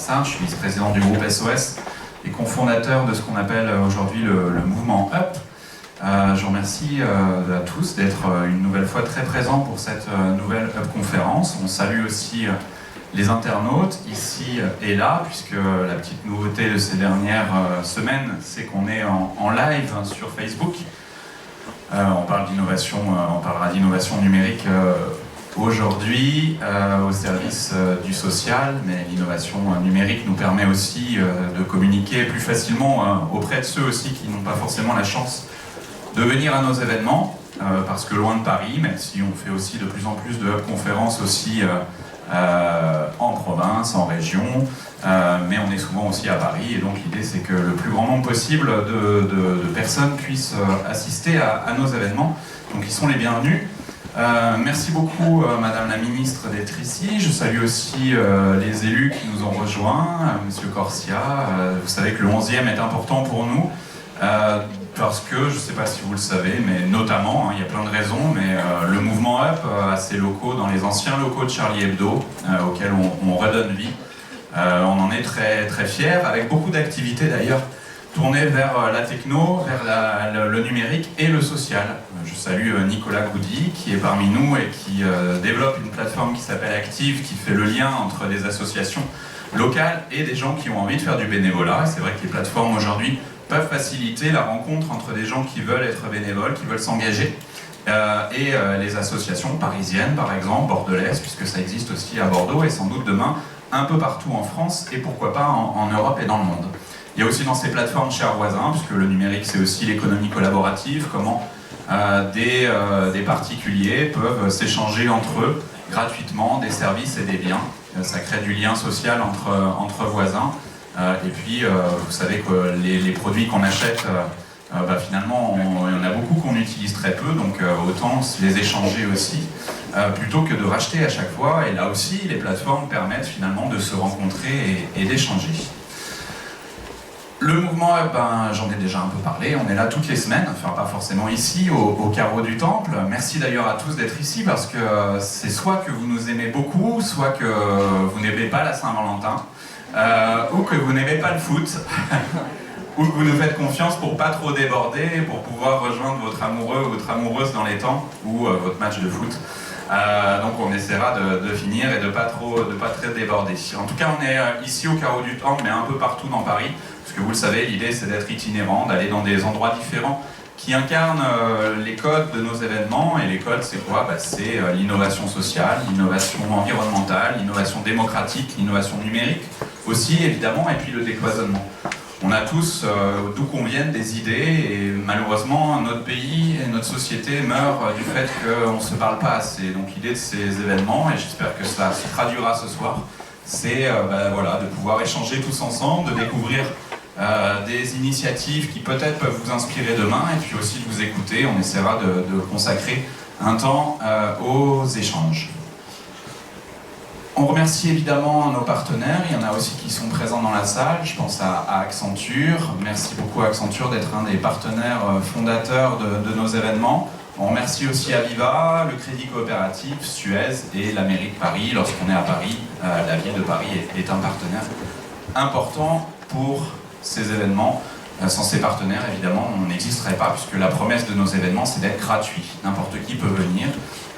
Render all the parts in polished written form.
Brassard, je suis vice-président du groupe SOS et cofondateur de ce qu'on appelle aujourd'hui le mouvement UP. Je vous remercie à tous d'être une nouvelle fois très présents pour cette nouvelle UP conférence. On salue aussi les internautes ici et là, puisque la petite nouveauté de ces dernières semaines, c'est qu'on est en live sur Facebook. On parle d'innovation, on parlera d'innovation numérique aujourd'hui au service du social, mais l'innovation numérique nous permet aussi de communiquer plus facilement auprès de ceux aussi qui n'ont pas forcément la chance de venir à nos événements, parce que loin de Paris, même si on fait aussi de plus en plus de conférences aussi en province, en région, mais on est souvent aussi à Paris, et donc l'idée c'est que le plus grand nombre possible de personnes puissent assister à nos événements, donc ils sont les bienvenus. Merci beaucoup Madame la Ministre d'être ici. Je salue aussi les élus qui nous ont rejoints, Monsieur Corsia. Vous savez que le 11e est important pour nous, parce que, je ne sais pas si vous le savez, mais notamment, il y a plein de raisons, mais le mouvement UP a ses locaux dans les anciens locaux de Charlie Hebdo, auxquels on redonne vie. On en est très, très fiers, avec beaucoup d'activités d'ailleurs, tourné vers la techno, vers le numérique et le social. Je salue Nicolas Goudy qui est parmi nous et qui développe une plateforme qui s'appelle Active, qui fait le lien entre des associations locales et des gens qui ont envie de faire du bénévolat. Et c'est vrai que les plateformes aujourd'hui peuvent faciliter la rencontre entre des gens qui veulent être bénévoles, qui veulent s'engager, et les associations parisiennes par exemple, bordelaises, puisque ça existe aussi à Bordeaux et sans doute demain un peu partout en France et pourquoi pas en Europe et dans le monde. Il y a aussi dans ces plateformes chers voisins, puisque le numérique c'est aussi l'économie collaborative, comment des particuliers peuvent s'échanger entre eux gratuitement des services et des biens. Ça crée du lien social entre voisins. Et puis vous savez que les produits qu'on achète, finalement il y en a beaucoup qu'on utilise très peu, donc autant les échanger aussi, plutôt que de racheter à chaque fois. Et là aussi les plateformes permettent finalement de se rencontrer et d'échanger. Le mouvement UP, j'en ai déjà un peu parlé, on est là toutes les semaines, enfin pas forcément ici, au carreau du Temple. Merci d'ailleurs à tous d'être ici, parce que c'est soit que vous nous aimez beaucoup, soit que vous n'aimez pas la Saint-Valentin, ou que vous n'aimez pas le foot, ou que vous nous faites confiance pour pas trop déborder, pour pouvoir rejoindre votre amoureux ou votre amoureuse dans les temps, ou votre match de foot. Donc on essaiera de finir et de pas trop déborder. En tout cas, on est ici au carreau du Temple, mais un peu partout dans Paris. Parce que vous le savez, l'idée c'est d'être itinérant, d'aller dans des endroits différents qui incarnent les codes de nos événements. Et les codes, c'est quoi? C'est l'innovation sociale, l'innovation environnementale, l'innovation démocratique, l'innovation numérique aussi évidemment, et puis le décloisonnement. On a tous, d'où qu'on vienne, des idées, et malheureusement notre pays et notre société meurent du fait qu'on ne se parle pas assez. Donc l'idée de ces événements, et j'espère que ça se traduira ce soir, c'est voilà, de pouvoir échanger tous ensemble, de découvrir des initiatives qui peut-être peuvent vous inspirer demain, et puis aussi de vous écouter. On essaiera de consacrer un temps aux échanges. On remercie évidemment nos partenaires, il y en a aussi qui sont présents dans la salle, je pense à Accenture. Merci beaucoup à Accenture d'être un des partenaires fondateurs de nos événements. On remercie aussi Aviva, le Crédit Coopératif, Suez et la mairie de Paris. Lorsqu'on est à Paris, la ville de Paris est un partenaire important pour ces événements. Sans ces partenaires, évidemment, on n'existerait pas, puisque la promesse de nos événements, c'est d'être gratuit. N'importe qui peut venir.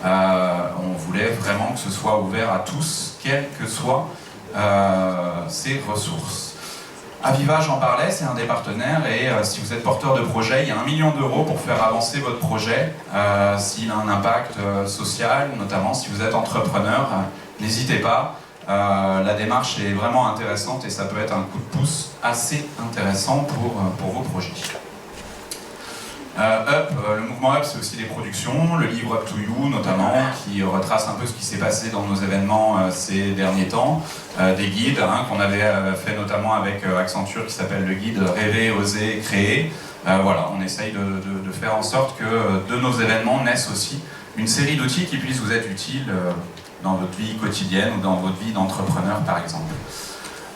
On voulait vraiment que ce soit ouvert à tous, quelles que soient ces ressources. Aviva, j'en parlais, c'est un des partenaires, et si vous êtes porteur de projet, il y a 1 million d'euros pour faire avancer votre projet, s'il a un impact social, notamment si vous êtes entrepreneur, n'hésitez pas. La démarche est vraiment intéressante et ça peut être un coup de pouce assez intéressant pour vos projets. Le mouvement UP, c'est aussi des productions, le livre Up to You notamment, qui retrace un peu ce qui s'est passé dans nos événements ces derniers temps, des guides qu'on avait fait notamment avec Accenture, qui s'appelle le guide Rêver, Oser, Créer. Voilà, on essaye de faire en sorte que de nos événements naissent aussi une série d'outils qui puissent vous être utiles dans votre vie quotidienne ou dans votre vie d'entrepreneur par exemple.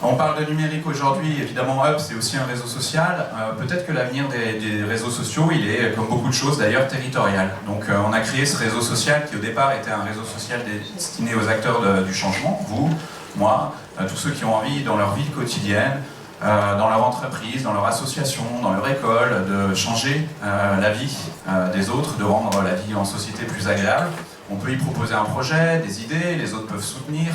On parle de numérique aujourd'hui, évidemment UP c'est aussi un réseau social. Peut-être que l'avenir des réseaux sociaux, il est, comme beaucoup de choses d'ailleurs, territorial. Donc on a créé ce réseau social qui au départ était un réseau social destiné aux acteurs du changement, vous, moi, tous ceux qui ont envie, dans leur vie quotidienne, dans leur entreprise, dans leur association, dans leur école, de changer la vie des autres, de rendre la vie en société plus agréable. On peut y proposer un projet, des idées, les autres peuvent soutenir.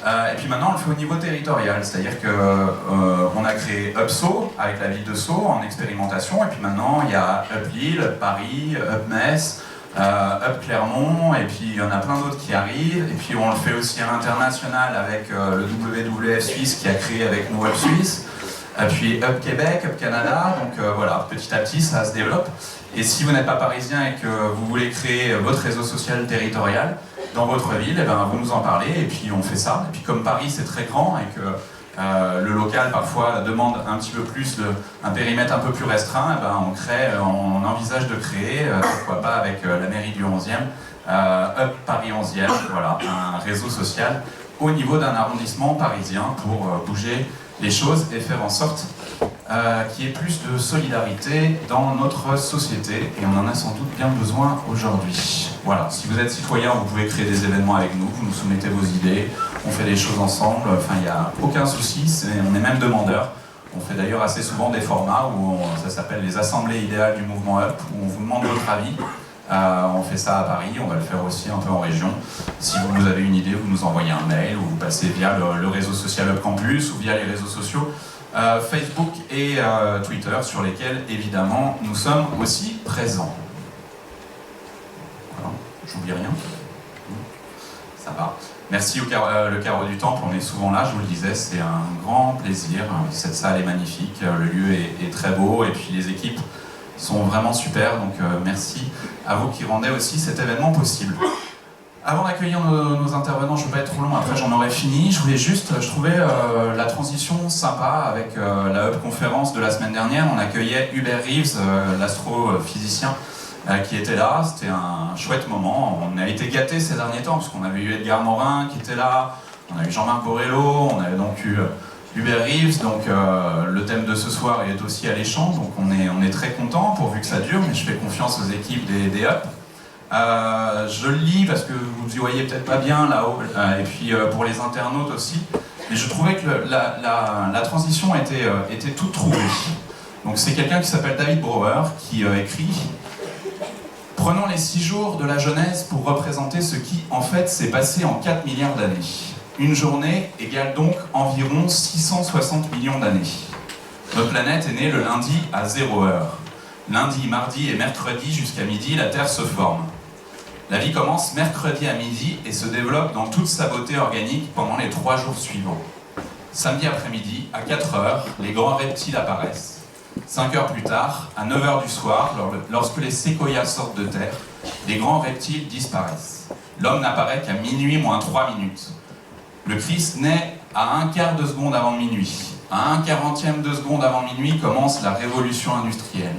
Et puis maintenant, on le fait au niveau territorial, c'est-à-dire qu'on a créé UpSo avec la ville de Sceaux en expérimentation, et puis maintenant il y a UpLille, Paris, UpMetz, UpClermont, et puis il y en a plein d'autres qui arrivent, et puis on le fait aussi à l'international avec le WWF Suisse qui a créé avec nous UpSuisse, et puis UpQuébec, UpCanada, donc voilà, petit à petit ça se développe. Et si vous n'êtes pas parisien et que vous voulez créer votre réseau social territorial dans votre ville, eh ben, vous nous en parlez et puis on fait ça. Et puis comme Paris c'est très grand et que le local parfois demande un petit peu plus, un périmètre un peu plus restreint, eh ben, on envisage de créer, pourquoi pas avec la mairie du 11e, Up Paris 11e, voilà, un réseau social au niveau d'un arrondissement parisien pour bouger les choses et faire en sorte qu'il y ait plus de solidarité dans notre société, et on en a sans doute bien besoin aujourd'hui. Voilà, si vous êtes citoyen, vous pouvez créer des événements avec nous, vous nous soumettez vos idées, on fait des choses ensemble, enfin il n'y a aucun souci, on est même demandeurs. On fait d'ailleurs assez souvent des formats où ça s'appelle les assemblées idéales du mouvement Up, où on vous demande votre avis. On fait ça à Paris, on va le faire aussi un peu en région. Si vous avez une idée, vous nous envoyez un mail, ou vous passez via le réseau social Up Campus, ou via les réseaux sociaux Facebook et Twitter, sur lesquels évidemment nous sommes aussi présents. Voilà, j'oublie rien. Ça va. Merci le Carreau du Temple, on est souvent là, je vous le disais, c'est un grand plaisir. Cette salle est magnifique, le lieu est très beau, et puis les équipes sont vraiment super, donc merci à vous qui rendez aussi cet événement possible. Avant d'accueillir nos intervenants, je ne veux pas être trop long, après j'en aurais fini. Je trouvais la transition sympa avec la Up conférence de la semaine dernière. On accueillait Hubert Reeves, l'astrophysicien, qui était là. C'était un chouette moment. On a été gâtés ces derniers temps, parce qu'on avait eu Edgar Morin qui était là, on a eu Jean-Marc Borrello, on avait donc eu Hubert Reeves. Donc le thème de ce soir est aussi alléchant, donc on est très content pourvu que ça dure, mais je fais confiance aux équipes des Up. Je le lis parce que vous y voyez peut-être pas bien là-haut, et puis pour les internautes aussi, mais je trouvais que la transition était toute trouvée. Donc c'est quelqu'un qui s'appelle David Brower qui écrit « Prenons les 6 jours de la Genèse pour représenter ce qui en fait s'est passé en 4 milliards d'années. Une journée égale donc environ 660 millions d'années. Notre planète est née le lundi à 0 heure. Lundi, mardi et mercredi jusqu'à midi, la Terre se forme. La vie commence mercredi à midi et se développe dans toute sa beauté organique pendant les 3 jours suivants. Samedi après-midi, à 4 heures, les grands reptiles apparaissent. 5 heures plus tard, à 9 heures du soir, lorsque les séquoias sortent de terre, les grands reptiles disparaissent. L'homme n'apparaît qu'à minuit moins 3 minutes. Le Christ naît à 1/4 de seconde avant minuit. À 1/40e de seconde avant minuit commence la révolution industrielle.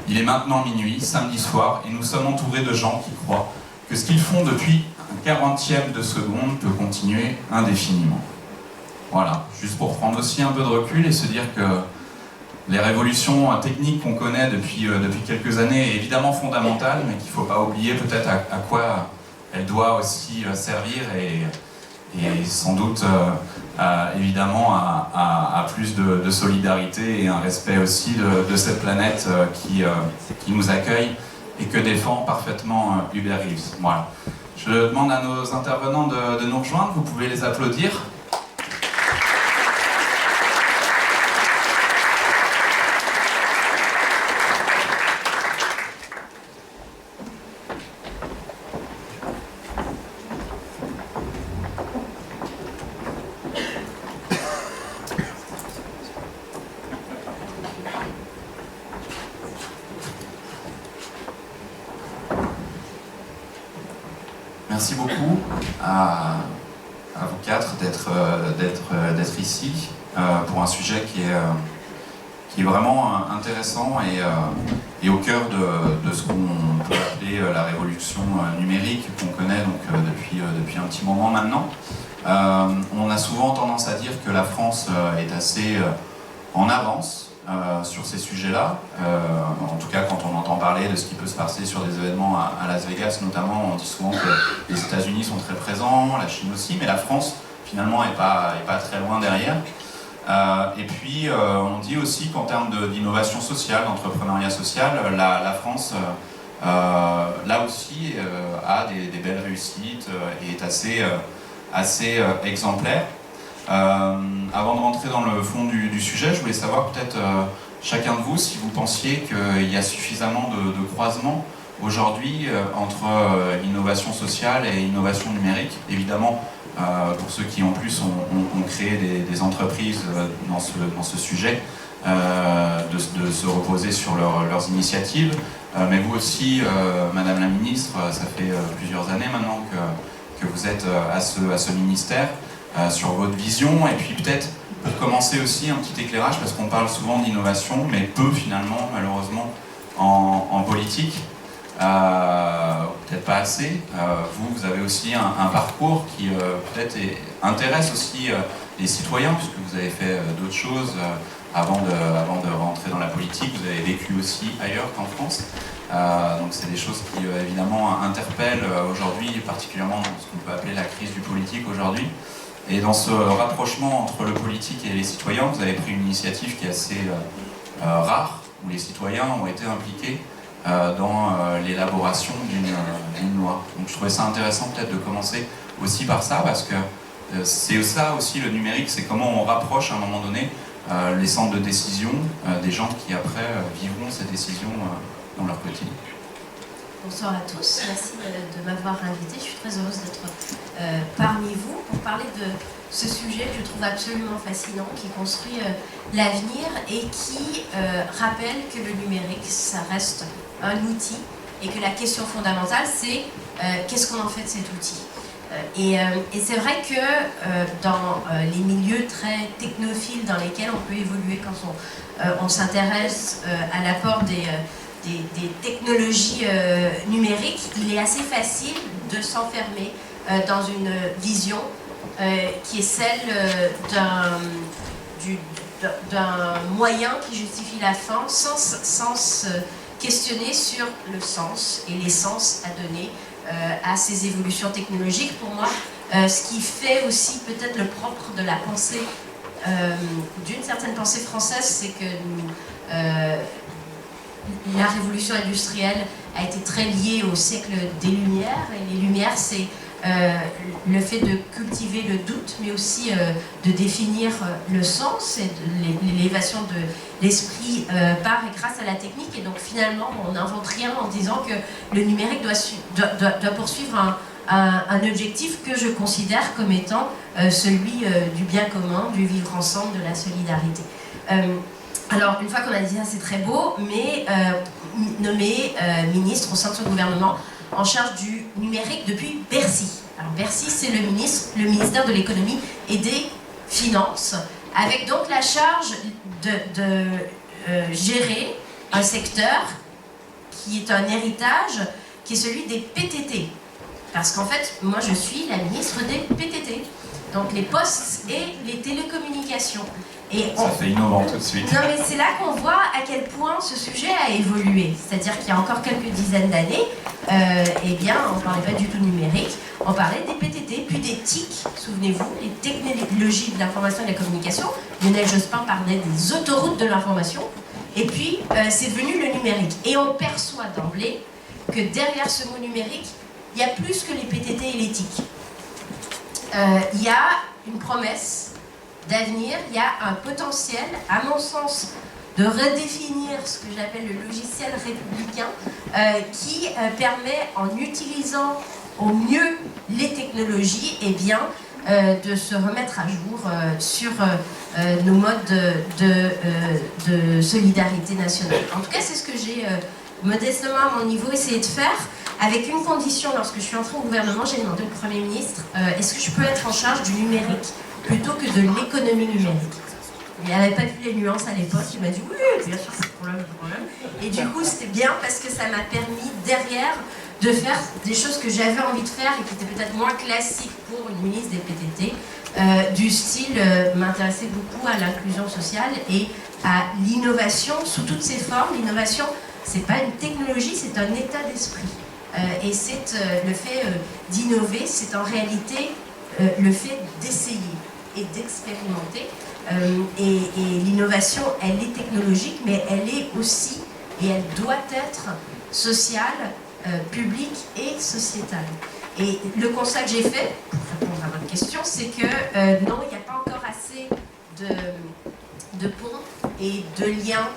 Il est maintenant minuit, samedi soir, et nous sommes entourés de gens qui croient que ce qu'ils font depuis 1/40e de seconde peut continuer indéfiniment. Voilà, juste pour prendre aussi un peu de recul et se dire que les révolutions techniques qu'on connaît depuis quelques années est évidemment fondamentale, mais qu'il ne faut pas oublier peut-être à quoi elle doit aussi servir, et sans doute évidemment à plus de solidarité et un respect aussi de cette planète qui nous accueille et que défend parfaitement Hubert Reeves. Voilà. Je demande à nos intervenants de nous rejoindre, vous pouvez les applaudir. Merci beaucoup à vous quatre d'être ici pour un sujet qui est vraiment intéressant et au cœur de ce qu'on peut appeler la révolution numérique qu'on connaît donc depuis un petit moment maintenant. On a souvent tendance à dire que la France est assez en avance sur ces sujets-là. En tout cas, quand on entend parler de ce qui peut se passer sur des événements à Las Vegas notamment, on dit souvent que les États-Unis sont très présents, la Chine aussi, mais la France finalement n'est pas très loin derrière. Et puis on dit aussi qu'en termes d'innovation sociale, d'entrepreneuriat social, la France là aussi a des belles réussites et est assez exemplaire. Avant de rentrer dans le fond du sujet, je voulais savoir peut-être chacun de vous si vous pensiez qu'il y a suffisamment de croisements aujourd'hui entre innovation sociale et innovation numérique. Évidemment, pour ceux qui en plus ont créé des entreprises dans ce sujet, de se reposer sur leurs initiatives. Mais vous aussi, Madame la Ministre, ça fait plusieurs années maintenant que vous êtes à ce ministère, sur votre vision, et puis peut-être pour commencer aussi un petit éclairage, parce qu'on parle souvent d'innovation, mais peu finalement, malheureusement, en politique. Peut-être pas assez. Vous avez aussi un parcours qui peut-être intéresse aussi les citoyens, puisque vous avez fait d'autres choses avant de rentrer dans la politique. Vous avez vécu aussi ailleurs qu'en France. Donc c'est des choses qui évidemment interpellent aujourd'hui, particulièrement dans ce qu'on peut appeler la crise du politique aujourd'hui. Et dans ce rapprochement entre le politique et les citoyens, vous avez pris une initiative qui est assez rare, où les citoyens ont été impliqués dans l'élaboration d'une loi. Donc je trouvais ça intéressant peut-être de commencer aussi par ça, parce que c'est ça aussi le numérique, c'est comment on rapproche à un moment donné les centres de décision des gens qui après vivront ces décisions dans leur quotidien. Bonsoir à tous, merci de m'avoir invité. Je suis très heureuse d'être parmi vous pour parler de ce sujet que je trouve absolument fascinant, qui construit l'avenir et qui rappelle que le numérique, ça reste un outil et que la question fondamentale, c'est qu'est-ce qu'on en fait de cet outil. Et c'est vrai que dans les milieux très technophiles dans lesquels on peut évoluer quand on s'intéresse à l'apport des technologies numériques, il est assez facile de s'enfermer dans une vision qui est celle d'un moyen qui justifie la fin sans se questionner sur le sens et l'essence à donner à ces évolutions technologiques. Pour moi, ce qui fait aussi peut-être le propre de la pensée, d'une certaine pensée française, c'est que la révolution industrielle a été très liée au siècle des Lumières, et les Lumières, c'est le fait de cultiver le doute, mais aussi de définir le sens et l'élévation de l'esprit par et grâce à la technique. Et donc finalement, on n'invente rien en disant que le numérique doit poursuivre un objectif que je considère comme étant celui du bien commun, du vivre ensemble, de la solidarité. Alors, une fois qu'on a dit ça, c'est très beau, mais nommé ministre au sein de son gouvernement en charge du numérique depuis Bercy. Alors, Bercy, c'est le ministère de l'économie et des finances, avec donc la charge de gérer un secteur qui est un héritage, qui est celui des PTT. Parce qu'en fait, moi, je suis la ministre des PTT, donc les postes et les télécommunications. Ça fait innovant tout de suite. Non, mais c'est là qu'on voit à quel point ce sujet a évolué. C'est-à-dire qu'il y a encore quelques dizaines d'années, eh bien, on ne parlait pas du tout numérique, on parlait des PTT, puis des TIC, souvenez-vous, les technologies de l'information et de la communication. Lionel Jospin parlait des autoroutes de l'information, et puis c'est devenu le numérique. Et on perçoit d'emblée que derrière ce mot numérique, il y a plus que les PTT et les TIC. Il y a une promesse d'avenir, il y a un potentiel, à mon sens, de redéfinir ce que j'appelle le logiciel républicain, qui permet, en utilisant au mieux les technologies, eh bien, de se remettre à jour sur nos modes de solidarité nationale. En tout cas, c'est ce que j'ai modestement à mon niveau essayé de faire, avec une condition. Lorsque je suis entrée au gouvernement, j'ai demandé au Premier ministre est-ce que je peux être en charge du numérique plutôt que de l'économie numérique. Il n'avait pas vu les nuances à l'époque, il m'a dit oui, bien sûr, c'est le problème. Et du coup, c'était bien parce que ça m'a permis derrière de faire des choses que j'avais envie de faire et qui étaient peut-être moins classiques pour une ministre des PTT, du style m'intéresser beaucoup à l'inclusion sociale et à l'innovation sous toutes ses formes. L'innovation, c'est pas une technologie, c'est un état d'esprit. Et c'est le fait d'innover, c'est en réalité le fait d'essayer et d'expérimenter. Et l'innovation, elle est technologique, mais elle est aussi, et elle doit être sociale, publique et sociétale. Et le constat que j'ai fait, pour répondre à votre question, c'est que non, il n'y a pas encore assez de ponts et de liens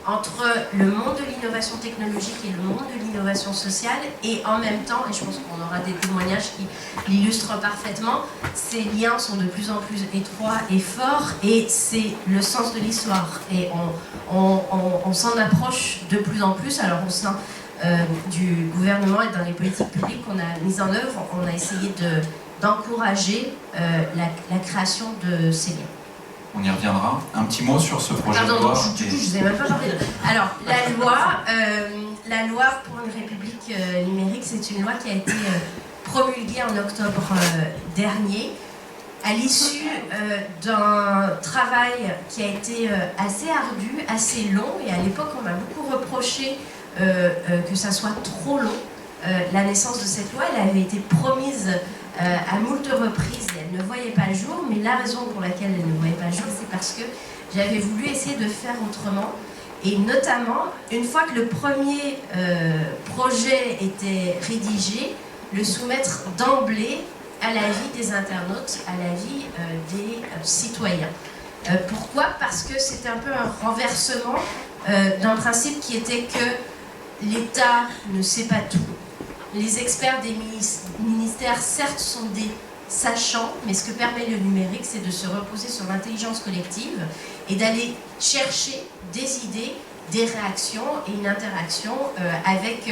entre le monde de l'innovation technologique et le monde de l'innovation sociale, et en même temps, et je pense qu'on aura des témoignages qui l'illustrent parfaitement, ces liens sont de plus en plus étroits et forts, et c'est le sens de l'histoire. Et on s'en approche de plus en plus. Alors au sein du gouvernement et dans les politiques publiques qu'on a mises en œuvre, on a essayé d'encourager la création de ces liens. On y reviendra. Un petit mot sur ce projet de loi. Pardon, du coup, je ne vous ai même pas parlé. Alors, la loi pour une république numérique, c'est une loi qui a été promulguée en octobre dernier, à l'issue d'un travail qui a été assez ardu, assez long, et à l'époque, on m'a beaucoup reproché que ça soit trop long. La naissance de cette loi, elle avait été promise à moult reprises et elle ne voyait pas le jour, mais la raison pour laquelle elle ne voyait pas le jour, c'est parce que j'avais voulu essayer de faire autrement, et notamment, une fois que le premier projet était rédigé, le soumettre d'emblée à l'avis des internautes, à l'avis des citoyens. Pourquoi ? Parce que c'était un peu un renversement d'un principe qui était que l'État ne sait pas tout. Les experts des ministères, certes, sont des sachants, mais ce que permet le numérique, c'est de se reposer sur l'intelligence collective et d'aller chercher des idées, des réactions et une interaction avec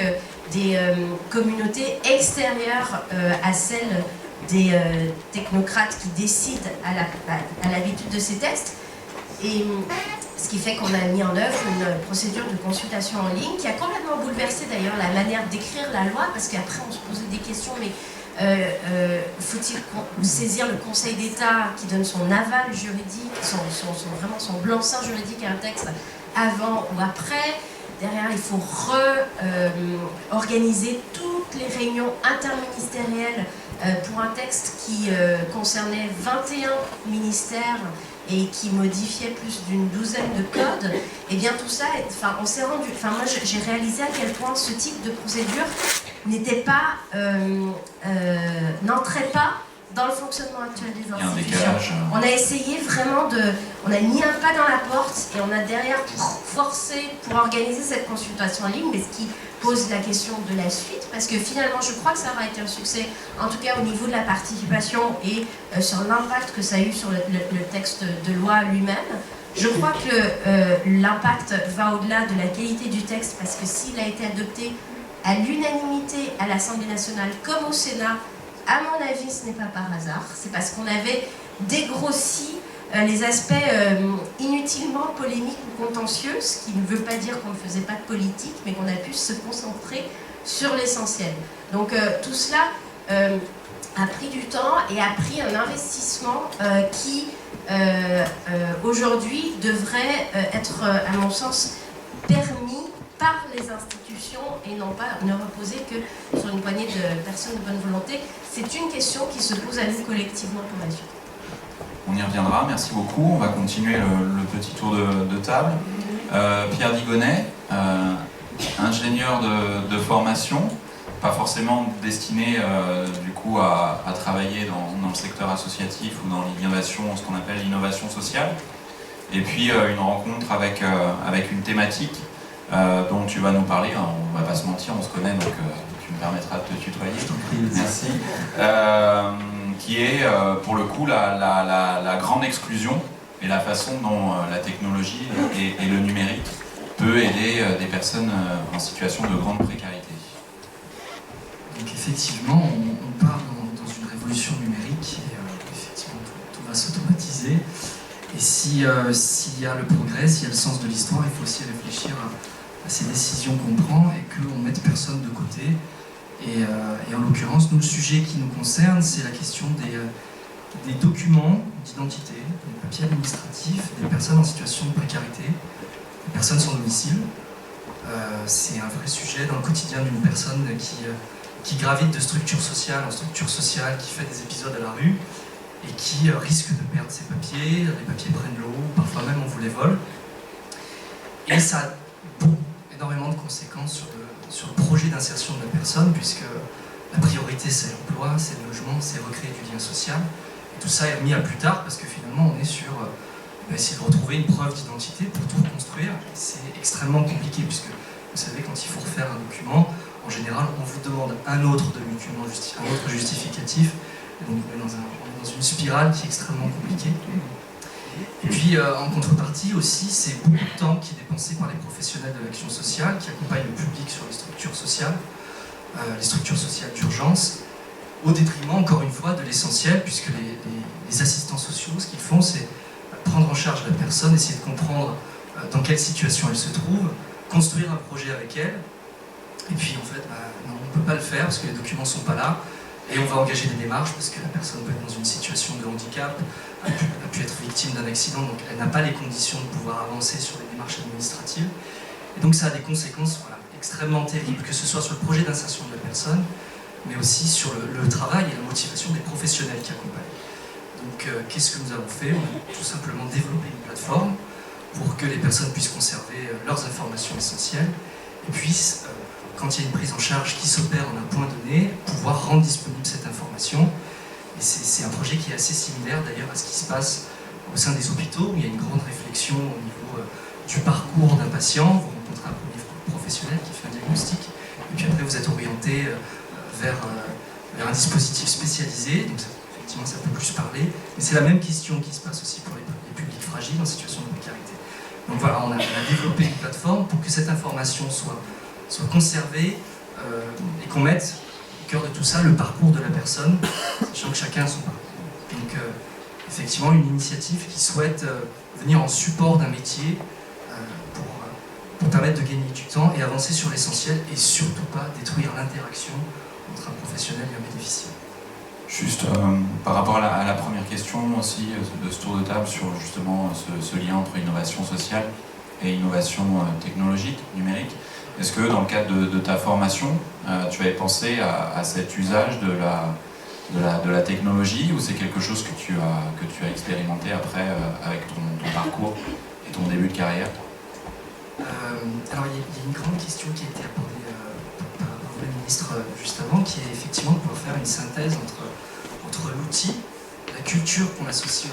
des communautés extérieures à celles des technocrates qui décident à l'habitude de ces textes. Et ce qui fait qu'on a mis en œuvre une procédure de consultation en ligne qui a complètement bouleversé d'ailleurs la manière d'écrire la loi, parce qu'après on se posait des questions, mais faut-il saisir le Conseil d'État qui donne son aval juridique, vraiment son blanc-seing juridique à un texte avant ou après? Derrière, il faut organiser toutes les réunions interministérielles pour un texte qui concernait 21 ministères et qui modifiait plus d'une douzaine de codes. Et bien tout ça, on s'est rendu... moi j'ai réalisé à quel point ce type de procédure n'entrait pas dans le fonctionnement actuel des institutions. On a essayé vraiment on a mis un pas dans la porte et on a derrière forcé pour organiser cette consultation en ligne, mais ce qui pose la question de la suite, parce que finalement je crois que ça aura été un succès, en tout cas au niveau de la participation et sur l'impact que ça a eu sur le texte de loi lui-même. Je crois que l'impact va au-delà de la qualité du texte, parce que s'il a été adopté à l'unanimité à l'Assemblée nationale comme au Sénat, à mon avis, ce n'est pas par hasard. C'est parce qu'on avait dégrossi les aspects inutilement polémiques ou contentieux, ce qui ne veut pas dire qu'on ne faisait pas de politique, mais qu'on a pu se concentrer sur l'essentiel. Donc tout cela a pris du temps et a pris un investissement qui, aujourd'hui, devrait être, à mon sens, permis par les institutions et non pas ne reposer que sur une poignée de personnes de bonne volonté. C'est une question qui se pose à nous collectivement pour la suite. On y reviendra, merci beaucoup. On va continuer le petit tour de table. Pierre Digonnet, ingénieur de formation, pas forcément destiné du coup à travailler dans le secteur associatif ou dans l'innovation, ce qu'on appelle l'innovation sociale. Et puis une rencontre avec une thématique dont tu vas nous parler. On va pas se mentir, on se connaît, donc tu me permettras de te tutoyer. Je t'en prie. Merci. Qui est pour le coup la grande exclusion et la façon dont la technologie et le numérique peut aider des personnes en situation de grande précarité. Donc effectivement, on part dans une révolution numérique et effectivement tout va s'automatiser. Et s'il y a le progrès, s'il y a le sens de l'histoire, il faut aussi réfléchir à ces décisions qu'on prend et qu'on ne mette personne de côté. Et en l'occurrence, nous, le sujet qui nous concerne, c'est la question des documents d'identité, des papiers administratifs, des personnes en situation de précarité, des personnes sans domicile. C'est un vrai sujet dans le quotidien d'une personne qui gravite de structure sociale en structure sociale, qui fait des épisodes à la rue, et qui risque de perdre ses papiers, les papiers prennent l'eau, parfois même on vous les vole. Et ça a énormément de conséquences sur le projet d'insertion de la personne, puisque la priorité c'est l'emploi, c'est le logement, c'est recréer du lien social. Et tout ça est remis à plus tard, parce que finalement on est sur essayer de retrouver une preuve d'identité pour tout reconstruire. Et c'est extrêmement compliqué, puisque vous savez, quand il faut refaire un document, en général on vous demande un autre document, un autre justificatif. Et donc on est dans une spirale qui est extrêmement compliquée. Et puis en contrepartie aussi, c'est beaucoup de temps qui est dépensé par les professionnels de l'action sociale qui accompagnent le public sur les structures sociales d'urgence, au détriment encore une fois de l'essentiel, puisque les assistants sociaux, ce qu'ils font, c'est prendre en charge la personne, essayer de comprendre dans quelle situation elle se trouve, construire un projet avec elle, et puis en fait, non, on ne peut pas le faire parce que les documents ne sont pas là, et on va engager des démarches parce que la personne peut être dans une situation de handicap, a pu être victime d'un accident, donc elle n'a pas les conditions de pouvoir avancer sur les démarches administratives. Et donc ça a des conséquences extrêmement terribles, que ce soit sur le projet d'insertion de la personne, mais aussi sur le travail et la motivation des professionnels qui accompagnent. Donc qu'est-ce que nous avons fait? On a tout simplement développé une plateforme pour que les personnes puissent conserver leurs informations essentielles et puissent, quand il y a une prise en charge qui s'opère en un point donné, pouvoir rendre disponible cette information. Et c'est un projet qui est assez similaire d'ailleurs à ce qui se passe au sein des hôpitaux, où il y a une grande réflexion au niveau du parcours d'un patient. Vous rencontrez un premier professionnel qui fait un diagnostic, et puis après vous êtes orienté vers un dispositif spécialisé, donc effectivement ça peut plus parler, mais c'est la même question qui se passe aussi pour les publics fragiles en situation de précarité. Donc voilà, on a développé une plateforme pour que cette information soit conservée et qu'on mette au cœur de tout ça le parcours de la personne, sachant que chacun a son parcours. Donc effectivement une initiative qui souhaite venir en support d'un métier pour permettre de gagner du temps et avancer sur l'essentiel et surtout pas détruire l'interaction entre un professionnel et un bénéficiaire. Juste par rapport à la première question aussi de ce tour de table sur justement ce lien entre innovation sociale et innovation technologique, numérique, est-ce que dans le cadre de ta formation, tu avais pensé à cet usage de la technologie, ou c'est quelque chose que tu as expérimenté après avec ton parcours et ton début de carrière? Alors il y a une grande question qui a été abordée par le ministre juste avant, qui est effectivement de pouvoir faire une synthèse entre l'outil, la culture qu'on associe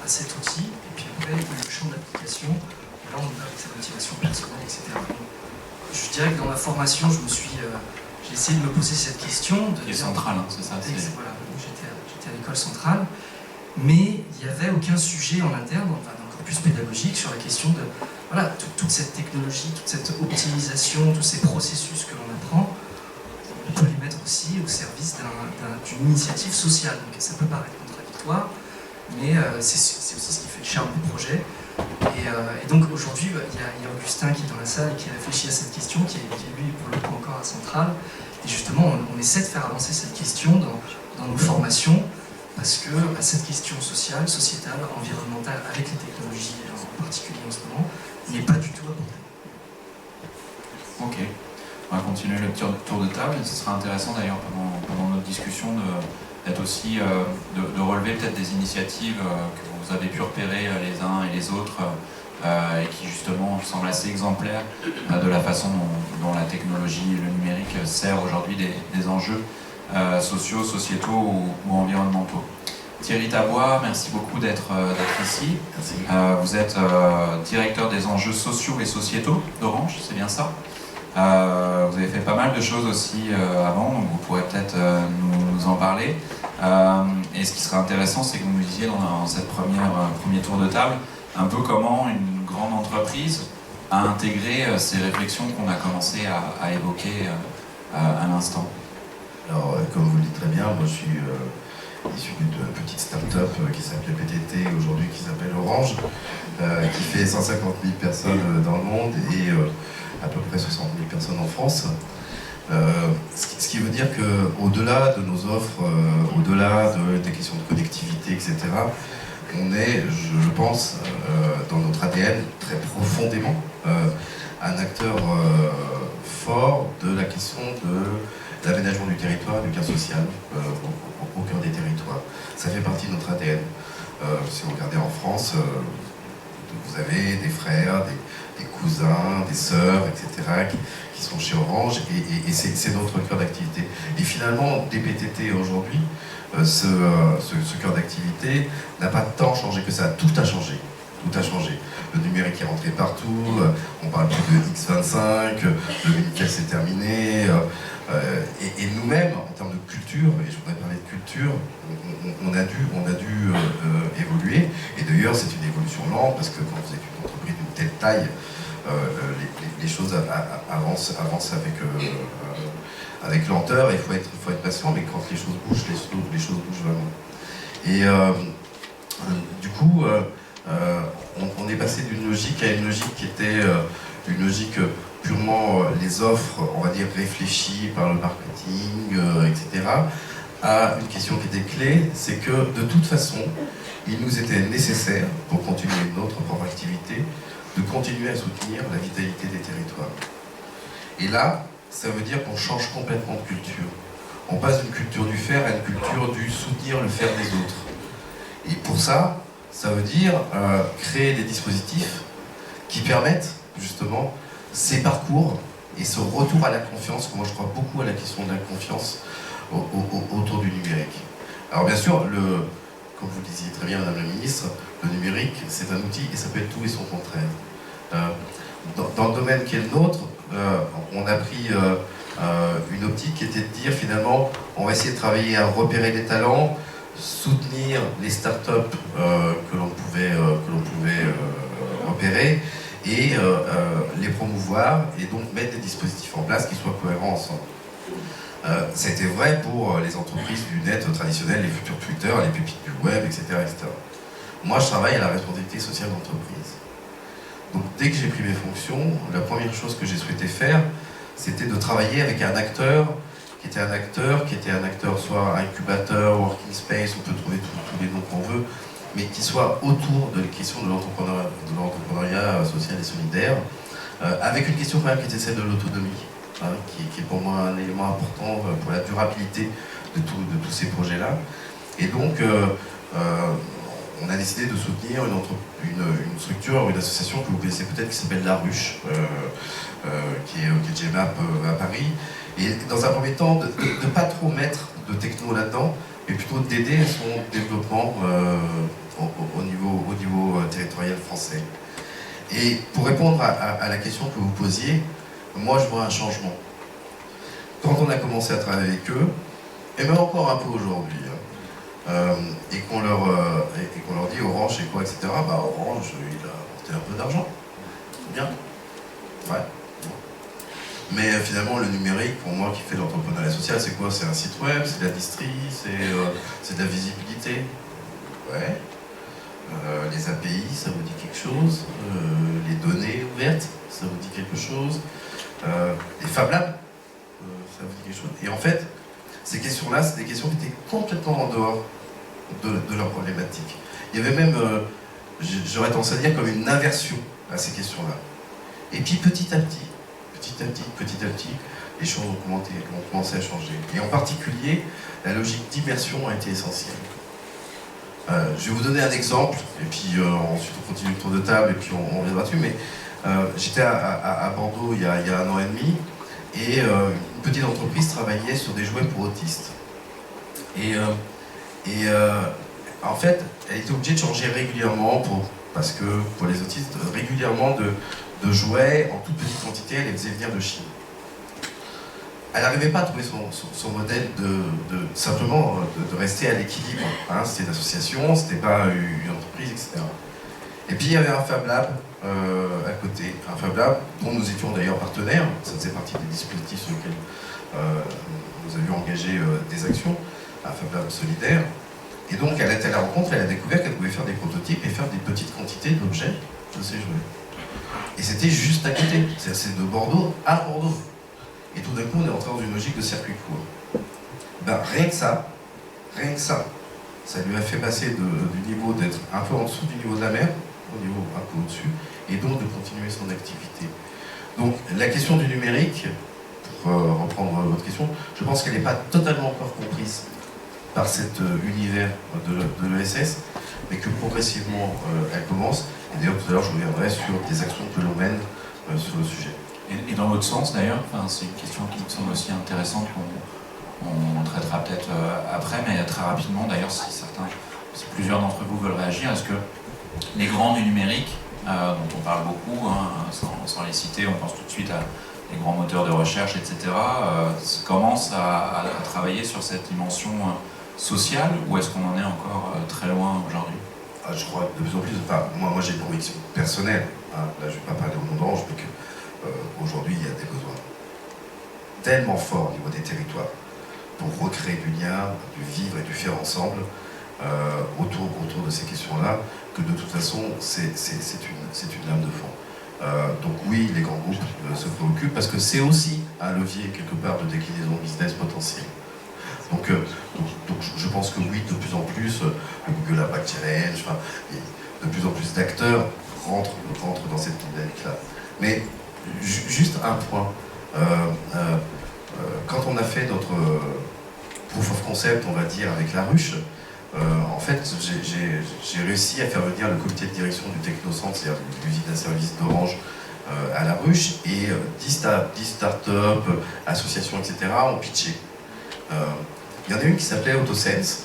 à cet outil, et puis après le champ d'application. Là on a avec sa motivation personnelle, etc. Je dirais que dans ma formation, j'ai essayé de me poser cette question. Qui est centrale, hein, c'est ça? Voilà, j'étais à l'école centrale, mais il n'y avait aucun sujet en interne, enfin encore plus pédagogique, sur la question de toute cette technologie, toute cette optimisation, tous ces processus que l'on apprend, on peut les mettre aussi au service d'une initiative sociale. Donc ça peut paraître contradictoire, mais c'est aussi ce qui fait le charme du projet. Et donc aujourd'hui, il y a Augustin qui est dans la salle et qui réfléchit à cette question, qui est lui pour le coup encore à Centrale. Et justement, on essaie de faire avancer cette question dans nos formations, parce que cette question sociale, sociétale, environnementale, avec les technologies en particulier en ce moment, n'est pas du tout abordée. Ok, on va continuer le petit tour de table, et ce sera intéressant d'ailleurs pendant notre discussion d'être aussi, de relever peut-être des initiatives que vous avez pu repérer les uns et les autres, et qui justement semblent assez exemplaires de la façon dont la technologie et le numérique sert aujourd'hui des enjeux sociaux, sociétaux ou environnementaux. Thierry Tabois, merci beaucoup d'être ici. Vous êtes directeur des enjeux sociaux et sociétaux d'Orange, c'est bien ça? Vous avez fait pas mal de choses aussi avant, donc vous pourrez peut-être nous en parler. Et ce qui serait intéressant, c'est que vous nous disiez dans cette premier tour de table, un peu comment une grande entreprise a intégré ces réflexions qu'on a commencé à évoquer à l'instant. Alors, comme vous le dites très bien, moi je suis issu d'une petite start-up qui s'appelait PTT, aujourd'hui qui s'appelle Orange, qui fait 150 000 personnes dans le monde et à peu près 60 000 personnes en France. Ce qui veut dire qu'au-delà de nos offres, au-delà des questions de connectivité, etc., on est, je pense, dans notre ADN très profondément un acteur fort de la question de l'aménagement du territoire, du lien social au cœur des territoires. Ça fait partie de notre ADN. Si vous regardez en France, vous avez des frères, des cousins, des sœurs, etc., qui sont chez Orange, et c'est notre cœur d'activité. Et finalement, DPTT aujourd'hui, ce cœur d'activité n'a pas tant changé que ça. Tout a changé. Tout a changé. Le numérique est rentré partout, on parle plus de X25, le Minitel c'est terminé, et nous-mêmes, en termes de culture, et je voudrais parler de culture, on a dû évoluer, et d'ailleurs c'est une évolution lente, parce que quand vous êtes une entreprise d'une telle taille, les choses avancent avec lenteur, et il faut être patient, mais quand les choses bougent, les choses bougent vraiment. Et du coup, on est passé d'une logique à une logique qui était une logique purement les offres, on va dire, réfléchies par le marketing, etc., à une question qui était clé, c'est que de toute façon, il nous était nécessaire, pour continuer notre propre activité, de continuer à soutenir la vitalité des territoires. Et là, ça veut dire qu'on change complètement de culture. On passe d'une culture du faire à une culture du soutenir le faire des autres. Et pour ça, ça veut dire créer des dispositifs qui permettent justement ces parcours et ce retour à la confiance, parce que moi je crois beaucoup à la question de la confiance autour du numérique. Alors bien sûr, comme vous le disiez très bien Madame la Ministre, le numérique c'est un outil et ça peut être tout et son contraire. Dans le domaine qui est le nôtre, on a pris une optique qui était de dire finalement on va essayer de travailler à repérer les talents, soutenir les startups que l'on pouvait repérer et les promouvoir et donc mettre des dispositifs en place qui soient cohérents ensemble. C'était vrai pour les entreprises du net traditionnelles, les futurs Twitter, les pépites du web, etc., etc. Moi, je travaille à la responsabilité sociale d'entreprise. Donc, dès que j'ai pris mes fonctions, la première chose que j'ai souhaité faire, c'était de travailler avec un acteur qui était un acteur soit incubateur, working space, on peut trouver tous les noms qu'on veut, mais qui soit autour de la question de l'entrepreneuriat social et solidaire, avec une question quand même qui était celle de l'autonomie, hein, qui est pour moi un élément important pour la durabilité de tous ces projets-là. Et donc, on a décidé de soutenir une structure, une association que vous connaissez peut-être qui s'appelle La Ruche, qui est GMAP à Paris. Et dans un premier temps, de ne pas trop mettre de techno là-dedans, mais plutôt d'aider à son développement au niveau territorial français. Et pour répondre à la question que vous posiez, moi je vois un changement. Quand on a commencé à travailler avec eux, et même encore un peu aujourd'hui, et qu'on leur dit Orange c'est quoi, etc., bah Orange il a apporté un peu d'argent. C'est bien. Ouais. Mais finalement, le numérique, pour moi, qui fait l'entrepreneuriat social, c'est quoi? C'est un site web, c'est de la distri, c'est de la visibilité. Ouais. Les API, ça vous dit quelque chose. Les données ouvertes, ça vous dit quelque chose. Les Fab Labs, ça vous dit quelque chose. Et en fait, ces questions-là, c'est des questions qui étaient complètement en dehors de leur problématique. Il y avait même, j'aurais tendance à dire, comme une inversion à ces questions-là. Et puis petit à petit, les choses ont commencé à changer. Et en particulier, la logique d'immersion a été essentielle. Je vais vous donner un exemple, et puis ensuite on continue le tour de table, et puis on reviendra dessus, mais j'étais à Bordeaux il y a 1 an et demi, et une petite entreprise travaillait sur des jouets pour autistes. Et en fait, elle était obligée de changer régulièrement, parce que pour les autistes, régulièrement de jouets en toute petite quantité, elle les faisait venir de Chine. Elle n'arrivait pas à trouver son modèle simplement de rester à l'équilibre. Hein. C'était une association, c'était pas une entreprise, etc. Et puis il y avait un Fab Lab à côté, un Fab Lab dont nous étions d'ailleurs partenaires, ça faisait partie des dispositifs sur lesquels nous avions engagé des actions, un Fab Lab solidaire. Et donc elle était à la rencontre, elle a découvert qu'elle pouvait faire des prototypes et faire des petites quantités d'objets de ces jouets. Et c'était juste à côté, c'est de Bordeaux à Bordeaux. Et tout d'un coup, on est entré dans une logique de circuit court. Ben, rien que ça lui a fait passer du niveau d'être un peu en dessous du niveau de la mer, au niveau un peu au-dessus, et donc de continuer son activité. Donc la question du numérique, reprendre votre question, je pense qu'elle n'est pas totalement encore comprise par cet univers de l'ESS, mais que progressivement elle commence. Et d'ailleurs, tout à l'heure, je reviendrai sur des actions que l'on mène sur le sujet. Et dans l'autre sens, d'ailleurs, c'est une question qui me semble aussi intéressante, qu'on traitera peut-être après, mais très rapidement, d'ailleurs, si plusieurs d'entre vous veulent réagir, est-ce que les grands du numérique, dont on parle beaucoup, sans les citer, on pense tout de suite à les grands moteurs de recherche, etc., commencent à travailler sur cette dimension sociale, ou est-ce qu'on en est encore très loin aujourd'hui? Je crois que de plus en plus, moi j'ai une conviction personnelle, là je ne vais pas parler au nom d'Orange, mais qu'aujourd'hui il y a des besoins tellement forts au niveau des territoires pour recréer du lien, du vivre et du faire ensemble autour de ces questions-là, que de toute façon c'est une lame de fond. Donc oui, les grands groupes se préoccupent parce que c'est aussi un levier quelque part de déclinaison business potentielle. Donc je pense que oui, de plus en plus, le Google Impact Challenge, de plus en plus d'acteurs rentrent dans cette dynamique-là. Mais juste un point, quand on a fait notre proof of concept, on va dire, avec la ruche, en fait, j'ai réussi à faire venir le comité de direction du Technocentre, c'est-à-dire l'usine à service d'Orange, à la ruche, et 10 startups, associations, etc. ont pitché. Il y en a une qui s'appelait AutoSense,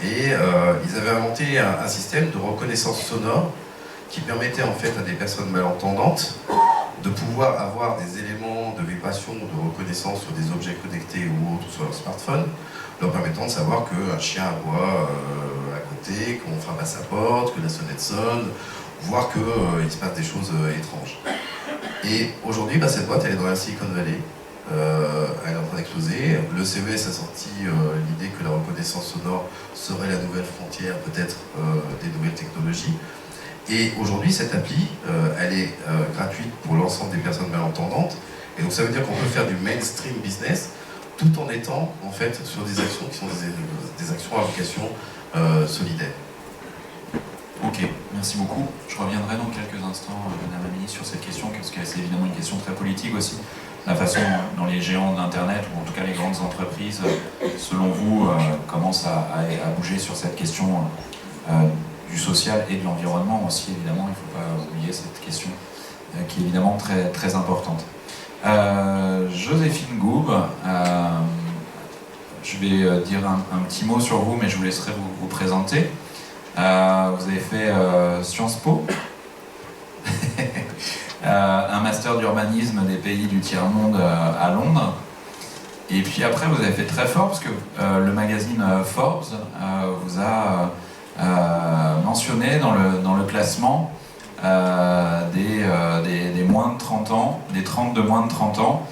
et ils avaient inventé un système de reconnaissance sonore qui permettait en fait à des personnes malentendantes de pouvoir avoir des éléments de vibration ou de reconnaissance sur des objets connectés ou autres sur leur smartphone, leur permettant de savoir qu'un chien aboie à côté, qu'on frappe à sa porte, que la sonnette sonne, voire qu'il se passe des choses étranges. Et aujourd'hui, cette boîte, elle est dans la Silicon Valley. Elle est en train d'exploser. Le CES a sorti l'idée que la reconnaissance sonore serait la nouvelle frontière, peut-être, des nouvelles technologies. Et aujourd'hui, cette appli, elle est gratuite pour l'ensemble des personnes malentendantes. Et donc ça veut dire qu'on peut faire du mainstream business tout en étant en fait sur des actions qui sont des actions à vocation solidaire. Ok, merci beaucoup. Je reviendrai dans quelques instants, Madame la Ministre, sur cette question, parce que c'est évidemment une question très politique aussi. La façon dont les géants d'Internet, ou en tout cas les grandes entreprises, selon vous, commencent à bouger sur cette question du social et de l'environnement aussi, évidemment. Il ne faut pas oublier cette question qui est évidemment très, très importante. Joséphine Goub, je vais dire un petit mot sur vous, mais je vous laisserai vous présenter. Vous avez fait Sciences Po, un master d'urbanisme des pays du tiers-monde à Londres. Et puis après, vous avez fait très fort, parce que le magazine Forbes vous a mentionné dans le classement des moins de 30 ans, des 30 de moins de 30 ans,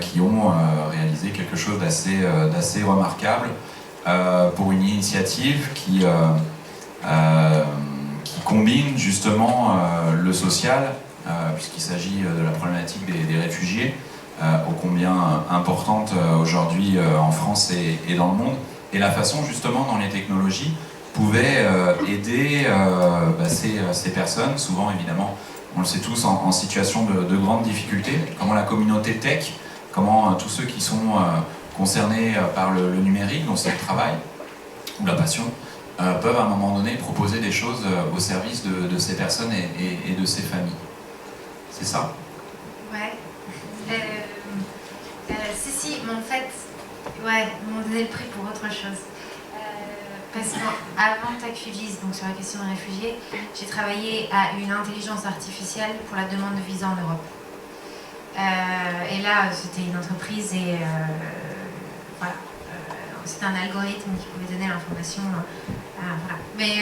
qui ont réalisé quelque chose d'assez remarquable pour une initiative qui combine justement le social, puisqu'il s'agit de la problématique des réfugiés, ô combien importante aujourd'hui en France et dans le monde, et la façon justement dont les technologies pouvaient aider ces personnes, souvent évidemment, on le sait tous, en situation de grande difficulté, comment la communauté tech, comment tous ceux qui sont concernés par le numérique, dont c'est le travail ou la passion, peuvent à un moment donné proposer des choses au service de ces personnes et de ces familles. C'est ça? Ouais. Si, mais en fait, ouais, ils m'ont donné le prix pour autre chose. Parce qu'avant TechFugis, donc sur la question des réfugiés, j'ai travaillé à une intelligence artificielle pour la demande de visa en Europe. Et là, c'était une entreprise et voilà. C'était un algorithme qui pouvait donner l'information. Voilà. Mais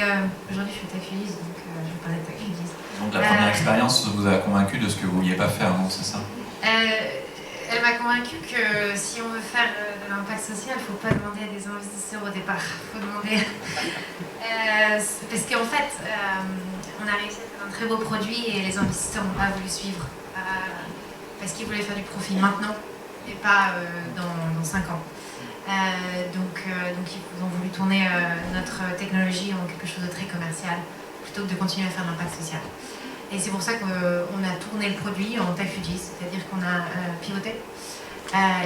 aujourd'hui, je suis TechFugis, donc je vais parler de TechFugis. Donc la première expérience vous a convaincu de ce que vous ne vouliez pas faire, non? C'est ça? Elle m'a convaincue que si on veut faire de l'impact social, il ne faut pas demander à des investisseurs au départ. Il faut demander... parce qu'en fait, on a réussi à faire un très beau produit et les investisseurs n'ont pas voulu suivre. Parce qu'ils voulaient faire du profit maintenant et pas dans 5 ans. Donc ils ont voulu tourner notre technologie en quelque chose de très commercial plutôt que de continuer à faire de l'impact social. Et c'est pour ça qu'on a tourné le produit en Refugees, c'est-à-dire qu'on a pivoté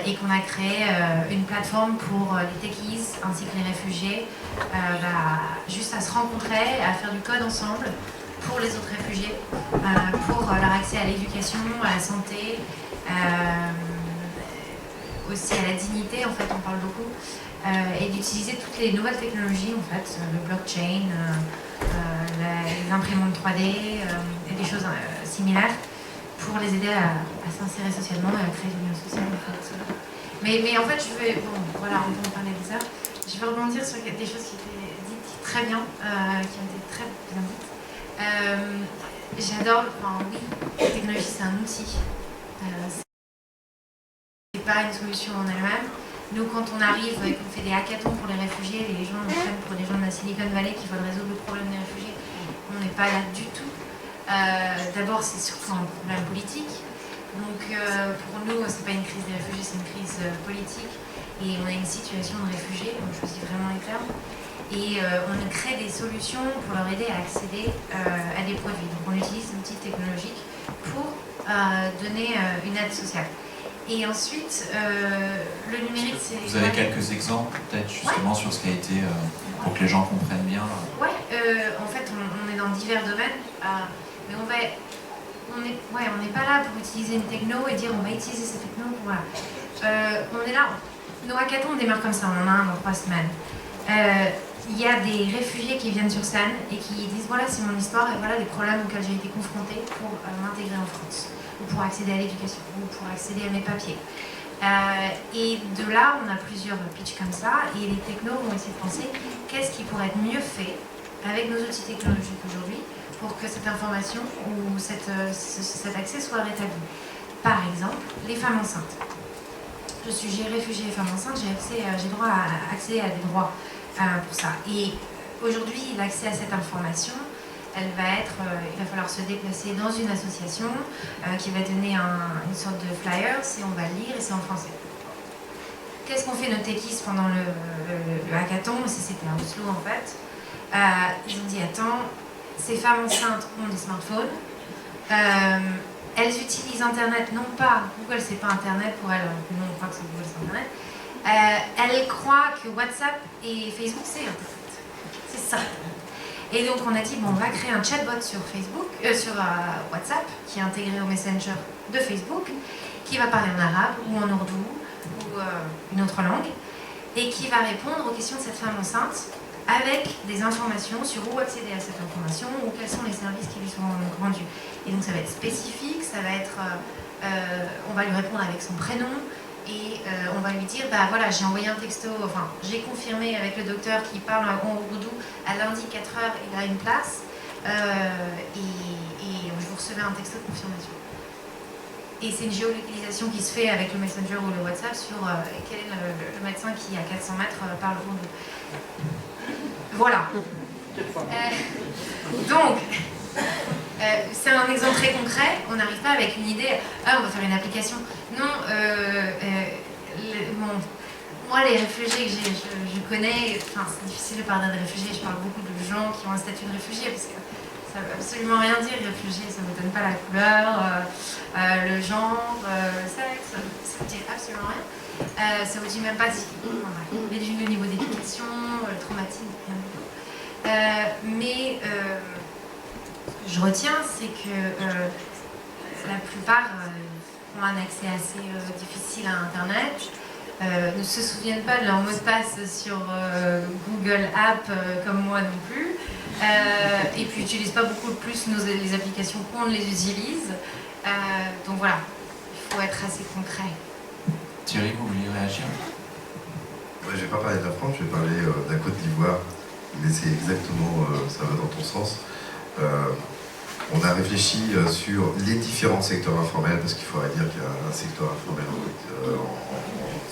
et qu'on a créé une plateforme pour les techies ainsi que les réfugiés, juste à se rencontrer, à faire du code ensemble pour les autres réfugiés, pour leur accès à l'éducation, à la santé, aussi à la dignité, en fait, on parle beaucoup, et d'utiliser toutes les nouvelles technologies, en fait, le blockchain, les imprimantes 3D et des choses similaires, pour les aider à s'insérer socialement et à créer du lien social, en fait. Mais en fait, on peut en parler des heures. Je vais rebondir sur des choses qui étaient dites très bien, qui ont été très bien dites. J'adore, oui, la technologie c'est un outil. C'est pas une solution en elle-même. Nous, quand on arrive et qu'on fait des hackathons pour les réfugiés, les gens nous prennent pour des gens de la Silicon Valley qui veulent résoudre le problème des réfugiés. On n'est pas là du tout. D'abord, c'est surtout un problème politique. Donc, pour nous, c'est pas une crise des réfugiés, c'est une crise politique. Et on a une situation de réfugiés, on choisit vraiment les termes. Et on crée des solutions pour leur aider à accéder à des produits. Donc, on utilise des outils technologiques pour donner une aide sociale. Et ensuite, le numérique, c'est... Vous avez quelques exemples, peut-être, justement, sur ce qui a été, pour que les gens comprennent bien? Ouais, en fait, on est dans divers domaines, mais on n'est pas là pour utiliser une techno et dire on va utiliser cette techno pour... on est là, nos hackathons démarrent comme ça, on en a un dans 3 semaines. Il y a des réfugiés qui viennent sur scène et qui disent voilà, c'est mon histoire et voilà les problèmes auxquels j'ai été confrontée pour m'intégrer en France, ou pour accéder à l'éducation, ou pour accéder à mes papiers. Et de là, on a plusieurs pitchs comme ça, et les technos vont essayer de penser qu'est-ce qui pourrait être mieux fait avec nos outils technologiques aujourd'hui pour que cette information ou cet accès soit rétabli. Par exemple, les femmes enceintes. Je suis réfugiée et femme enceinte, j'ai droit à accéder à des droits pour ça. Et aujourd'hui, l'accès à cette information, il va falloir se déplacer dans une association qui va donner une sorte de flyer, et on va le lire et c'est en français. Qu'est-ce qu'ont fait nos techies pendant le hackathon? C'était à Oslo en fait. Ils ont dit attends, ces femmes enceintes ont des smartphones. Elles utilisent Internet, non pas Google, c'est pas Internet pour elles, non, on croit que c'est Google, c'est Internet. Elles croient que WhatsApp et Facebook, c'est Internet. C'est ça. Et donc on a dit, bon, on va créer un chatbot sur Facebook, sur WhatsApp, qui est intégré au Messenger de Facebook, qui va parler en arabe ou en ourdou ou une autre langue, et qui va répondre aux questions de cette femme enceinte avec des informations sur où accéder à cette information ou quels sont les services qui lui sont rendus. Et donc ça va être spécifique, ça va être, on va lui répondre avec son prénom et on va lui dire, bah voilà, j'ai envoyé un texto, enfin j'ai confirmé avec le docteur qui parle en ourdou, à lundi 4h il a une place et vous recevez un texto de confirmation. Et c'est une géolocalisation qui se fait avec le Messenger ou le WhatsApp sur quel est le médecin qui à 400 mètres parle ourdou. Voilà. Donc, c'est un exemple très concret. On n'arrive pas avec une idée, on va faire une application. Non, moi, les réfugiés que je connais, enfin, c'est difficile de parler de réfugiés. Je parle beaucoup de gens qui ont un statut de réfugié parce que ça ne veut absolument rien dire. Réfugié, ça ne vous donne pas la couleur, le genre, le sexe, ça ne dit absolument rien. Ça vous dit même pas si le niveau d'éducation, le traumatisme, rien du tout. Mais ce que je retiens, c'est que la plupart ont un accès assez difficile à Internet, ne se souviennent pas de leur mot de passe sur Google App comme moi non plus, et puis n'utilisent pas beaucoup plus les applications qu'on les utilise. Donc voilà, il faut être assez concret. Thierry, vous vouliez réagir? Ouais, je ne vais pas parler de la France, je vais parler de la Côte d'Ivoire, mais c'est exactement, ça va dans ton sens. On a réfléchi sur les différents secteurs informels, parce qu'il faudrait dire qu'il y a un secteur informel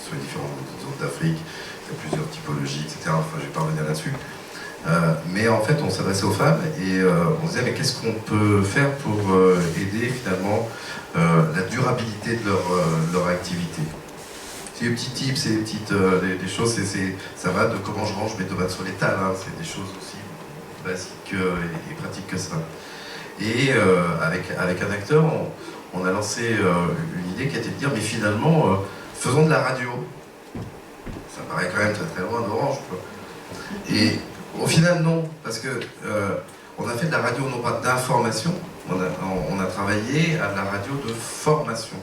sur les différentes zones d'Afrique, il y a plusieurs typologies, etc. Enfin, je ne vais pas revenir là-dessus. Mais en fait, on s'adressait aux femmes et on se disait, mais qu'est-ce qu'on peut faire pour aider finalement la durabilité de leur activité? C'est des petits tips, c'est des choses, ça va de comment je range mes tomates sur l'étal, hein, c'est des choses aussi basiques et pratiques que ça. Et avec un acteur, on a lancé une idée qui était de dire, mais finalement, faisons de la radio. Ça paraît quand même très très loin d'Orange, quoi. Et au final, non, parce que on a fait de la radio non pas d'information, on a travaillé à de la radio de formation,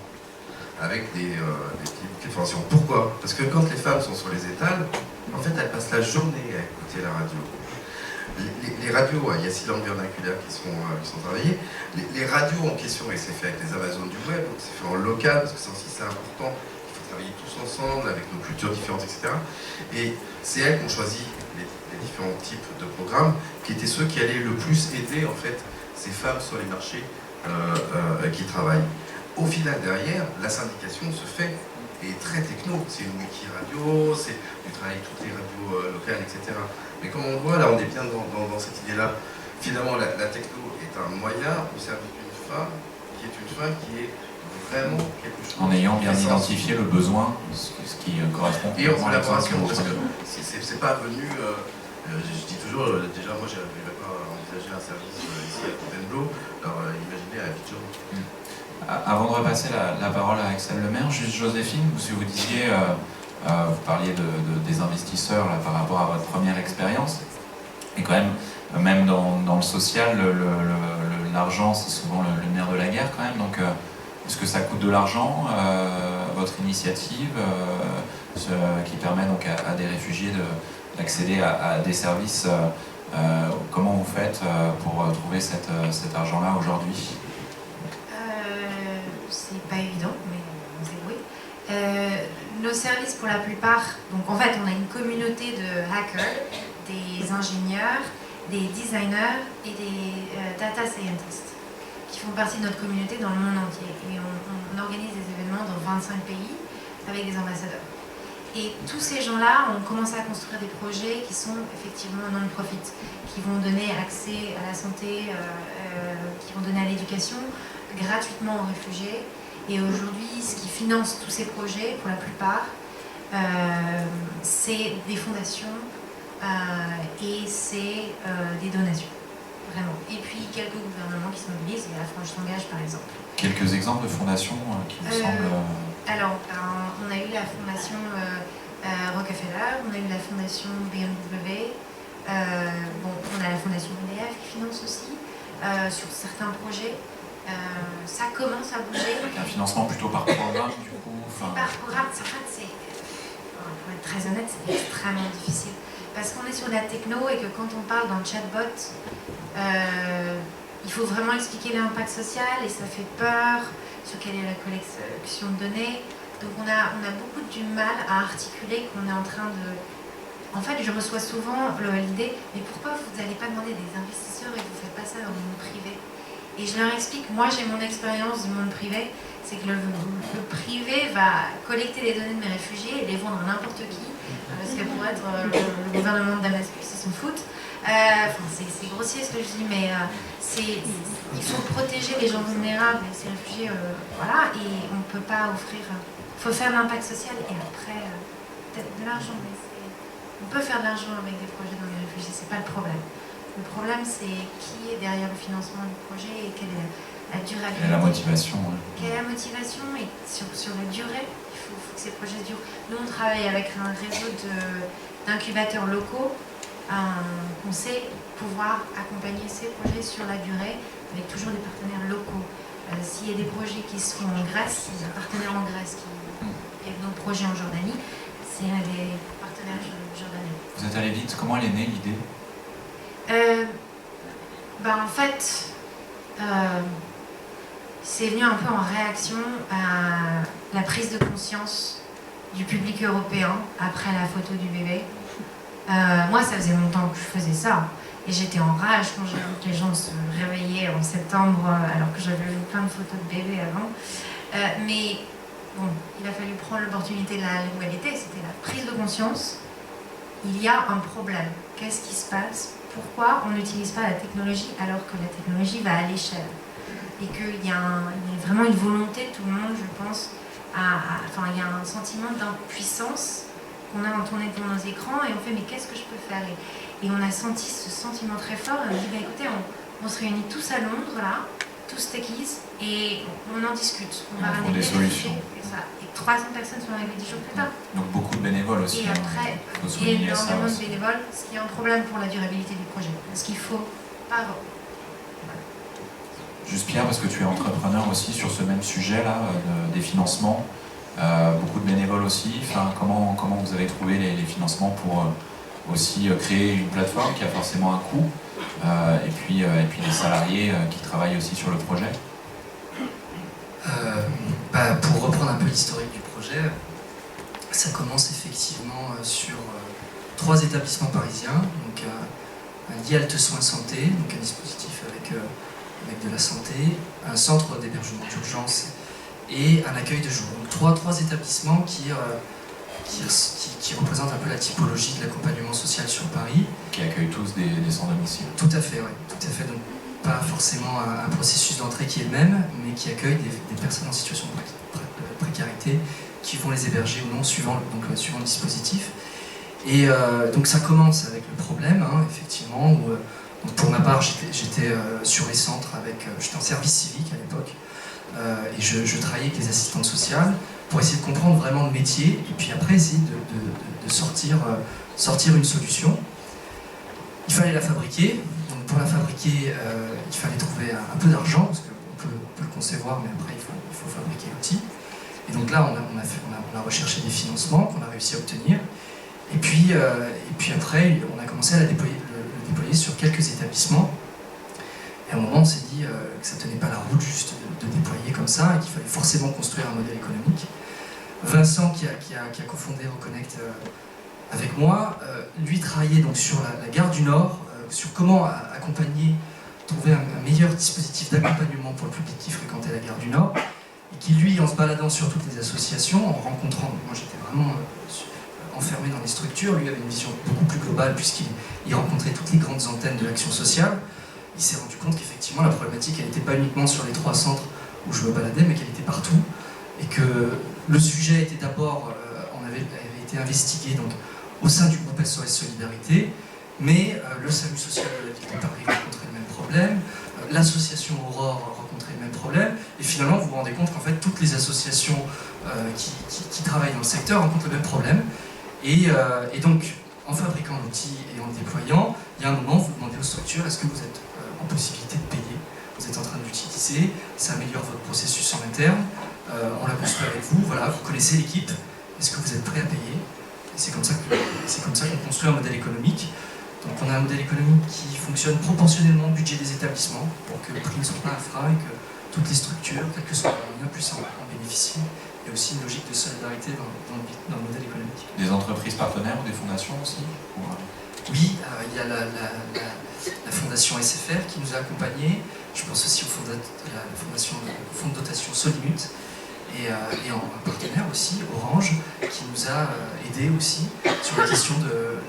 avec des petits de formation. Pourquoi? Parce que quand les femmes sont sur les étals, en fait, elles passent la journée à écouter la radio. Les radios, il y a 6 langues vernaculaires qui sont travaillées. Les radios en question, et c'est fait avec les Amazones du web, donc c'est fait en local, parce que ça aussi c'est important, il faut travailler tous ensemble, avec nos cultures différentes, etc. Et c'est elles qui ont choisi les différents types de programmes, qui étaient ceux qui allaient le plus aider en fait ces femmes sur les marchés qui travaillent. Au final, derrière, la syndication se fait et très techno. C'est une wiki radio, c'est du travail avec toutes les radios locales, etc. Mais comme on voit, là, on est bien dans cette idée-là. Finalement, la techno est un moyen au service d'une femme qui est vraiment quelque chose. En ayant bien identifié le besoin, ce qui correspond. Et en collaboration, parce que c'est pas venu. Je dis toujours, déjà, moi, je n'arrivais pas à envisager un service ici à Fontainebleau, alors imaginez à Abidjan. Avant de repasser la parole à Axel Lemaire, juste Joséphine, vous disiez, vous parliez des investisseurs là, par rapport à votre première expérience, et quand même dans le social, l'argent c'est souvent le nerf de la guerre quand même, donc est-ce que ça coûte de l'argent, votre initiative, qui permet donc à des réfugiés d'accéder à des services, comment vous faites pour trouver cet argent-là aujourd'hui? C'est pas évident, mais on se débrouille. Nos services, pour la plupart, donc en fait, on a une communauté de hackers, des ingénieurs, des designers et des data scientists qui font partie de notre communauté dans le monde entier. Et on organise des événements dans 25 pays avec des ambassadeurs. Et tous ces gens-là ont commencé à construire des projets qui sont effectivement non-profit, qui vont donner accès à la santé, qui vont donner à l'éducation gratuitement aux réfugiés. Et aujourd'hui, ce qui finance tous ces projets, pour la plupart, c'est des fondations et c'est des donations, vraiment. Et puis quelques gouvernements qui se mobilisent, et la France s'engage par exemple. Quelques exemples de fondations qui vous semblent... Alors, on a eu la fondation Rockefeller, on a eu la fondation BMW, on a la fondation EDF qui finance aussi sur certains projets. Ça commence à bouger. Avec un financement plutôt par programme, du coup. Par programme, en fait, pour être très honnête, c'est extrêmement difficile. Parce qu'on est sur de la techno et que quand on parle d'un chatbot, il faut vraiment expliquer l'impact social et ça fait peur sur quelle est la collection de données. Donc on a beaucoup du mal à articuler qu'on est en train de... En fait, je reçois souvent l'idée, mais pourquoi vous n'allez pas demander des investisseurs et vous ne faites pas ça dans le monde privé? Et je leur explique, moi j'ai mon expérience du monde privé, c'est que le privé va collecter les données de mes réfugiés et les vendre à n'importe qui, parce que pour être le gouvernement de Damascus, ils s'en foutent. C'est grossier ce que je dis, mais il faut protéger les gens vulnérables, ces réfugiés, voilà, et on ne peut pas offrir... Il faut faire l'impact social et après, peut-être de l'argent, mais on peut faire de l'argent avec des projets dans les réfugiés, c'est pas le problème. Le problème, c'est qui est derrière le financement du projet et quelle est la durabilité. Et la motivation. Ouais. Quelle est la motivation et sur la durée, il faut que ces projets durent. Nous, on travaille avec un réseau d'incubateurs locaux. On sait pouvoir accompagner ces projets sur la durée avec toujours des partenaires locaux. S'il y a des projets qui se font en Grèce, il y a un partenaire en Grèce qui est nos projets en Jordanie, c'est un des partenaires jordaniens. Vous êtes allé vite, comment elle est née l'idée? En fait, c'est venu un peu en réaction à la prise de conscience du public européen après la photo du bébé. Moi, ça faisait longtemps que je faisais ça. Et j'étais en rage quand j'ai vu que les gens se réveillaient en septembre alors que j'avais vu plein de photos de bébés avant. Mais bon, il a fallu prendre l'opportunité de la légalité, c'était la prise de conscience. Il y a un problème. Qu'est-ce qui se passe? Pourquoi on n'utilise pas la technologie alors que la technologie va à l'échelle? Et qu'il y a vraiment une volonté de tout le monde, je pense, il y a un sentiment d'impuissance qu'on a quand on est devant nos écrans et on fait mais qu'est-ce que je peux faire? Et on a senti ce sentiment très fort et on dit écoutez, On se réunit tous à Londres, là, tous techies, et on en discute. On va trouve ramener des solutions. Et, ça. Et 300 personnes sont arrivées 10 jours plus tard. Donc beaucoup de bénévoles aussi. Et après, faut souligner ça énormément de aussi. bénévoles, ce qui est un problème pour la durabilité du projet. Parce qu'il faut pas... Juste Pierre, parce que tu es entrepreneur aussi sur ce même sujet-là, des financements, beaucoup de bénévoles aussi. Enfin, comment vous avez trouvé les financements pour aussi créer une plateforme qui a forcément un coût, et puis des salariés qui travaillent aussi sur le projet? Pour reprendre un peu l'historique du projet, ça commence effectivement sur 3 établissements parisiens, donc un LIALT Soins Santé, donc un dispositif avec de la santé, un centre d'hébergement d'urgence et un accueil de jour. Donc 3 établissements qui représentent un peu la typologie de l'accompagnement social sur Paris. Qui accueillent tous des sans-domicile. Tout à fait, oui. Tout à fait. Donc pas forcément un processus d'entrée qui est le même, mais qui accueille des personnes en situation de précarité qui vont les héberger ou non, suivant le dispositif. Et donc ça commence avec le problème, effectivement, où donc pour ma part j'étais sur les centres, j'étais en service civique à l'époque, et je travaillais avec les assistantes sociales pour essayer de comprendre vraiment le métier, et puis après essayer de sortir une solution. Il fallait la fabriquer. Donc pour la fabriquer, il fallait trouver un peu d'argent, parce qu'on peut le concevoir, mais après il faut fabriquer l'outil. Et donc là, on a recherché des financements qu'on a réussi à obtenir. Et puis après, on a commencé à le déployer sur quelques établissements. Et à un moment, on s'est dit que ça ne tenait pas la route juste de déployer comme ça, et qu'il fallait forcément construire un modèle économique. Vincent, qui a cofondé Reconnect avec moi, lui travaillait donc sur la gare du Nord, sur comment accompagner, trouver un meilleur dispositif d'accompagnement pour le public qui fréquentait la gare du Nord, et qui lui, en se baladant sur toutes les associations, en rencontrant, moi j'étais vraiment enfermé dans les structures, lui avait une vision beaucoup plus globale puisqu'il rencontrait toutes les grandes antennes de l'action sociale. Il s'est rendu compte qu'effectivement la problématique elle n'était pas uniquement sur les 3 centres où je me baladais, mais qu'elle était partout, et que le sujet était d'abord, avait été investigué donc, au sein du groupe SOS Solidarité, mais le SAMU social de la ville de Paris rencontrait le même problème, l'association Aurore rencontrait le même problème, et finalement vous vous rendez compte qu'en fait toutes les associations qui travaillent dans le secteur rencontrent le même problème, et donc en fabriquant l'outil et en le déployant, il y a un moment vous demandez aux structures est-ce que vous êtes en possibilité de payer, vous êtes en train de l'utiliser, ça améliore votre processus en interne, on l'a construit avec vous, voilà, vous connaissez l'équipe, est-ce que vous êtes prêt à payer? Et c'est comme ça qu'on construit un modèle économique. Donc on a un modèle économique qui fonctionne proportionnellement au budget des établissements pour que le prix ne soit pas un frein et que toutes les structures, quel que soit le moyen, puissent en bénéficier. Il y a aussi une logique de solidarité dans le modèle économique. Des entreprises partenaires ou des fondations aussi? Oui, il y a la fondation SFR qui nous a accompagnés. Je pense aussi à la fondation Fonds de dotation Solimut. Et en partenaire aussi, Orange, qui nous a aidés aussi sur la question de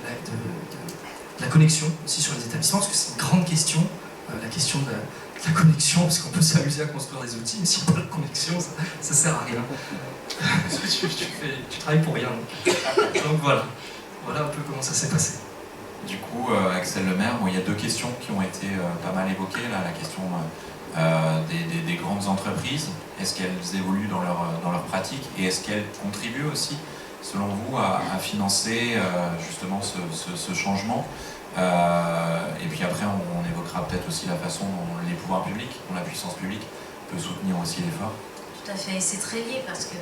la connexion aussi sur les établissements, parce que c'est une grande question, la question de la connexion, parce qu'on peut s'amuser à construire des outils, mais s'il n'y a pas de connexion, ça sert à rien. tu travailles pour rien. Donc voilà un peu comment ça s'est passé. Du coup, Axel Lemaire, il y a 2 questions qui ont été pas mal évoquées, là, la question des grandes entreprises. Est-ce qu'elles évoluent dans leur pratique, et est-ce qu'elles contribuent aussi, selon vous, à financer justement ce changement? Et puis après, on évoquera peut-être aussi la façon dont les pouvoirs publics, dont la puissance publique peut soutenir aussi l'effort. Tout à fait, c'est très lié parce que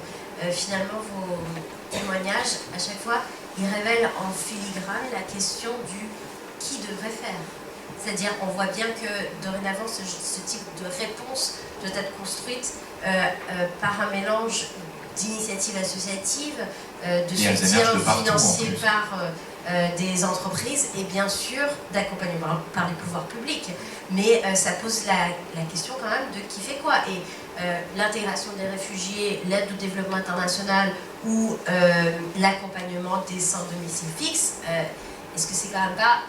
finalement vos témoignages, à chaque fois, ils révèlent en filigrane la question du qui devrait faire. C'est-à-dire, on voit bien que dorénavant, ce type de réponse doit être construite par un mélange d'initiatives associatives, de soutien financier par des entreprises et bien sûr d'accompagnement par les pouvoirs publics. Mais ça pose la question quand même de qui fait quoi. Et l'intégration des réfugiés, l'aide au développement international ou l'accompagnement des sans-domicile fixe, est-ce que c'est quand même pas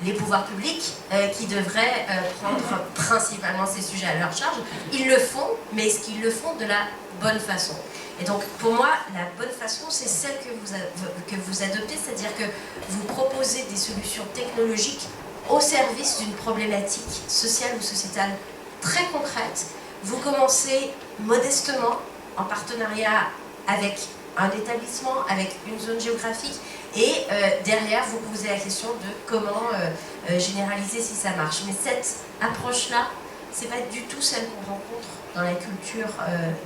les pouvoirs publics qui devraient prendre principalement ces sujets à leur charge? Ils le font, mais est-ce qu'ils le font de la bonne façon? Et donc, pour moi, la bonne façon, c'est celle que vous adoptez, c'est-à-dire que vous proposez des solutions technologiques au service d'une problématique sociale ou sociétale très concrète. Vous commencez modestement, en partenariat avec un établissement, avec une zone géographique, et derrière, vous posez la question de comment généraliser si ça marche. Mais cette approche-là, c'est pas du tout celle qu'on rencontre dans la culture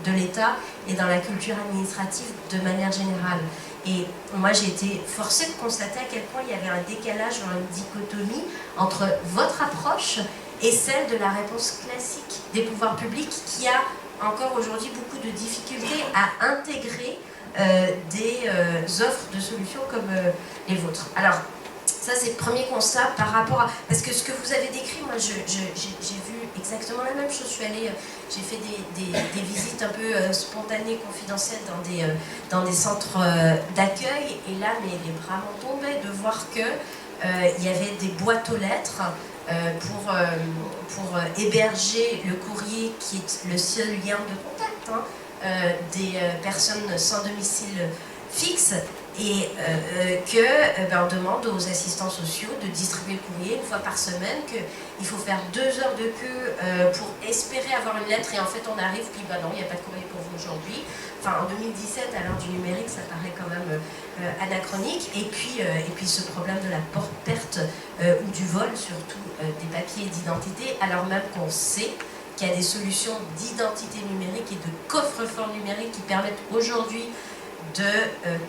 de l'État et dans la culture administrative de manière générale. Et moi, j'ai été forcée de constater à quel point il y avait un décalage, une dichotomie entre votre approche et celle de la réponse classique des pouvoirs publics qui a encore aujourd'hui beaucoup de difficultés à intégrer des offres de solutions comme les vôtres. Alors, ça c'est le premier constat par rapport à... Parce que ce que vous avez décrit, moi j'ai vu exactement la même chose. J'ai fait des visites un peu spontanées, confidentielles dans des centres d'accueil. Et là, les bras m'en tombaient de voir que il y avait des boîtes aux lettres pour héberger le courrier qui est le seul lien de contact des personnes sans domicile fixe. Et on demande aux assistants sociaux de distribuer le courrier une fois par semaine, qu'il faut faire 2 heures de queue pour espérer avoir une lettre, et en fait on arrive, puis non, il n'y a pas de courrier pour vous aujourd'hui. Enfin, en 2017, à l'heure du numérique, ça paraît quand même anachronique. Et puis ce problème de la perte ou du vol, surtout des papiers d'identité, alors même qu'on sait qu'il y a des solutions d'identité numérique et de coffre-fort numérique qui permettent aujourd'hui de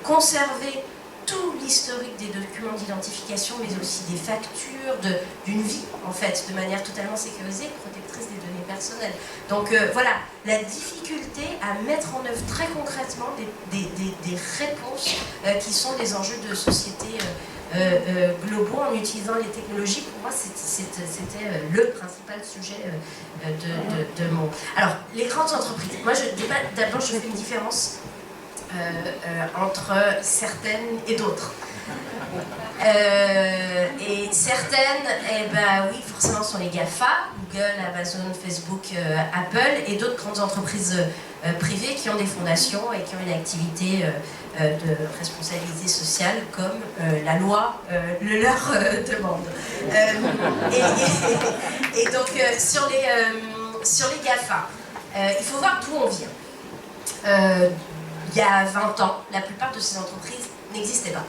conserver tout l'historique des documents d'identification, mais aussi des factures d'une vie, en fait, de manière totalement sécurisée, protectrice des données personnelles. Donc voilà, la difficulté à mettre en œuvre très concrètement des réponses qui sont des enjeux de société globaux en utilisant les technologies. Pour moi, c'était le principal sujet de mon... Alors, les grandes entreprises. Moi, d'abord, je fais une différence entre certaines et d'autres. Et certaines, oui, forcément, sont les GAFA, Google, Amazon, Facebook, Apple, et d'autres grandes entreprises privées qui ont des fondations et qui ont une activité de responsabilité sociale comme la loi le leur demande. Et donc, sur les GAFA, il faut voir d'où on vient. Il y a 20 ans, la plupart de ces entreprises n'existaient pas.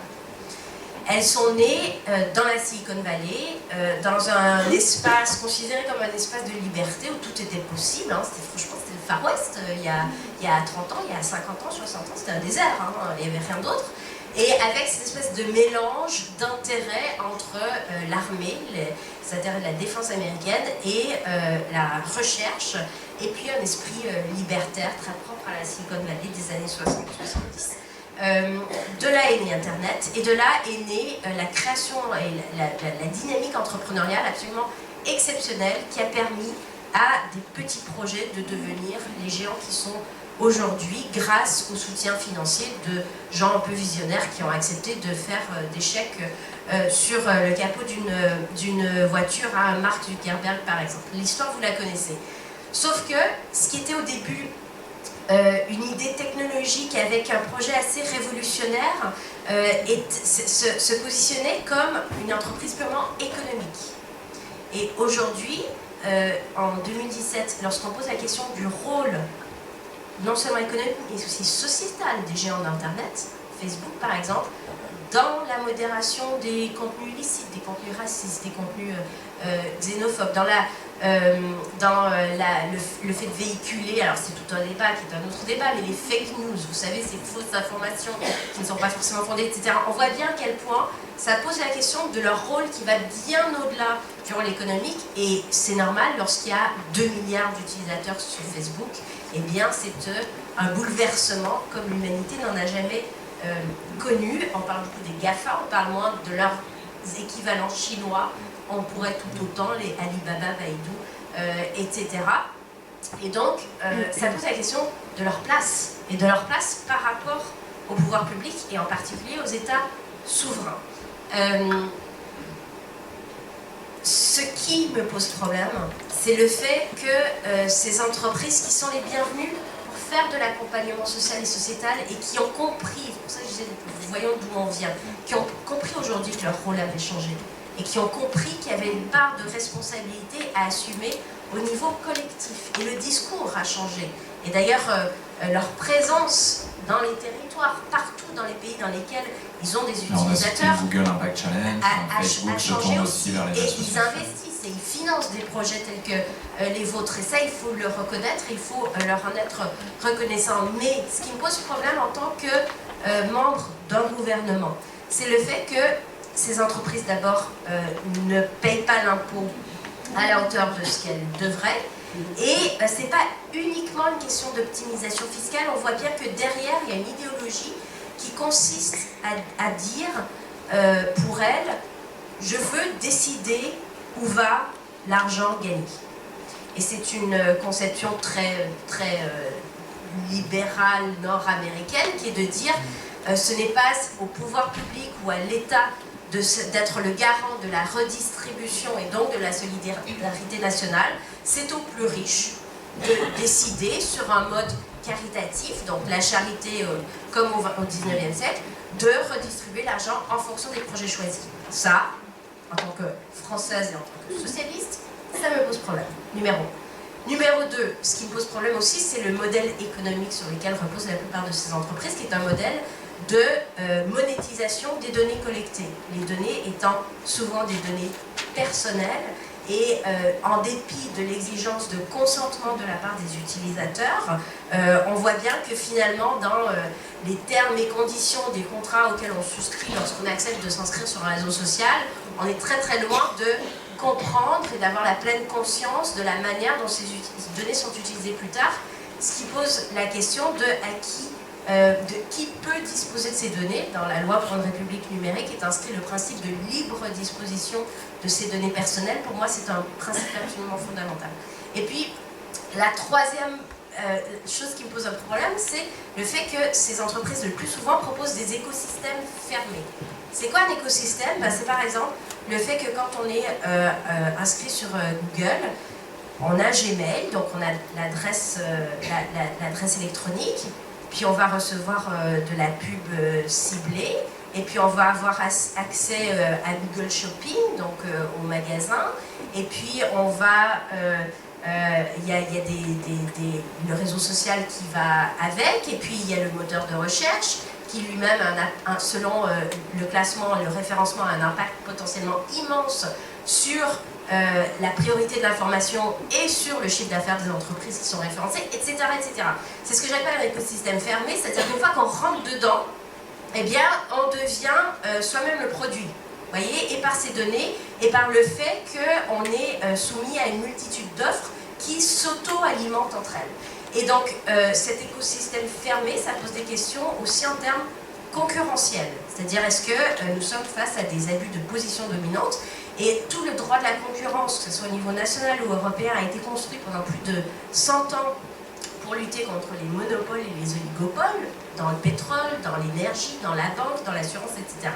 Elles sont nées dans la Silicon Valley, dans un espace considéré comme un espace de liberté où tout était possible. Franchement, c'était le Far West il y a 30 ans, il y a 50 ans, 60 ans, c'était un désert, il n'y avait rien d'autre. Et avec cette espèce de mélange d'intérêts entre l'armée, les intérêts de la défense américaine et la recherche, et puis un esprit libertaire très propre à la Silicon Valley des années 60-70. De là est né Internet, et de là est née la création et la dynamique entrepreneuriale absolument exceptionnelle qui a permis à des petits projets de devenir les géants qui sont aujourd'hui, grâce au soutien financier de gens un peu visionnaires qui ont accepté de faire des chèques sur le capot d'une voiture à Mark Zuckerberg, par exemple. L'histoire, vous la connaissez. Sauf que ce qui était au début une idée technologique avec un projet assez révolutionnaire se positionnait comme une entreprise purement économique. Et aujourd'hui, en 2017, lorsqu'on pose la question du rôle non seulement économique, mais aussi sociétal des géants d'Internet, Facebook par exemple, dans la modération des contenus illicites, des contenus racistes, des contenus xénophobes, le fait de véhiculer, alors c'est tout un débat qui est un autre débat, mais les fake news, vous savez, ces fausses informations qui ne sont pas forcément fondées, etc. On voit bien à quel point ça pose la question de leur rôle qui va bien au-delà du rôle économique, et c'est normal lorsqu'il y a 2 milliards d'utilisateurs sur Facebook, eh bien c'est un bouleversement comme l'humanité n'en a jamais connu. On parle beaucoup des GAFA, on parle moins de leurs équivalents chinois, on pourrait tout autant, les Alibaba, Baidu, etc. Et donc, ça pose la question de leur place, et de leur place par rapport au pouvoir public, et en particulier aux États souverains. Ce qui me pose problème, c'est le fait que ces entreprises qui sont les bienvenues pour faire de l'accompagnement social et sociétal, et qui ont compris, c'est pour ça que je disais, voyons d'où on vient, qui ont compris aujourd'hui que leur rôle avait changé, et qui ont compris qu'il y avait une part de responsabilité à assumer au niveau collectif. Et le discours a changé. Et d'ailleurs, leur présence dans les territoires, partout dans les pays dans lesquels ils ont des utilisateurs, Google Impact Challenge, Facebook se tourne aussi vers les associations. Et ils investissent et ils financent des projets tels que les vôtres. Et ça, il faut le reconnaître, il faut leur en être reconnaissant. Mais ce qui me pose problème en tant que membre d'un gouvernement, c'est le fait que ces entreprises, d'abord, ne payent pas l'impôt à la hauteur de ce qu'elles devraient. Et ce n'est pas uniquement une question d'optimisation fiscale, on voit bien que derrière, il y a une idéologie qui consiste à dire, pour elle, je veux décider où va l'argent gagné. Et c'est une conception très, très libérale nord-américaine qui est de dire, ce n'est pas au pouvoir public ou à l'État d'être le garant de la redistribution et donc de la solidarité nationale, c'est aux plus riches de décider sur un mode caritatif, donc la charité comme au XIXe siècle, de redistribuer l'argent en fonction des projets choisis. Ça, en tant que Française et en tant que socialiste, ça me pose problème. Numéro 1. Numéro 2, ce qui me pose problème aussi, c'est le modèle économique sur lequel reposent la plupart de ces entreprises, qui est un modèle de monétisation des données collectées. Les données étant souvent des données personnelles et en dépit de l'exigence de consentement de la part des utilisateurs, on voit bien que finalement dans les termes et conditions des contrats auxquels on souscrit lorsqu'on accepte de s'inscrire sur un réseau social, on est très très loin de comprendre et d'avoir la pleine conscience de la manière dont ces données sont utilisées plus tard, ce qui pose la question de qui peut disposer de ces données. Dans la loi pour une république numérique est inscrit le principe de libre disposition de ces données personnelles. Pour moi, c'est un principe absolument fondamental. Et puis, la troisième chose qui me pose un problème, c'est le fait que ces entreprises, le plus souvent, proposent des écosystèmes fermés. C'est quoi un écosystème? C'est par exemple le fait que quand on est inscrit sur Google, on a Gmail, donc on a l'adresse électronique, puis on va recevoir de la pub ciblée, et puis on va avoir accès à Google Shopping, donc au magasin, et puis on va... il y a le réseau social qui va avec, et puis il y a le moteur de recherche, qui lui-même, selon le classement, le référencement, a un impact potentiellement immense sur la priorité de l'information et sur le chiffre d'affaires des entreprises qui sont référencées, etc. etc. C'est ce que j'appelle un écosystème fermé, c'est-à-dire qu'une fois qu'on rentre dedans, eh bien, on devient soi-même le produit. Vous voyez, et par ces données, et par le fait qu'on est soumis à une multitude d'offres qui s'auto-alimentent entre elles. Et donc, cet écosystème fermé, ça pose des questions aussi en termes concurrentiels. C'est-à-dire, est-ce que nous sommes face à des abus de position dominante? Et tout le droit de la concurrence, que ce soit au niveau national ou européen, a été construit pendant plus de 100 ans pour lutter contre les monopoles et les oligopoles, dans le pétrole, dans l'énergie, dans la banque, dans l'assurance, etc.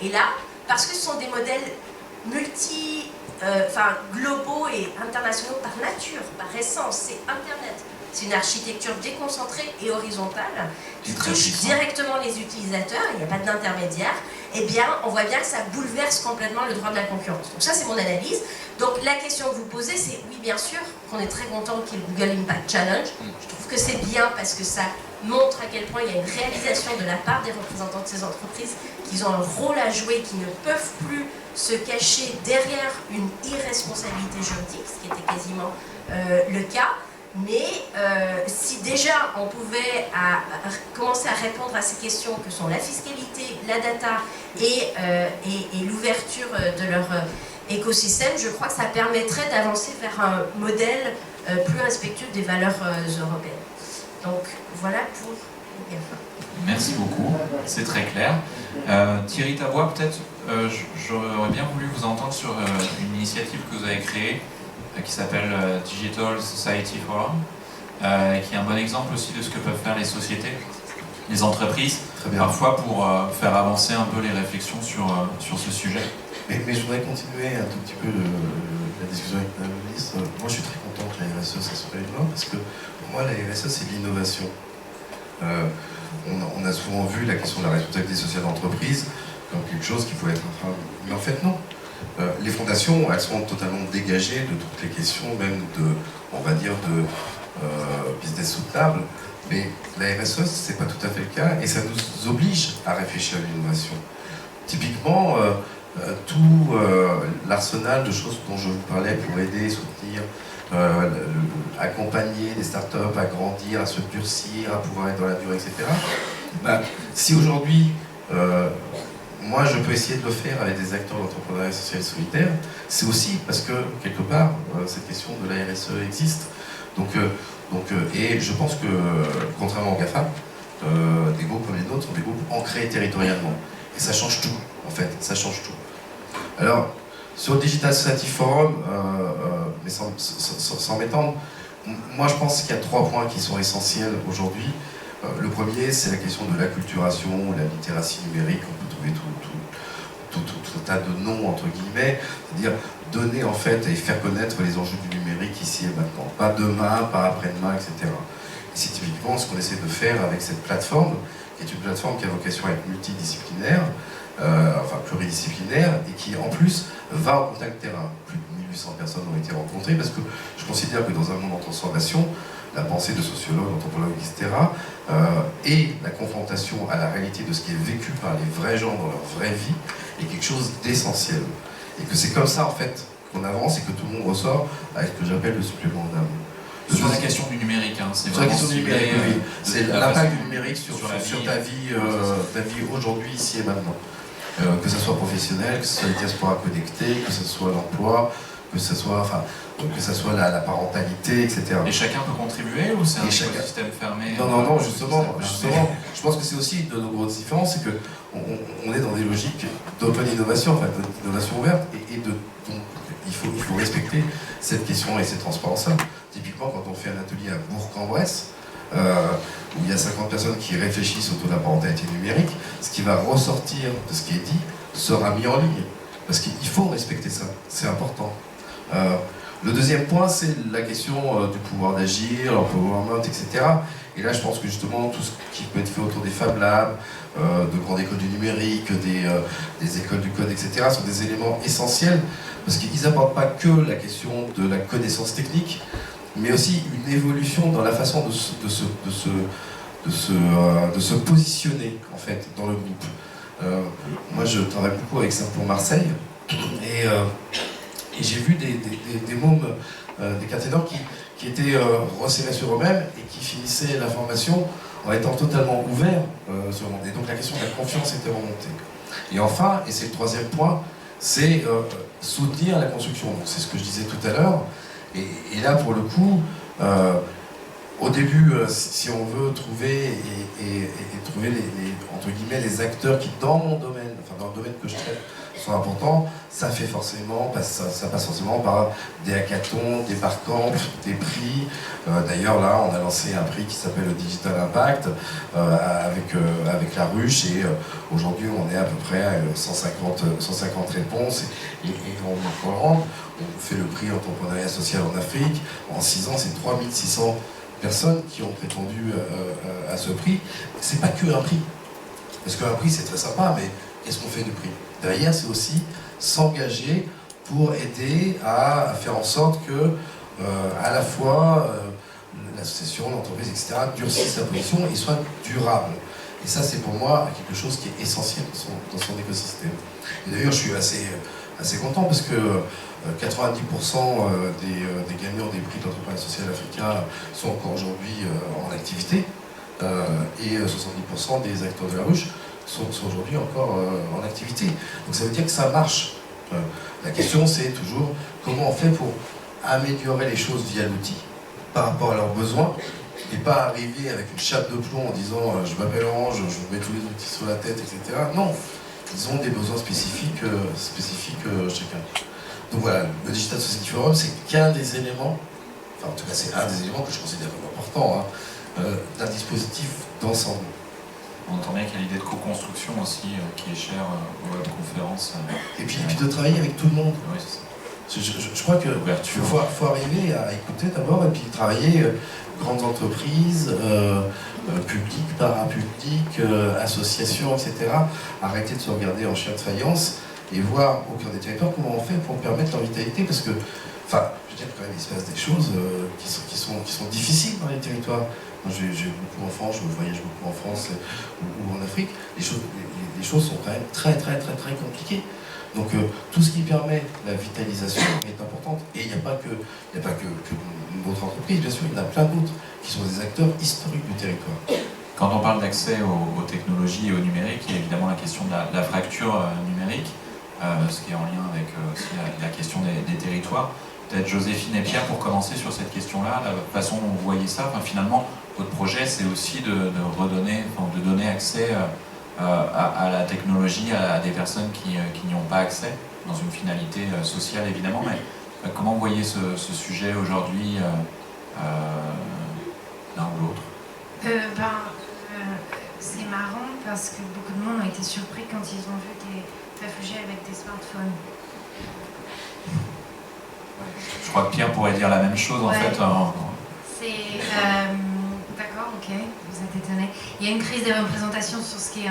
Et là, parce que ce sont des modèles globaux et internationaux par nature, par essence, c'est Internet. C'est une architecture déconcentrée et horizontale qui touche directement les utilisateurs, il n'y a pas d'intermédiaire. Eh bien, on voit bien que ça bouleverse complètement le droit de la concurrence. Donc ça, c'est mon analyse. Donc la question que vous posez, c'est oui, bien sûr, qu'on est très content qu'il y ait le Google Impact Challenge. Je trouve que c'est bien parce que ça montre à quel point il y a une réalisation de la part des représentants de ces entreprises qu'ils ont un rôle à jouer, qui ne peuvent plus se cacher derrière une irresponsabilité juridique, ce qui était quasiment le cas. Mais si déjà on pouvait commencer à répondre à ces questions que sont la fiscalité, la data et l'ouverture de leur écosystème, je crois que ça permettrait d'avancer vers un modèle plus respectueux des valeurs européennes. Donc voilà pour les GAFA. Merci beaucoup, c'est très clair. Thierry Tavoie, peut-être, j'aurais bien voulu vous entendre sur une initiative que vous avez créée qui s'appelle Digital Society Forum, qui est un bon exemple aussi de ce que peuvent faire les sociétés, les entreprises, parfois pour faire avancer un peu les réflexions sur ce sujet. Mais je voudrais continuer un tout petit peu la discussion avec Madame la ministre. Moi, je suis très content que la RSE, ça soit évident, parce que pour moi, la RSE, c'est de l'innovation. On a souvent vu la question de la responsabilité sociale d'entreprise comme quelque chose qui pouvait être... Mais en fait, non. les fondations, elles sont totalement dégagées de toutes les questions, même de, on va dire, de business soutenable. Mais la RSE, c'est pas tout à fait le cas, et ça nous oblige à réfléchir à l'innovation. Typiquement, tout l'arsenal de choses dont je vous parlais pour aider, soutenir, accompagner des startups à grandir, à se durcir, à pouvoir être dans la durée, etc. Ben, si aujourd'hui, moi je peux essayer de le faire avec des acteurs d'entrepreneuriat social et solidaire, c'est aussi parce que, quelque part, cette question de la RSE existe. Et je pense que, contrairement aux GAFA, des groupes comme les nôtres sont des groupes ancrés territorialement. Et ça change tout, en fait, ça change tout. Alors, sur le Digital Society Forum, mais sans m'étendre, moi je pense qu'il y a 3 points qui sont essentiels aujourd'hui. Le premier, c'est la question de l'acculturation, la littératie numérique. On peut trouver tout un tas de noms, entre guillemets, c'est-à-dire donner en fait et faire connaître les enjeux du numérique ici et maintenant. Pas demain, pas après-demain, etc. Et c'est typiquement ce qu'on essaie de faire avec cette plateforme, qui est une plateforme qui a vocation à être multidisciplinaire, enfin pluridisciplinaire, et qui en plus va au contact terrain. Plus de 1800 personnes ont été rencontrées, parce que je considère que dans un monde en transformation, la pensée de sociologues, d'anthropologues, etc., et la confrontation à la réalité de ce qui est vécu par les vrais gens dans leur vraie vie est quelque chose d'essentiel. Et que c'est comme ça, en fait, qu'on avance et que tout le monde ressort avec ce que j'appelle le supplément d'âme. Sur la question du numérique, hein, c'est sur la question du numérique, oui. C'est l'impact du numérique sur ta vie aujourd'hui, ici et maintenant. Que ce soit professionnel, que ce soit les diasporas connectées, que ce soit l'emploi, que ce soit la parentalité, etc. Et chacun peut contribuer ou c'est un écosystème fermé? Non, justement, je pense que c'est aussi de nos grosses différences, c'est qu'on est dans des logiques d'open innovation, enfin d'innovation ouverte, donc il faut respecter cette question et cette transparence-là. Typiquement, quand on fait un atelier à Bourg-en-Bresse, où il y a 50 personnes qui réfléchissent autour de la parentalité numérique, ce qui va ressortir de ce qui est dit sera mis en ligne. Parce qu'il faut respecter ça, c'est important. Le deuxième point, c'est la question du pouvoir d'agir, l'empowerment, etc. Et là, je pense que justement, tout ce qui peut être fait autour des Fab Labs, de grandes écoles du numérique, des écoles du code, etc., sont des éléments essentiels, parce qu'ils n'apportent pas que la question de la connaissance technique, mais aussi une évolution dans la façon de se positionner, en fait, dans le groupe. Moi, je travaille beaucoup avec Saint-Pont-Marseille, et j'ai vu des mômes, des caténors qui étaient resserrés sur eux-mêmes et qui finissaient la formation en étant totalement ouverts sur le monde. Et donc la question de la confiance était remontée. Et enfin, et c'est le troisième point, c'est soutenir la construction. Donc c'est ce que je disais tout à l'heure. Et là, pour le coup, au début, si on veut trouver et trouver entre guillemets, les acteurs qui, dans mon domaine, enfin dans le domaine que je traite, sont importants, ça passe forcément par des hackathons, des barcamps, des prix. D'ailleurs, là, on a lancé un prix qui s'appelle le Digital Impact avec la ruche, et aujourd'hui, on est à peu près à 150 réponses, et on rend. On fait le prix entrepreneuriat social en Afrique. En 6 ans, c'est 3600 personnes qui ont prétendu à ce prix. C'est pas que un prix. Parce qu'un prix, c'est très sympa, mais qu'est-ce qu'on fait du prix? Derrière, c'est aussi s'engager pour aider à faire en sorte que, à la fois, l'association, l'entreprise, etc., durcisse sa position et soit durable. Et ça, c'est pour moi quelque chose qui est essentiel dans son écosystème. Et d'ailleurs, je suis assez content parce que 90% des gagnants des prix d'entrepreneuriat social africain sont encore aujourd'hui en activité, et 70% des acteurs de la ruche sont aujourd'hui encore en activité. Donc ça veut dire que ça marche. La question, c'est toujours comment on fait pour améliorer les choses via l'outil par rapport à leurs besoins, et pas arriver avec une chape de plomb en disant je m'appelle Orange, je vous mets tous les outils sur la tête, etc. Non, ils ont des besoins spécifiques chacun. Donc voilà, le Digital Society Forum, c'est qu'un des éléments, enfin en tout cas c'est un des éléments que je considère comme important, d'un dispositif d'ensemble. On entend bien qu'il y a l'idée de co-construction aussi, qui est chère aux webconférences. Et puis de travailler avec tout le monde. Oui, c'est ça. Je crois qu'il faut arriver à écouter d'abord, et puis travailler grandes entreprises, publiques, parapubliques, associations, etc. Arrêter de se regarder en chien de faïence et voir au cœur des territoires comment on fait pour permettre leur vitalité, parce que, enfin, je veux dire, quand même, il se passe des choses qui sont difficiles dans les territoires. Moi, j'ai beaucoup en France, je voyage beaucoup en France ou en Afrique, les choses sont quand même très compliquées. Donc tout ce qui permet la vitalisation est important. Et il n'y a pas que votre entreprise, bien sûr, il y en a plein d'autres qui sont des acteurs historiques du territoire. Quand on parle d'accès aux technologies et au numérique, il y a évidemment la question de la fracture numérique, ce qui est en lien avec aussi la question des territoires. Peut-être Joséphine et Pierre, pour commencer sur cette question-là, la façon dont vous voyez ça, finalement, votre projet, c'est aussi de donner accès à la technologie à des personnes qui n'y ont pas accès, dans une finalité sociale évidemment, mais comment vous voyez ce sujet aujourd'hui, l'un ou l'autre? C'est marrant parce que beaucoup de monde ont été surpris quand ils ont vu des réfugiés avec des smartphones. Je crois que Pierre pourrait dire la même chose en fait. C'est... D'accord, ok, vous êtes étonné. Il y a une crise des représentations sur ce qu'est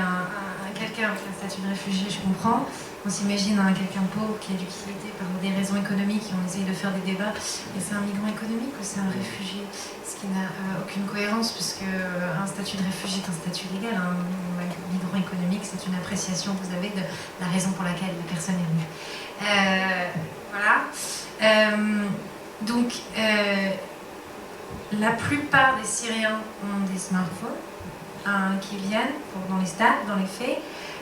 quelqu'un avec un statut de réfugié, je comprends. On s'imagine quelqu'un pauvre qui est utilisé par des raisons économiques et on essaye de faire des débats. Et c'est un migrant économique ou c'est un réfugié? Ce qui n'a aucune cohérence puisque un statut de réfugié est un statut légal. Un migrant économique, c'est une appréciation que vous avez de la raison pour laquelle la personne est venue. Voilà. La plupart des Syriens ont des smartphones qui viennent dans les stades, dans les faits.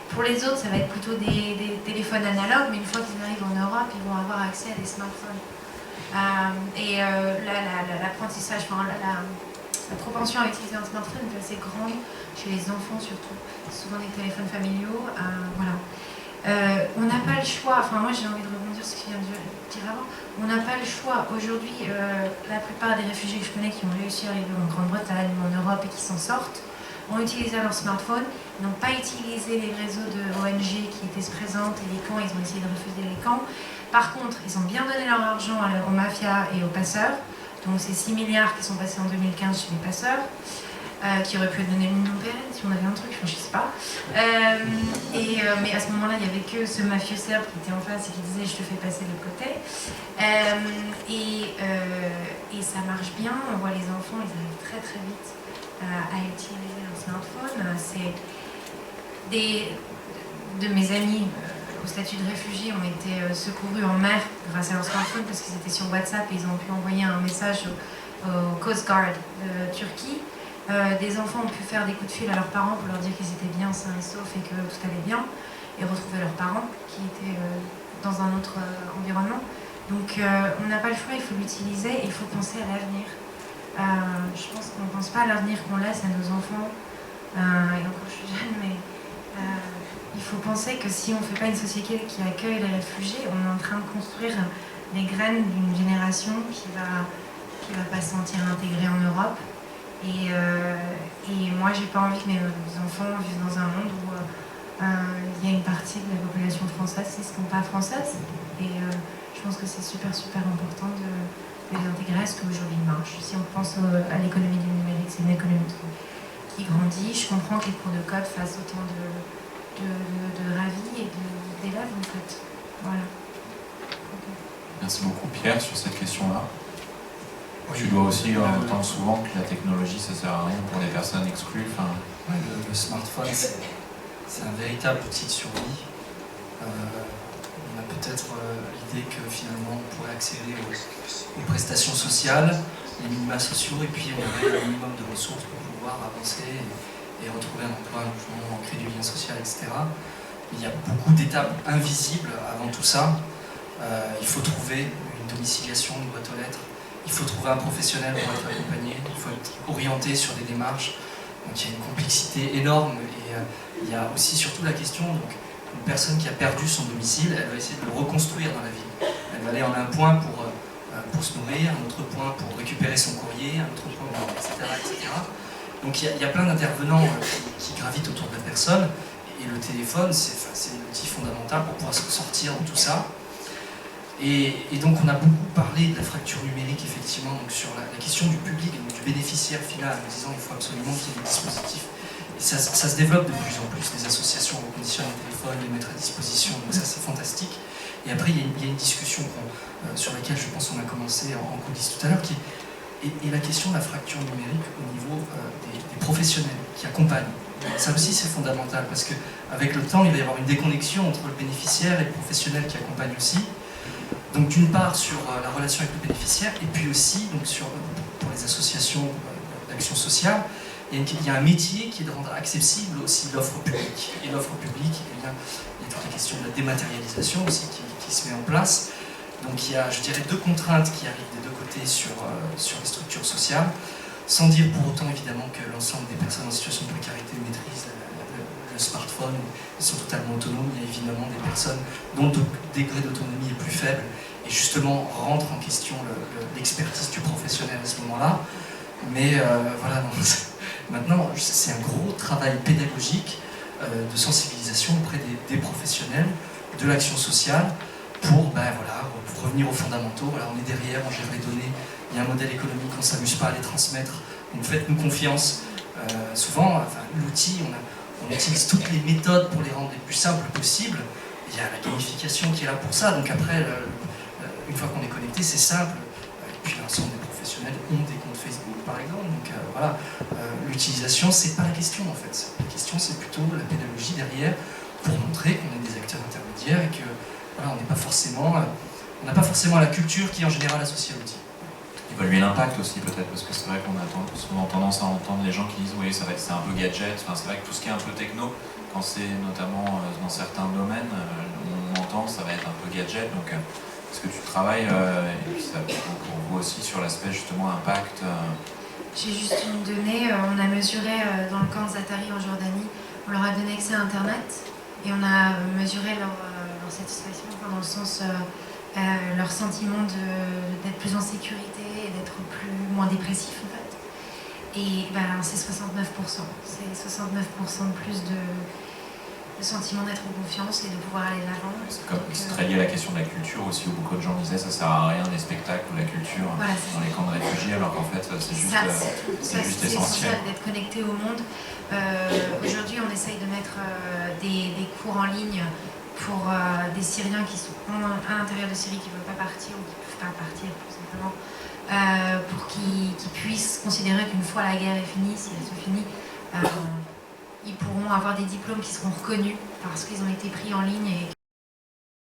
Pour les autres, ça va être plutôt des téléphones analogues, mais une fois qu'ils arrivent en Europe, ils vont avoir accès à des smartphones. L'apprentissage, la propension à utiliser un smartphone est assez grande chez les enfants surtout. Souvent des téléphones familiaux. Voilà. On n'a pas le choix, moi j'ai envie de rebondir sur ce que je viens de dire avant, on n'a pas le choix. Aujourd'hui, la plupart des réfugiés que je connais qui ont réussi à arriver en Grande-Bretagne ou en Europe et qui s'en sortent, ont utilisé leur smartphone, n'ont pas utilisé les réseaux de ONG qui étaient présentes et les camps, ils ont essayé de refuser les camps. Par contre, ils ont bien donné leur argent aux mafias et aux passeurs, donc c'est 6 milliards qui sont passés en 2015 chez les passeurs. Qui aurait pu donner l'Union européenne si on avait un truc, je ne sais pas. Mais à ce moment-là, il n'y avait que ce mafieux serbe qui était en face et qui disait je te fais passer de l'autre côté. Et ça marche bien, on voit les enfants, ils arrivent très vite à utiliser leur smartphone. C'est de mes amis au statut de réfugiés ont été secourus en mer grâce à leur smartphone parce qu'ils étaient sur WhatsApp et ils ont pu envoyer un message au Coast Guard de Turquie. Des enfants ont pu faire des coups de fil à leurs parents pour leur dire qu'ils étaient bien sains et saufs et que tout allait bien et retrouver leurs parents qui étaient dans un autre environnement. Donc on n'a pas le choix, il faut l'utiliser et il faut penser à l'avenir. Je pense qu'on ne pense pas à l'avenir qu'on laisse à nos enfants. Et encore je suis jeune, mais il faut penser que si on ne fait pas une société qui accueille les réfugiés, on est en train de construire les graines d'une génération qui va pas se sentir intégrée en Europe. Et moi, j'ai pas envie que mes enfants vivent dans un monde où il y a une partie de la population française qui ne sont pas françaises. Et je pense que c'est super important de les intégrer à ce qu'aujourd'hui marche. Si on pense à l'économie du numérique, c'est une économie qui grandit. Je comprends que les cours de code fassent autant de ravis et d'élèves en fait. Voilà. Okay. Merci beaucoup Pierre sur cette question-là. Tu dois aussi entendre souvent que la technologie ça sert à rien pour des personnes exclues. Ouais, le smartphone c'est un véritable outil de survie. On a peut-être l'idée que finalement on pourrait accéder aux prestations sociales, les minima sociaux et puis on aurait un minimum de ressources pour pouvoir avancer et retrouver un emploi, un logement, créer du lien social, etc. Il y a beaucoup d'étapes invisibles avant tout ça. Il faut trouver une domiciliation, une boîte aux lettres. Il faut trouver un professionnel pour être accompagné, il faut être orienté sur des démarches. Donc il y a une complexité énorme et il y a aussi surtout la question, donc une personne qui a perdu son domicile, elle va essayer de le reconstruire dans la ville. Elle va aller en un point pour se nourrir, un autre point pour récupérer son courrier, un autre point, etc. Donc il y a plein d'intervenants qui gravitent autour de la personne et le téléphone, c'est l'outil fondamental pour pouvoir se sortir de tout ça. Et donc on a beaucoup parlé de la fracture numérique effectivement donc sur la question du public, donc du bénéficiaire final, en disant qu'il faut absolument qu'il y ait des dispositifs. Et ça se développe de plus en plus, les associations reconditionnent les téléphones, les mettent à disposition, donc ça c'est fantastique. Et après, il y a une discussion sur laquelle je pense qu'on a commencé en coulisses tout à l'heure, qui est la question de la fracture numérique au niveau des professionnels qui accompagnent. Ça aussi c'est fondamental, parce qu'avec le temps, il va y avoir une déconnexion entre le bénéficiaire et le professionnel qui accompagne aussi. Donc d'une part sur la relation avec le bénéficiaire, et puis aussi donc, pour les associations d'action sociale, il y a un métier qui est de rendre accessible aussi l'offre publique. Et l'offre publique, il y a toute la question de la dématérialisation aussi qui se met en place. Donc il y a, je dirais, deux contraintes qui arrivent des deux côtés sur les structures sociales, sans dire pour autant évidemment que l'ensemble des personnes en situation de précarité maîtrisent le smartphone, ils sont totalement autonomes. Il y a évidemment des personnes dont le degré d'autonomie est plus faible et justement rentre en question l'expertise du professionnel à ce moment-là. Mais voilà, non, maintenant c'est un gros travail pédagogique de sensibilisation auprès des professionnels de l'action sociale pour revenir aux fondamentaux. Voilà, on est derrière, on gère les données, il y a un modèle économique, on ne s'amuse pas à les transmettre, donc faites-nous confiance. Souvent, l'outil, on utilise toutes les méthodes pour les rendre les plus simples possibles. Il y a la gamification qui est là pour ça, donc après, une fois qu'on est connecté, c'est simple. Et puis l'ensemble des professionnels ont des comptes Facebook, par exemple. Donc voilà, l'utilisation, c'est pas la question en fait. La question, c'est plutôt la pédagogie derrière pour montrer qu'on est des acteurs intermédiaires et que voilà, on n'a pas forcément la culture qui est en général associée à l'outil. Évaluer l'impact aussi peut-être, parce que c'est vrai qu'on a souvent tendance à entendre les gens qui disent oui, c'est un peu gadget. Enfin, c'est vrai que tout ce qui est un peu techno, quand c'est notamment dans certains domaines, on entend ça va être un peu gadget. Donc est-ce que tu travailles et puis ça, pour vous aussi sur l'aspect justement impact J'ai juste une donnée, on a mesuré dans le camp Zaatari en Jordanie, on leur a donné accès à Internet et on a mesuré leur satisfaction, enfin, dans le sens leur sentiment d'être plus en sécurité et d'être moins dépressif en fait. Et c'est 69%. C'est 69% de plus de sentiment d'être en confiance et de pouvoir aller de l'avant. C'est très lié à la question de la culture aussi, où beaucoup de gens disaient ça sert à rien les spectacles ou la culture voilà, dans les camps de réfugiés, alors qu'en fait c'est juste, juste essentiel d'être connecté au monde. Aujourd'hui on essaye de mettre des cours en ligne pour des Syriens qui sont à l'intérieur de Syrie, qui ne veulent pas partir ou qui ne peuvent pas partir tout simplement, pour qu'ils puissent considérer qu'une fois la guerre est finie, si elle se finit, ils pourront avoir des diplômes qui seront reconnus parce qu'ils ont été pris en ligne et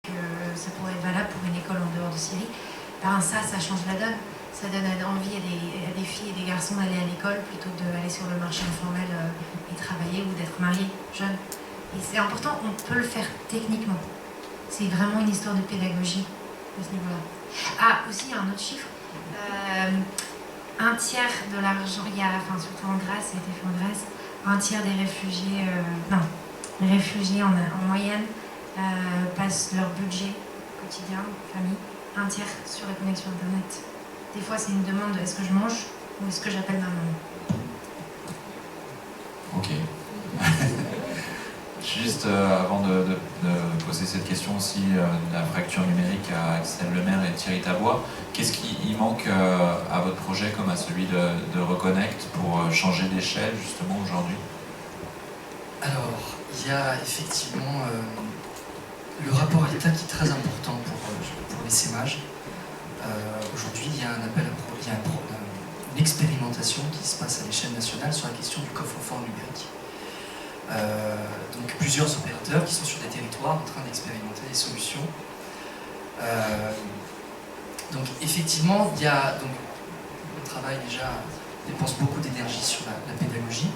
que ça pourrait être valable pour une école en dehors de Syrie. Ça change la donne. Ça donne envie à des filles et des garçons d'aller à l'école plutôt que d'aller sur le marché informel et travailler ou d'être mariés jeunes. Et c'est important, on peut le faire techniquement. C'est vraiment une histoire de pédagogie à ce niveau-là. Ah, aussi, il y a un autre chiffre. Un tiers de l'argent, surtout en Grèce, ça a été fait en Grèce, un tiers des réfugiés, les réfugiés en moyenne passent leur budget quotidien, famille, un tiers sur la connexion Internet. Des fois, c'est une demande de est-ce que je mange ou est-ce que j'appelle ma maman. Ok. Juste avant de poser cette question aussi de la fracture numérique à Axel Lemaire et Thierry Tabois, qu'est-ce qui manque à votre projet comme à celui de Reconnect pour changer d'échelle justement aujourd'hui? Alors, il y a effectivement le rapport à l'État qui est très important pour les SEMAG. Aujourd'hui, il y a une expérimentation qui se passe à l'échelle nationale sur la question du coffre-fort numérique. Donc plusieurs opérateurs qui sont sur des territoires en train d'expérimenter des solutions. Donc effectivement, le travail déjà dépense beaucoup d'énergie sur la pédagogie.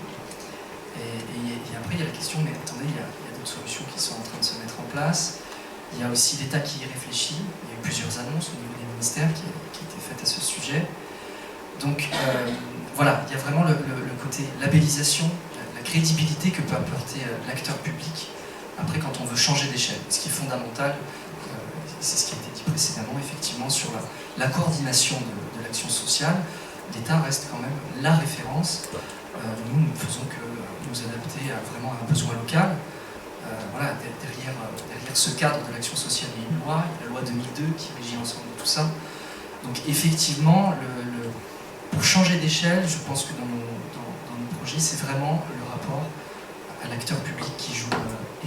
Et après, il y a la question, mais attendez, il y a d'autres solutions qui sont en train de se mettre en place. Il y a aussi l'État qui y réfléchit. Il y a eu plusieurs annonces au niveau des ministères qui étaient faites à ce sujet. Donc voilà, il y a vraiment le côté labellisation, la crédibilité que peut apporter l'acteur public après quand on veut changer d'échelle. Ce qui est fondamental, c'est ce qui a été dit précédemment, effectivement, sur la coordination de l'action sociale. L'État reste quand même la référence. Nous ne faisons que nous adapter vraiment à un besoin local. Voilà, derrière ce cadre de l'action sociale, il y a une loi, la loi 2002 qui régit l'ensemble de tout ça. Donc effectivement, pour changer d'échelle, je pense que dans nos projets, c'est vraiment le rapport un acteur public qui joue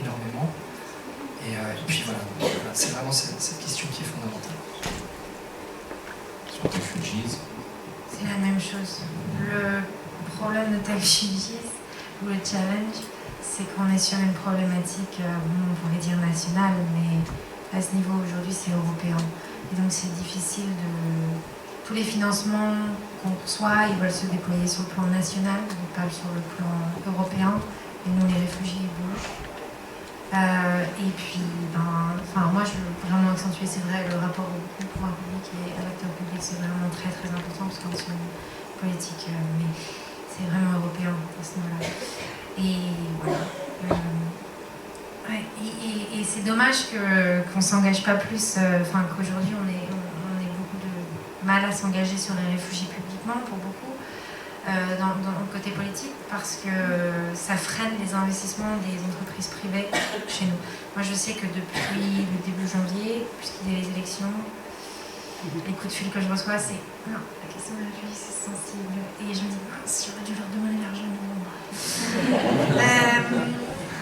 énormément. Et puis voilà, c'est vraiment cette question qui est fondamentale. Sur Refugees. C'est la même chose. Le problème de Refugees, ou le challenge, c'est qu'on est sur une problématique, on pourrait dire nationale, mais à ce niveau aujourd'hui c'est européen. Et donc c'est difficile de... Tous les financements qu'on reçoit, ils veulent se déployer sur le plan national, pas sur le plan européen. Et nous, les réfugiés, ils bougent. Et puis, moi, je veux vraiment accentuer, c'est vrai, le rapport au pouvoir public et à l'acteur public, c'est vraiment très très important parce qu'on est sur une politique, mais c'est vraiment européen à ce niveau-là. Et voilà. Et c'est dommage qu'on ne s'engage pas plus, qu'aujourd'hui on ait beaucoup de mal à s'engager sur les réfugiés publiquement pour beaucoup. Dans le côté politique parce que ça freine les investissements des entreprises privées chez nous. Moi je sais que depuis le début janvier, puisqu'il y a les élections, les coups de fil que je reçois c'est non, la question de la vie c'est sensible et je me dis mince, j'aurais dû leur demander l'argent.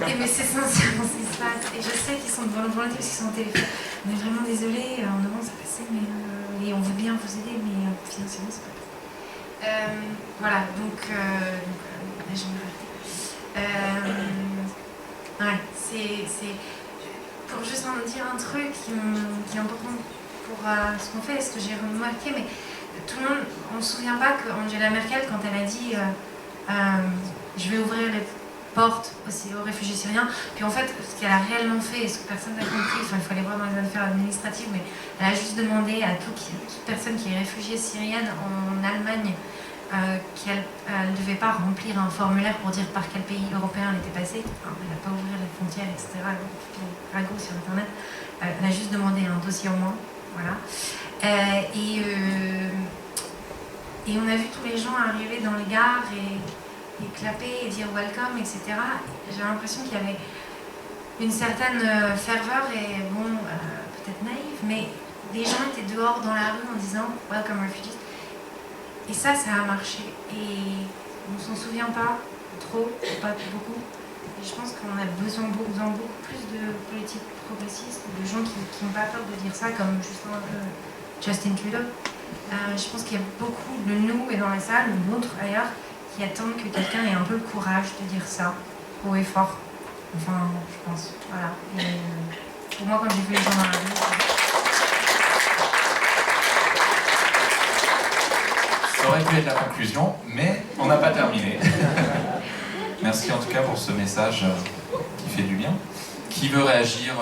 Mais c'est sincèrement ce qui se passe et je sais qu'ils sont de bonne volonté parce qu'ils sont au téléphone. On est vraiment désolés, en novembre ça passait mais et on veut bien vous aider mais financièrement c'est pas possible. Voilà, donc je vais m'arrêter. C'est pour juste en dire un truc qui est important pour ce qu'on fait, ce que j'ai remarqué, mais tout le monde, on ne se souvient pas qu'Angela Merkel, quand elle a dit je vais ouvrir les portes aussi aux réfugiés syriens, puis en fait, ce qu'elle a réellement fait, et ce que personne n'a compris, il faut aller voir dans les affaires administratives, mais elle a juste demandé à toute personne qui est réfugiée syrienne en Allemagne qu'elle ne devait pas remplir un formulaire pour dire par quel pays européen elle était passée. Elle n'a pas ouvert les frontières, etc. Rago sur Internet. Elle a juste demandé un dossier au moins. Voilà. Et on a vu tous les gens arriver dans les gares et clapper et dire welcome, etc. J'ai l'impression qu'il y avait une certaine ferveur et peut-être naïve, mais les gens étaient dehors dans la rue en disant welcome refugees. Et ça a marché. Et on ne s'en souvient pas trop, pas beaucoup. Et je pense qu'on a besoin beaucoup plus de politiques progressistes, de gens qui n'ont pas peur de dire ça, comme Justin Trudeau. Je pense qu'il y a beaucoup de nous et dans la salle, ou d'autres ailleurs, qui attendent que quelqu'un ait un peu le courage de dire ça, haut et fort. Enfin, je pense. Voilà. Et pour moi, quand j'ai vu les gens dans la rue... Ça aurait pu être la conclusion, mais on n'a pas terminé. Merci en tout cas pour ce message qui fait du bien. Qui veut réagir?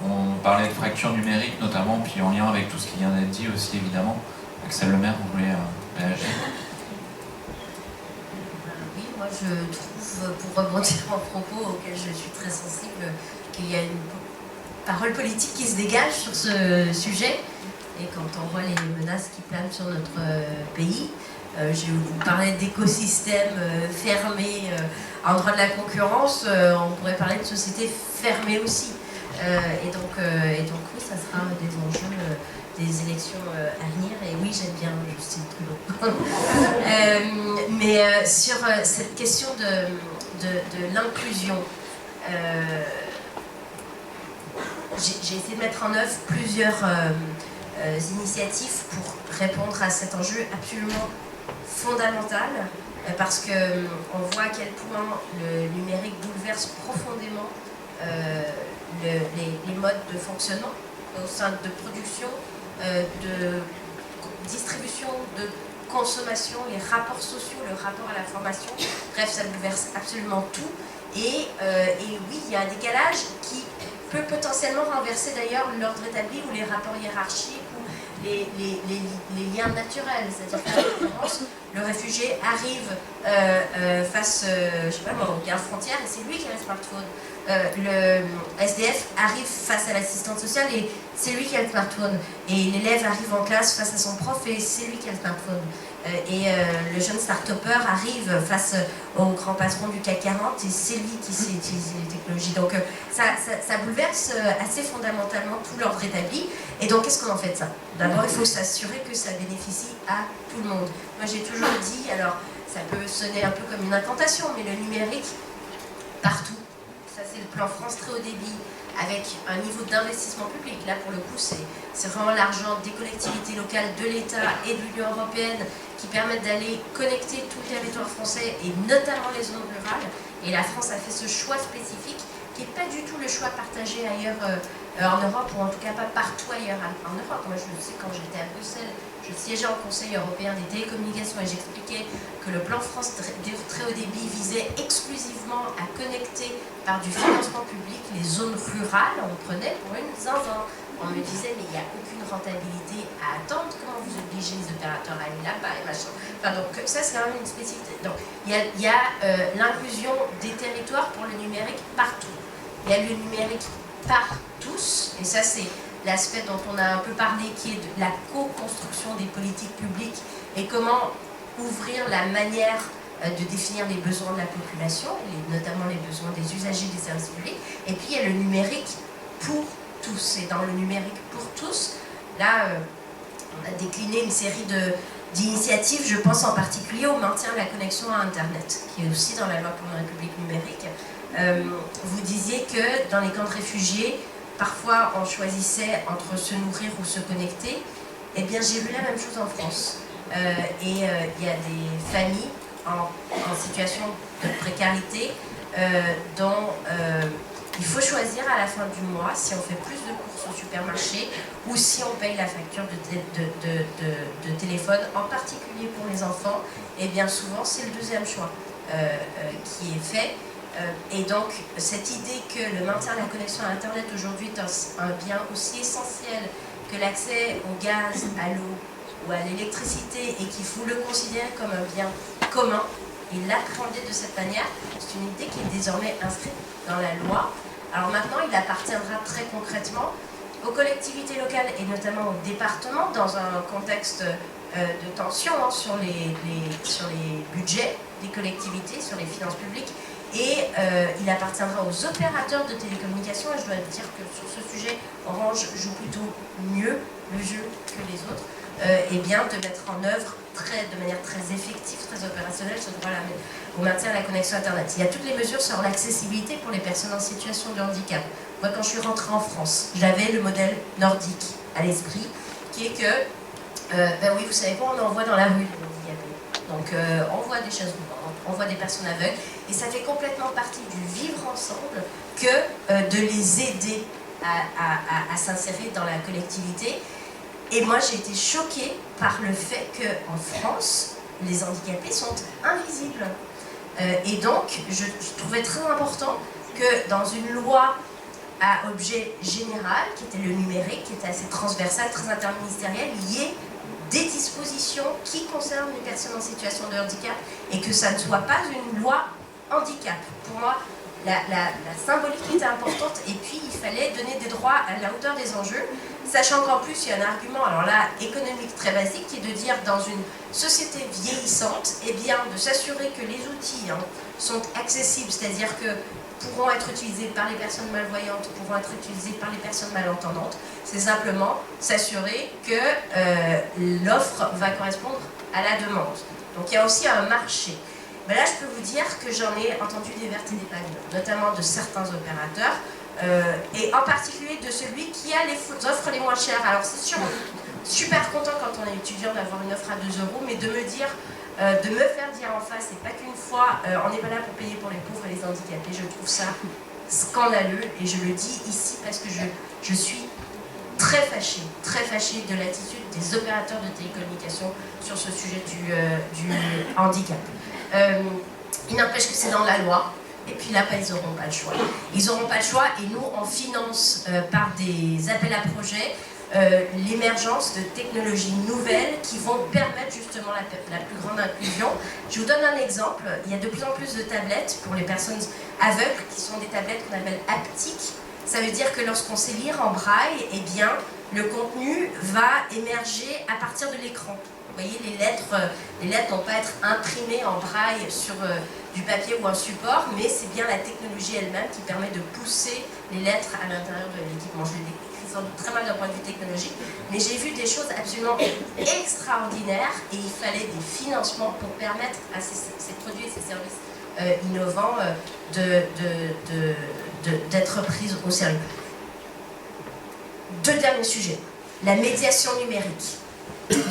On parlait de fracture numérique notamment, puis en lien avec tout ce qui vient d'être dit aussi évidemment. Axel Lemaire, vous voulez réagir? Oui, moi je trouve, pour rebondir en propos auquel je suis très sensible, qu'il y a une parole politique qui se dégage sur ce sujet. Et quand on voit les menaces qui planent sur notre pays, je vous parlais d'écosystèmes fermés en droit de la concurrence, on pourrait parler de sociétés fermées aussi. Et donc oui, ça sera un des enjeux des élections à venir. Et oui, j'aime bien Justin Trudeau. Mais sur cette question de l'inclusion, j'ai essayé de mettre en œuvre plusieurs initiatives pour répondre à cet enjeu absolument fondamental, parce qu'on voit à quel point le numérique bouleverse profondément les modes de fonctionnement au sein de production, de distribution, de consommation, les rapports sociaux, le rapport à l'information. Bref, ça bouleverse absolument tout. Et oui, il y a un décalage qui peut potentiellement renverser d'ailleurs l'ordre établi ou les rapports hiérarchiques ou les liens naturels. C'est-à-dire qu'en l'occurrence, le réfugié arrive face, je sais pas moi, aux gardes frontières et c'est lui qui a le smartphone. Le SDF arrive face à l'assistante sociale et c'est lui qui a le smartphone. Et l'élève arrive en classe face à son prof et c'est lui qui a le smartphone. Le jeune start-upper arrive face au grand patron du CAC 40 et c'est lui qui sait utiliser les technologies. Donc ça bouleverse assez fondamentalement tout l'ordre établi. Et donc qu'est-ce qu'on en fait de ça? D'abord, il faut s'assurer que ça bénéficie à tout le monde. Moi j'ai toujours dit, alors ça peut sonner un peu comme une incantation, mais le numérique partout. c'est le plan France très haut débit, avec un niveau d'investissement public. Là, pour le coup, c'est vraiment l'argent des collectivités locales, de l'État et de l'Union européenne qui permettent d'aller connecter tout le territoire français et notamment les zones rurales. Et la France a fait ce choix spécifique qui n'est pas du tout le choix partagé ailleurs en Europe, ou en tout cas pas partout ailleurs en Europe. Moi, je le sais, quand j'étais à Bruxelles, je siégeais au Conseil européen des télécommunications et j'expliquais que le plan France très haut débit visait exclusivement à connecter par du financement public les zones rurales. On me prenait pour une zinzin. On me disait, mais il n'y a aucune rentabilité à attendre, comment vous obligez les opérateurs à aller là-bas et machin. Enfin, donc ça, c'est quand même une spécificité. Donc il y a l'inclusion des territoires pour le numérique partout. Il y a le numérique par tous, et ça c'est l'aspect dont on a un peu parlé, qui est de la co-construction des politiques publiques et comment ouvrir la manière de définir les besoins de la population, notamment les besoins des usagers des services publics. Et puis il y a le numérique pour tous. Et dans le numérique pour tous, là, on a décliné une série d'initiatives. Je pense en particulier au maintien de la connexion à Internet, qui est aussi dans la loi pour une République numérique. Vous disiez que dans les camps de réfugiés, parfois on choisissait entre se nourrir ou se connecter. Eh bien, j'ai vu la même chose en France. Il y a des familles en situation de précarité dont il faut choisir à la fin du mois si on fait plus de courses au supermarché ou si on paye la facture de téléphone, en particulier pour les enfants. Et bien souvent, c'est le deuxième choix qui est fait. Et donc, cette idée que le maintien de la connexion à Internet aujourd'hui est un bien aussi essentiel que l'accès au gaz, à l'eau ou à l'électricité, et qu'il faut le considérer comme un bien commun et l'appréhender de cette manière, c'est une idée qui est désormais inscrite dans la loi. Alors maintenant, il appartiendra très concrètement aux collectivités locales et notamment aux départements, dans un contexte de tension sur les budgets des collectivités, sur les finances publiques. Et il appartiendra aux opérateurs de télécommunications, et je dois dire que sur ce sujet, Orange joue plutôt mieux le jeu que les autres, et bien de mettre en œuvre de manière très effective, très opérationnelle, ce droit au maintien de la connexion Internet. Il y a toutes les mesures sur l'accessibilité pour les personnes en situation de handicap. Moi, quand je suis rentrée en France, j'avais le modèle nordique à l'esprit, qui est que, ben oui, vous savez quoi, on envoie dans la rue les handicapés. Donc, on voit des chaises roulantes, on voit des personnes aveugles, et ça fait complètement partie du vivre ensemble que de les aider à s'insérer dans la collectivité. Et moi, j'ai été choquée par le fait qu'en France, les handicapés sont invisibles. Et donc, je trouvais très important que dans une loi à objet général, qui était le numérique, qui était assez transversale, très interministérielle, il y ait des dispositions qui concernent les personnes en situation de handicap, et que ça ne soit pas une loi handicap. Pour moi, la symbolique était importante, et puis il fallait donner des droits à la hauteur des enjeux, sachant qu'en plus il y a un argument, alors là, économique très basique, qui est de dire, dans une société vieillissante, eh bien, de s'assurer que les outils sont accessibles, c'est-à-dire que pourront être utilisés par les personnes malvoyantes, pourront être utilisés par les personnes malentendantes. C'est simplement s'assurer que l'offre va correspondre à la demande. Donc il y a aussi un marché. Mais là, je peux vous dire que j'en ai entendu des vertes et des pas mûres, notamment de certains opérateurs, et en particulier de celui qui a les offres les moins chères. Alors c'est sûr, super content quand on est étudiant d'avoir une offre à 2 €, mais de me dire, de me faire dire en face, et pas qu'une fois, on n'est pas là pour payer pour les pauvres et les handicapés, je trouve ça scandaleux, et je le dis ici parce que je suis très fâchée de l'attitude des opérateurs de télécommunications sur ce sujet du handicap. Il n'empêche que c'est dans la loi, et puis là, ils n'auront pas le choix. Ils n'auront pas le choix, et nous, on finance par des appels à projets l'émergence de technologies nouvelles qui vont permettre justement la plus grande inclusion. Je vous donne un exemple. Il y a de plus en plus de tablettes pour les personnes aveugles qui sont des tablettes qu'on appelle haptiques. Ça veut dire que lorsqu'on sait lire en braille, eh bien, le contenu va émerger à partir de l'écran. Vous voyez, les lettres n'ont pas à être imprimées en braille sur du papier ou un support, mais c'est bien la technologie elle-même qui permet de pousser les lettres à l'intérieur de l'équipement. Je l'ai décrit sans doute très mal d'un point de vue technologique, mais j'ai vu des choses absolument extraordinaires, et il fallait des financements pour permettre à ces produits et ces services innovants de d'être prises au sérieux. Deux derniers sujets. La médiation numérique.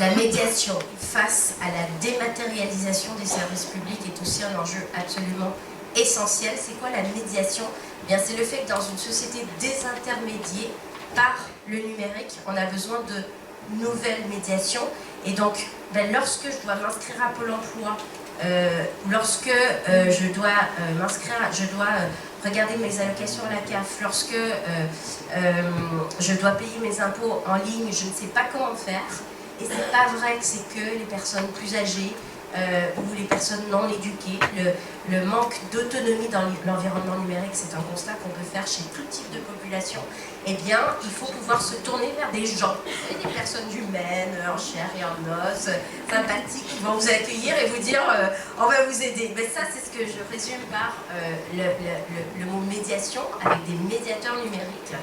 La médiation face à la dématérialisation des services publics est aussi un enjeu absolument essentiel. C'est quoi la médiation? Eh bien, c'est le fait que dans une société désintermédiée par le numérique, on a besoin de nouvelles médiations. Et donc, lorsque je dois m'inscrire à Pôle emploi, lorsque je dois regarder mes allocations à la CAF, lorsque je dois payer mes impôts en ligne, je ne sais pas comment faire. Et c'est pas vrai que c'est que les personnes plus âgées ou les personnes non éduquées. Le manque d'autonomie dans l'environnement numérique, c'est un constat qu'on peut faire chez tout type de population. Eh bien, il faut pouvoir se tourner vers des gens, des personnes humaines, en chair et en os, sympathiques, qui vont vous accueillir et vous dire on va vous aider. Mais ça, c'est ce que je résume par le mot médiation, avec des médiateurs numériques.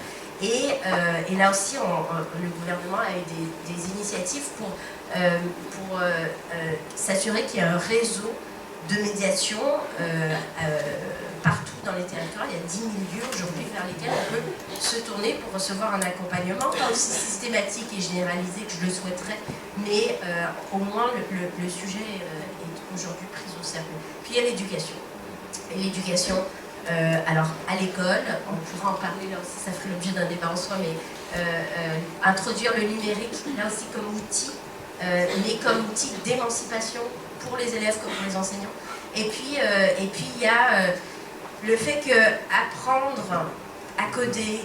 Et là aussi, le gouvernement a eu des initiatives pour s'assurer qu'il y a un réseau de médiation partout dans les territoires. Il y a 10 000 lieux aujourd'hui vers lesquels on peut se tourner pour recevoir un accompagnement, pas aussi systématique et généralisé que je le souhaiterais, mais au moins le sujet est aujourd'hui pris au sérieux. Puis il y a l'éducation. Et l'éducation, alors à l'école, on pourra en parler là aussi, ça ferait l'objet d'un débat en soi, mais introduire le numérique là aussi comme outil, mais comme outil d'émancipation pour les élèves comme pour les enseignants. Et puis il y a le fait que apprendre à coder,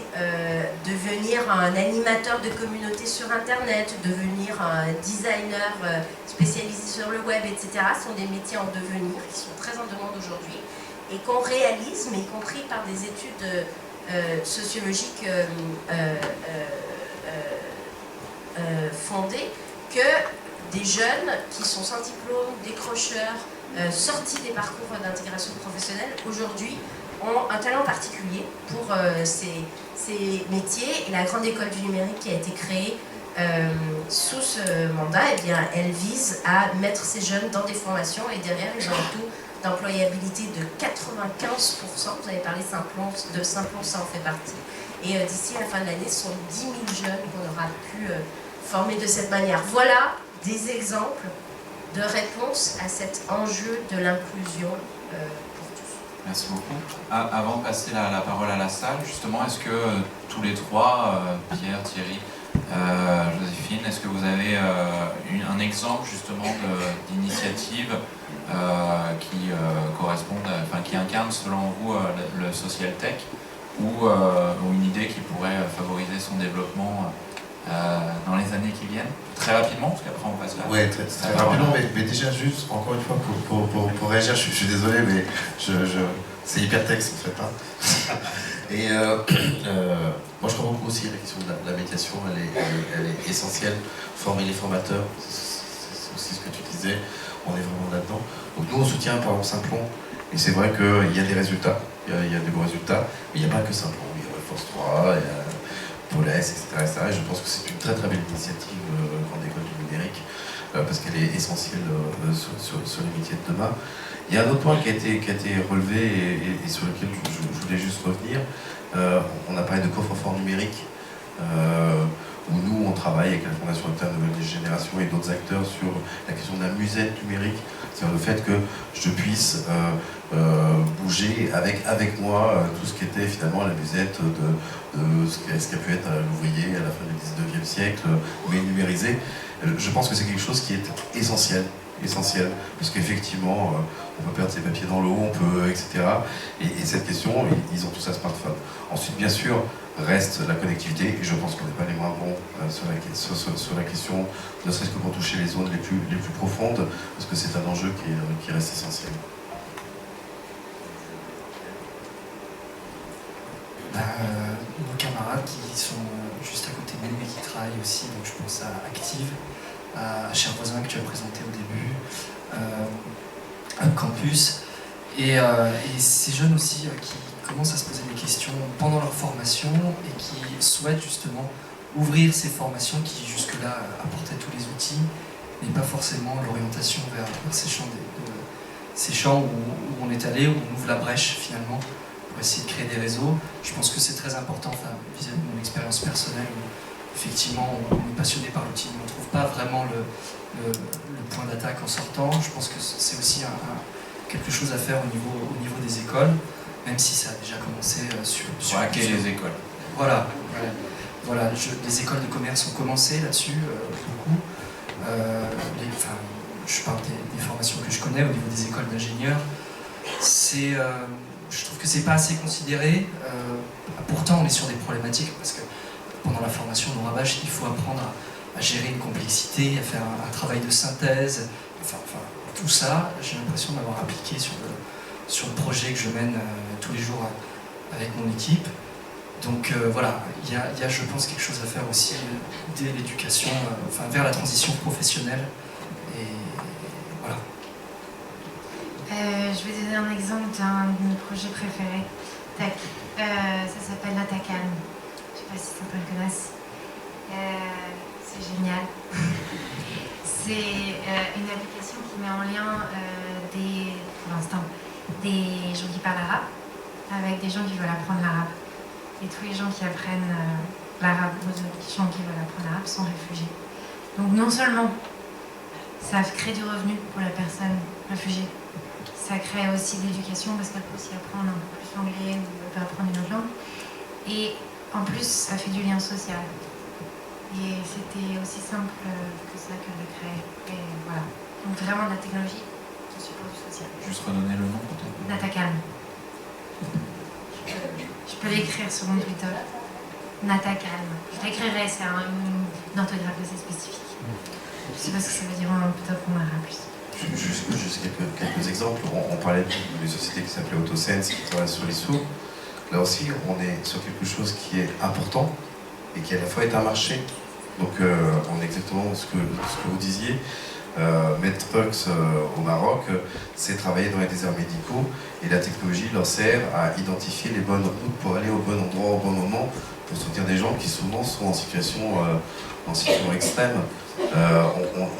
devenir un animateur de communauté sur Internet, devenir un designer spécialisé sur le web, etc., sont des métiers en devenir qui sont très en demande aujourd'hui et qu'on réalise, mais y compris par des études sociologiques fondées, que des jeunes qui sont sans diplôme, décrocheurs, sortis des parcours d'intégration professionnelle, aujourd'hui ont un talent particulier pour ces métiers. Et la Grande École du Numérique qui a été créée sous ce mandat, eh bien, elle vise à mettre ces jeunes dans des formations et derrière, ils ont un taux d'employabilité de 95%. Vous avez parlé de Simplon, ça en fait partie. Et d'ici à la fin de l'année, ce sont 10 000 jeunes qu'on aura pu former de cette manière. Voilà des exemples de réponse à cet enjeu de l'inclusion pour tous. Merci beaucoup. Avant de passer la parole à la salle, justement, est-ce que tous les trois, Pierre, Thierry, Joséphine, est-ce que vous avez un exemple justement d'initiative qui correspondent, qui incarne selon vous le social tech ou une idée qui pourrait favoriser son développement dans les années qui viennent? Très rapidement, parce qu'après on passe là. Oui, très rapidement, mais déjà juste, encore une fois, pour réagir, je suis désolé, mais c'est hyper texte en fait. Hein. Et moi je crois beaucoup aussi à la question de la médiation, elle est essentielle. Former les formateurs, c'est aussi ce que tu disais, on est vraiment là-dedans. Donc nous on soutient par exemple Simplon, et c'est vrai qu'il y a des résultats, il y a des bons résultats, mais il n'y a pas que Simplon, il y a Force 3, il y a Paulès, etc. Et je pense que c'est une très très belle initiative Grande École du Numérique, parce qu'elle est essentielle sur les métiers de demain. Il y a un autre point qui a été relevé et sur lequel je voulais juste revenir. On a parlé de coffre-fort numérique, où nous on travaille avec la Fondation Octave Nouvelle Génération et d'autres acteurs sur la question de la musette numérique, c'est-à-dire le fait que je puisse bouger avec moi tout ce qui était finalement la musette de ce qui a pu être l'ouvrier à la fin du 19e siècle, mais numérisé. Je pense que c'est quelque chose qui est essentiel, parce qu'effectivement, on peut perdre ses papiers dans l'eau, on peut, etc. Et cette question, ils ont tous un smartphone. Ensuite, bien sûr, reste la connectivité, et je pense qu'on n'est pas les moins bons sur la question, ne serait-ce que pour toucher les zones les plus profondes, parce que c'est un enjeu qui reste essentiel. Nos camarades qui sont juste à côté de nous et qui travaillent aussi, donc je pense à Active, à Cher Voisin que tu as présenté au début, Campus, et ces jeunes aussi qui commencent à se poser des questions pendant leur formation et qui souhaitent justement ouvrir ces formations qui jusque-là apportaient tous les outils, mais pas forcément l'orientation vers ces champs où on est allé, où on ouvre la brèche finalement, pour essayer de créer des réseaux. Je pense que c'est très important, enfin, vis-à-vis de mon expérience personnelle, où effectivement on est passionné par l'outil, mais on ne trouve pas vraiment le point d'attaque en sortant. Je pense que c'est aussi quelque chose à faire au niveau des écoles, même si ça a déjà commencé sur les écoles. Voilà, les écoles de commerce ont commencé là-dessus, beaucoup. Je parle des formations que je connais au niveau des écoles d'ingénieurs. Je trouve que c'est pas assez considéré. Pourtant, on est sur des problématiques parce que pendant la formation de Rabash, il faut apprendre à gérer une complexité, à faire un travail de synthèse. Enfin, tout ça, j'ai l'impression d'avoir appliqué sur le projet que je mène tous les jours avec mon équipe. Donc voilà, il y a, je pense, quelque chose à faire aussi dès l'éducation, vers la transition professionnelle. Et voilà. Je vais donner un exemple d'un de mes projets préférés. Tac. Ça s'appelle Natacalm. Je ne sais pas si certains le connaissent. C'est génial. C'est une application qui met en lien pour l'instant, des gens qui parlent arabe avec des gens qui veulent apprendre l'arabe. Et tous les gens qui apprennent l'arabe, les gens qui veulent apprendre l'arabe sont réfugiés. Donc non seulement ça crée du revenu pour la personne réfugiée, ça crée aussi de l'éducation parce qu'elle peut aussi apprendre un peu plus l'anglais ou elle peut apprendre une autre langue. Et en plus, ça fait du lien social. Et c'était aussi simple que ça que de créer. Et voilà. Donc vraiment de la technologie au support du social. Juste redonner le nom peut-être. Natacalm. Je peux l'écrire sur mon Twitter. Natacalm. Je l'écrirai, c'est une orthographe assez spécifique. Je ne sais pas ce que ça veut dire en arabe plus. Juste quelques exemples. On parlait d'une société qui s'appelait AutoSense qui travaille sur les sourds. Là aussi, on est sur quelque chose qui est important et qui à la fois est un marché. Donc on est exactement ce que vous disiez. Medtrucks au Maroc, c'est travailler dans les déserts médicaux et la technologie leur sert à identifier les bonnes routes pour aller au bon endroit au bon moment pour soutenir des gens qui souvent sont en situation extrême.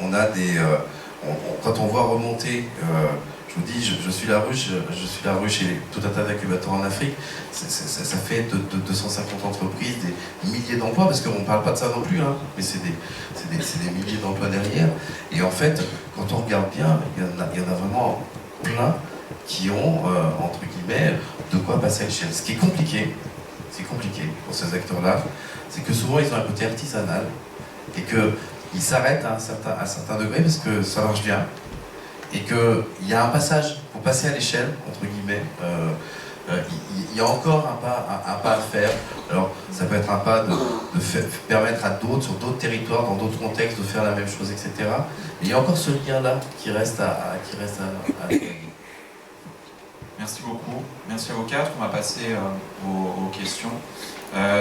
On a quand on voit remonter, je vous dis, je suis la ruche chez tout un tas d'incubateurs en Afrique, ça fait de 250 entreprises, des milliers d'emplois, parce qu'on ne parle pas de ça non plus, hein, mais c'est des milliers d'emplois derrière. Et en fait, quand on regarde bien, il y en a vraiment plein qui ont, entre guillemets, de quoi passer à l'échelle. Ce qui est compliqué pour ces acteurs-là, c'est que souvent ils ont un côté artisanal et qu'ils s'arrêtent à un certain degré parce que ça marche bien. Et qu'il y a un passage pour passer à l'échelle, entre guillemets, il y a encore un pas à faire. Alors ça peut être un pas de permettre à d'autres, sur d'autres territoires, dans d'autres contextes, de faire la même chose, etc. Mais il y a encore ce lien-là qui reste à Merci beaucoup. Merci à vous quatre. On va passer aux questions.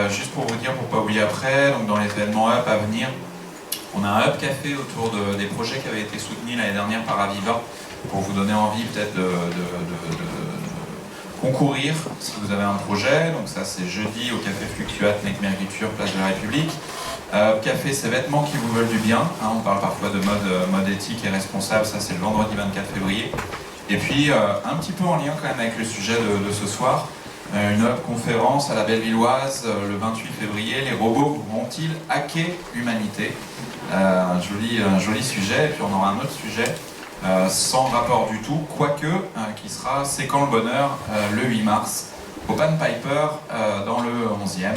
Juste pour vous dire, pour ne pas oublier après, donc dans les événements Up à venir, on a un Hub Café autour des projets qui avaient été soutenus l'année dernière par Aviva pour vous donner envie peut-être de concourir si vous avez un projet. Donc ça c'est jeudi au Café Fluctuat, Necmergiture, Place de la République. Café, c'est vêtements qui vous veulent du bien. Hein, on parle parfois de mode éthique et responsable, ça c'est le vendredi 24 février. Et puis un petit peu en lien quand même avec le sujet de ce soir, une Hub conférence à la Bellevilloise le 28 février. Les robots vont-ils hacker l'humanité? Un joli sujet. Et puis on aura un autre sujet sans rapport du tout, quoique, qui sera C'est quand le bonheur le 8 mars au Pan Piper dans le 11e.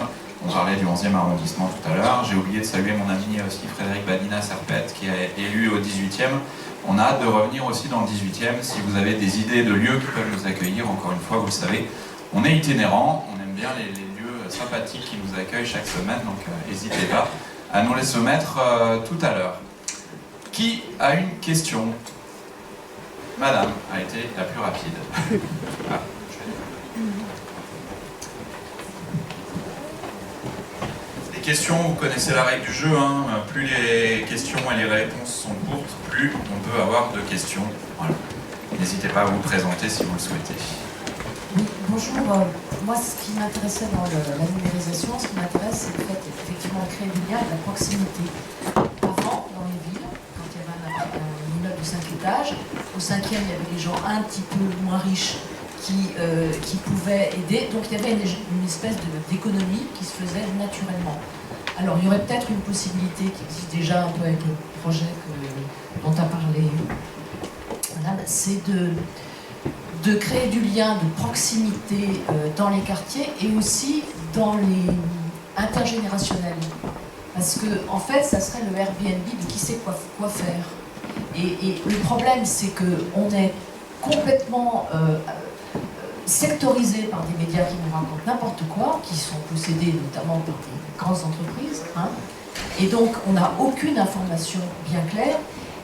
On parlait du 11e arrondissement tout à l'heure. J'ai oublié de saluer mon ami aussi Frédéric Badina-Serpette qui est élu au 18e. On a hâte de revenir aussi dans le 18e. Si vous avez des idées de lieux qui peuvent nous accueillir, encore une fois, vous le savez, on est itinérant, on aime bien les lieux sympathiques qui nous accueillent chaque semaine, donc n'hésitez pas à nous les soumettre tout à l'heure. Qui a une question? Madame a été la plus rapide. Ah, les questions, vous connaissez la règle du jeu, hein. Plus les questions et les réponses sont courtes, plus on peut avoir de questions. Voilà. N'hésitez pas à vous présenter si vous le souhaitez. Oui, bonjour. Moi, ce qui m'intéressait dans la numérisation, ce qui m'intéresse, c'est le fait effectivement de créer du lien et de la proximité. Avant, dans les villes, quand il y avait un immeuble de 5 étages, au 5e, il y avait des gens un petit peu moins riches qui pouvaient aider. Donc il y avait une espèce d'économie qui se faisait naturellement. Alors il y aurait peut-être une possibilité qui existe déjà un peu avec le projet dont a parlé Madame, c'est de créer du lien de proximité dans les quartiers et aussi dans les intergénérationnels. Parce que, en fait, ça serait le Airbnb de qui sait quoi faire. Et le problème, c'est qu'on est complètement sectorisé par des médias qui nous racontent n'importe quoi, qui sont possédés notamment par des grandes entreprises. Hein. Et donc, on n'a aucune information bien claire.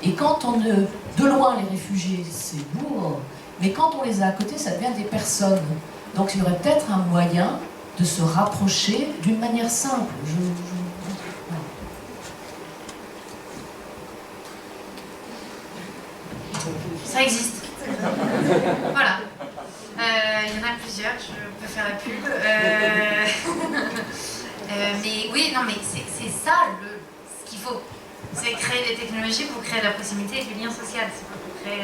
Et quand on de loin, les réfugiés, c'est lourd. Mais quand on les a à côté, ça devient des personnes. Donc, il y aurait peut-être un moyen de se rapprocher d'une manière simple. Ça existe. Voilà. Il y en a plusieurs, je peux faire la pub. Mais oui, non, mais c'est ça ce qu'il faut. C'est créer des technologies pour créer de la proximité et du lien social. C'est pas pour créer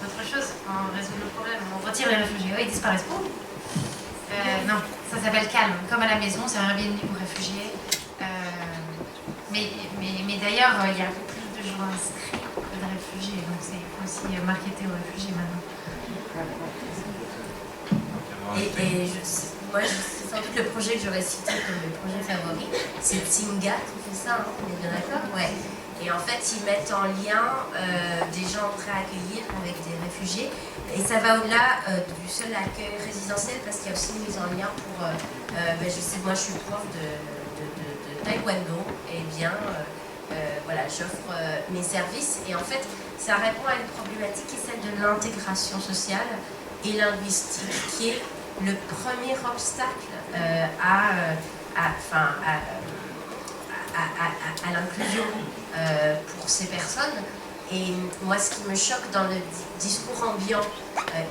autre chose. On résout le problème. On retire les réfugiés. Oui, ils disparaissent pas. Non, ça s'appelle Calme. Comme à la maison, c'est un Airbnb pour réfugiés. Mais d'ailleurs, il y a plus de gens inscrits que de réfugiés. Donc il faut aussi marketer aux réfugiés maintenant. Moi, c'est sans doute le projet que j'aurais cité comme le projet favori. C'est Tsinga qui fait ça, hein, on est bien d'accord? Ouais. Et en fait, ils mettent en lien des gens prêts à accueillir avec des réfugiés. Et ça va au-delà du seul accueil résidentiel parce qu'il y a aussi une mise en lien pour... je sais, moi je suis prof de taekwondo. Et bien, voilà, j'offre mes services. Et en fait, ça répond à une problématique qui est celle de l'intégration sociale et linguistique, qui est le premier obstacle à l'inclusion pour ces personnes. Et moi, ce qui me choque dans le discours ambiant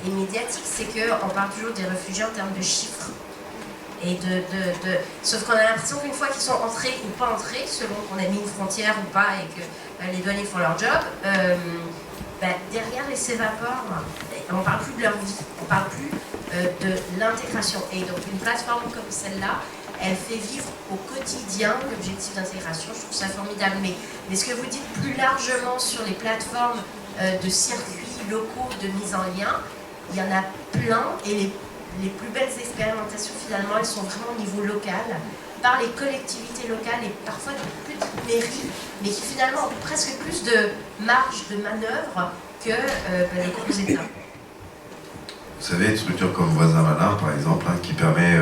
et médiatique, c'est qu'on parle toujours des réfugiés en termes de chiffres. Et sauf qu'on a l'impression qu'une fois qu'ils sont entrés ou pas entrés, selon qu'on a mis une frontière ou pas et que les douaniers font leur job, derrière ils s'évaporent. On ne parle plus de leur vie, on ne parle plus de l'intégration. Et donc une plateforme comme celle-là, elle fait vivre au quotidien l'objectif d'intégration. Je trouve ça formidable. Mais ce que vous dites plus largement sur les plateformes de circuits locaux de mise en lien, il y en a plein. Et les plus belles expérimentations, finalement, elles sont vraiment au niveau local, par les collectivités locales et parfois de petites mairies, mais qui finalement ont presque plus de marge de manœuvre que les gros États. Vous savez, une structure comme Voisin Malin, par exemple, hein, qui permet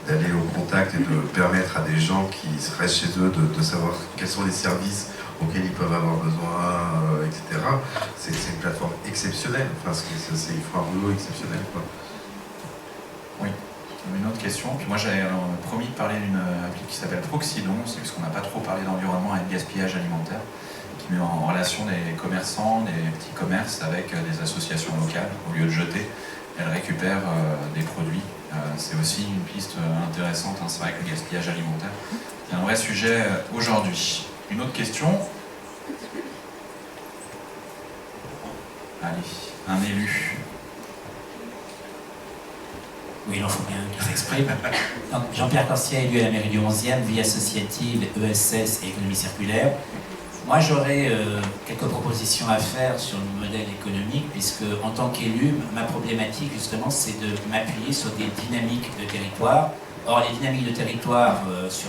d'aller au contact et de permettre à des gens qui restent chez eux de savoir quels sont les services auxquels ils peuvent avoir besoin, etc. C'est une plateforme exceptionnelle. Enfin, ils font un boulot exceptionnel, quoi. Oui, une autre question. Puis moi j'avais promis de parler d'une appli qui s'appelle Proxydon, c'est puisqu'on n'a pas trop parlé d'environnement et de gaspillage alimentaire, qui met en relation des commerçants, des petits commerces avec des associations locales. Au lieu de jeter, elles récupèrent des produits. C'est aussi une piste intéressante, hein. C'est vrai que le gaspillage alimentaire, c'est un vrai sujet aujourd'hui. Une autre question. Allez, un élu. Oui, il en faut bien qu'il s'exprime. Jean-Pierre Corsier, élu à la mairie du 11e, vie associative, ESS et économie circulaire. Moi, j'aurais quelques propositions à faire sur le modèle économique, puisque en tant qu'élu, ma problématique, justement, c'est de m'appuyer sur des dynamiques de territoire. Or, les dynamiques de territoire sur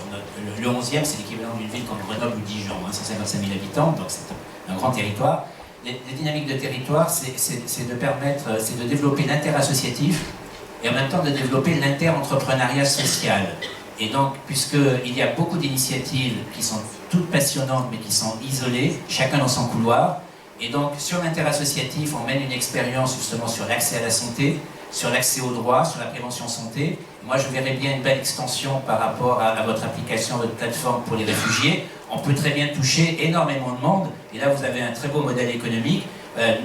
le 11e, c'est l'équivalent d'une ville comme Grenoble ou Dijon, hein, 155 000 habitants, donc c'est un grand territoire. Les dynamiques de territoire, c'est de permettre, c'est de développer l'interassociatif, et en même temps de développer l'inter-entrepreneuriat social. Et donc, puisqu'il y a beaucoup d'initiatives qui sont toutes passionnantes, mais qui sont isolées, chacun dans son couloir, et donc sur l'interassociatif, on mène une expérience justement sur l'accès à la santé, sur l'accès aux droits, sur la prévention santé. Moi, je verrais bien une belle extension par rapport à votre application, votre plateforme pour les réfugiés. On peut très bien toucher énormément de monde, et là, vous avez un très beau modèle économique.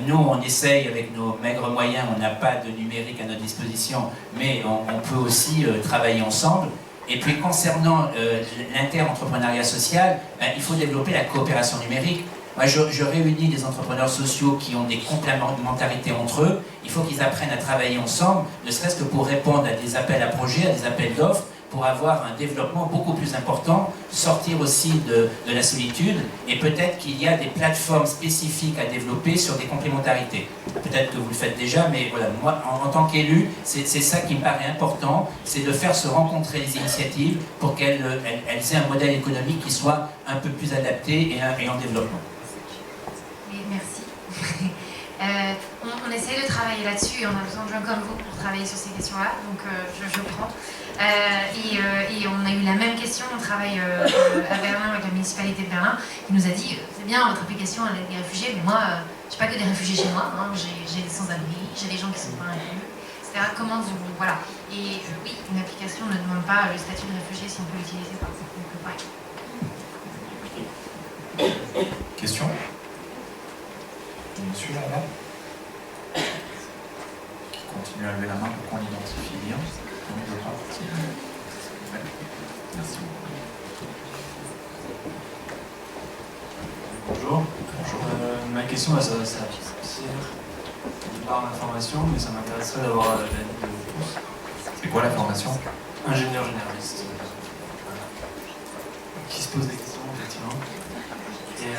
Nous, on essaye avec nos maigres moyens, on n'a pas de numérique à notre disposition, mais on peut aussi travailler ensemble. Et puis concernant l'inter-entrepreneuriat social, il faut développer la coopération numérique. Moi, je réunis des entrepreneurs sociaux qui ont des complémentarités entre eux. Il faut qu'ils apprennent à travailler ensemble, ne serait-ce que pour répondre à des appels à projets, à des appels d'offres, pour avoir un développement beaucoup plus important, sortir aussi de la solitude, et peut-être qu'il y a des plateformes spécifiques à développer sur des complémentarités. Peut-être que vous le faites déjà, mais voilà, moi, en tant qu'élu, c'est ça qui me paraît important, c'est de faire se rencontrer les initiatives pour qu'elles aient un modèle économique qui soit un peu plus adapté et en développement. Oui, merci. On essaie de travailler là-dessus et on a besoin de gens comme vous pour travailler sur ces questions-là, donc je prends. Et on a eu la même question, on travaille à Berlin avec la municipalité de Berlin, qui nous a dit c'est bien votre application à l'aide des réfugiés, mais moi, je n'ai pas que des réfugiés chez moi, hein, j'ai des sans-abri, j'ai des gens qui sont pas inclus, etc. Comment vous. Voilà. Et oui, une application ne demande pas le statut de réfugié si on peut l'utiliser par exemple. Ouais. Question? Monsieur là-bas? Qui continue à lever la main pour qu'on l'identifie bien. Merci beaucoup. Bonjour. Ma question, ça va sortir d'une part d'information, mais ça m'intéresserait d'avoir l'avis de tous. C'est quoi la formation? Ingénieur généraliste. Voilà. Qui se pose des questions, effectivement. Et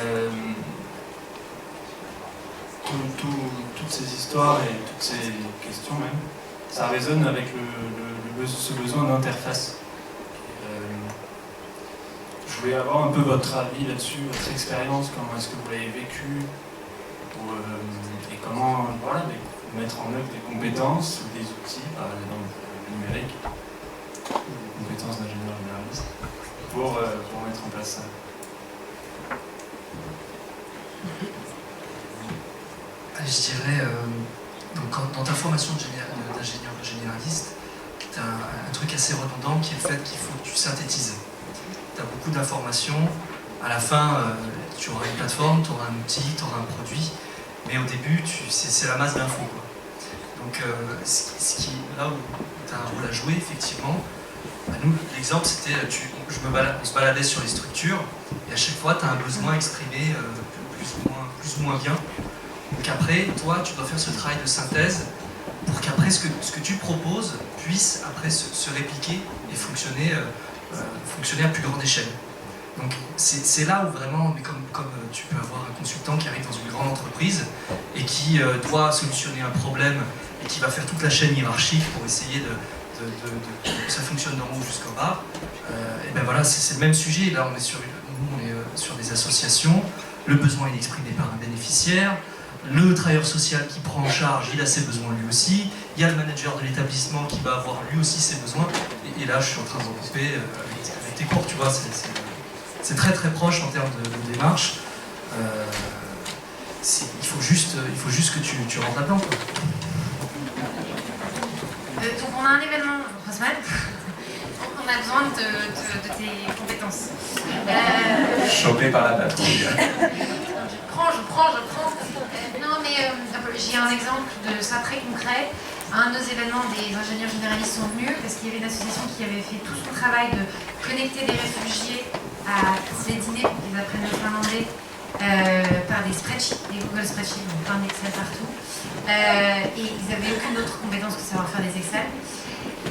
toutes ces histoires et toutes ces questions même, ça résonne avec ce besoin d'interface. Je voulais avoir un peu votre avis là-dessus, votre expérience, comment est-ce que vous l'avez vécu, et comment voilà, mettre en œuvre des compétences ou des outils, par exemple le numérique, des compétences d'ingénieur généraliste, pour mettre en place ça. Je dirais, donc, dans ta formation d'ingénieur généraliste, tu as un truc assez redondant qui est le fait qu'il faut que tu synthétises. Tu as beaucoup d'informations, à la fin, tu auras une plateforme, tu auras un outil, tu auras un produit, mais au début, c'est la masse d'infos. Donc, là où tu as un rôle à jouer, effectivement, bah nous, l'exemple, c'était, on se baladait sur les structures, et à chaque fois, tu as un besoin exprimé plus ou moins bien. Donc après, toi, tu dois faire ce travail de synthèse pour qu'après, ce que tu proposes puisse après se répliquer et fonctionner à plus grande échelle. Donc c'est là où vraiment, mais comme tu peux avoir un consultant qui arrive dans une grande entreprise et qui doit solutionner un problème et qui va faire toute la chaîne hiérarchique pour essayer que ça fonctionne d'en haut jusqu'en bas, et ben voilà, c'est le même sujet. Là, on est sur des associations, le besoin est exprimé par un bénéficiaire, le travailleur social qui prend en charge, il a ses besoins lui aussi, il y a le manager de l'établissement qui va avoir lui aussi ses besoins, et là je suis en train de regrouper avec tes cours, tu vois, c'est très très proche en termes de démarche. Il faut juste que tu rentres là-dedans. Donc on a un événement dans 3 semaines, on a besoin de tes compétences. Chopé par la patrouille. Je prends. Non mais j'ai un exemple de ça très concret. À un de nos événements, des ingénieurs généralistes sont venus parce qu'il y avait une association qui avait fait tout son travail de connecter des réfugiés à des dîners pour qu'ils apprennent le finlandais par des spreadsheets, des Google Spreadsheets, donc plein d'Excel partout. Et ils n'avaient aucune autre compétence que savoir faire des Excel.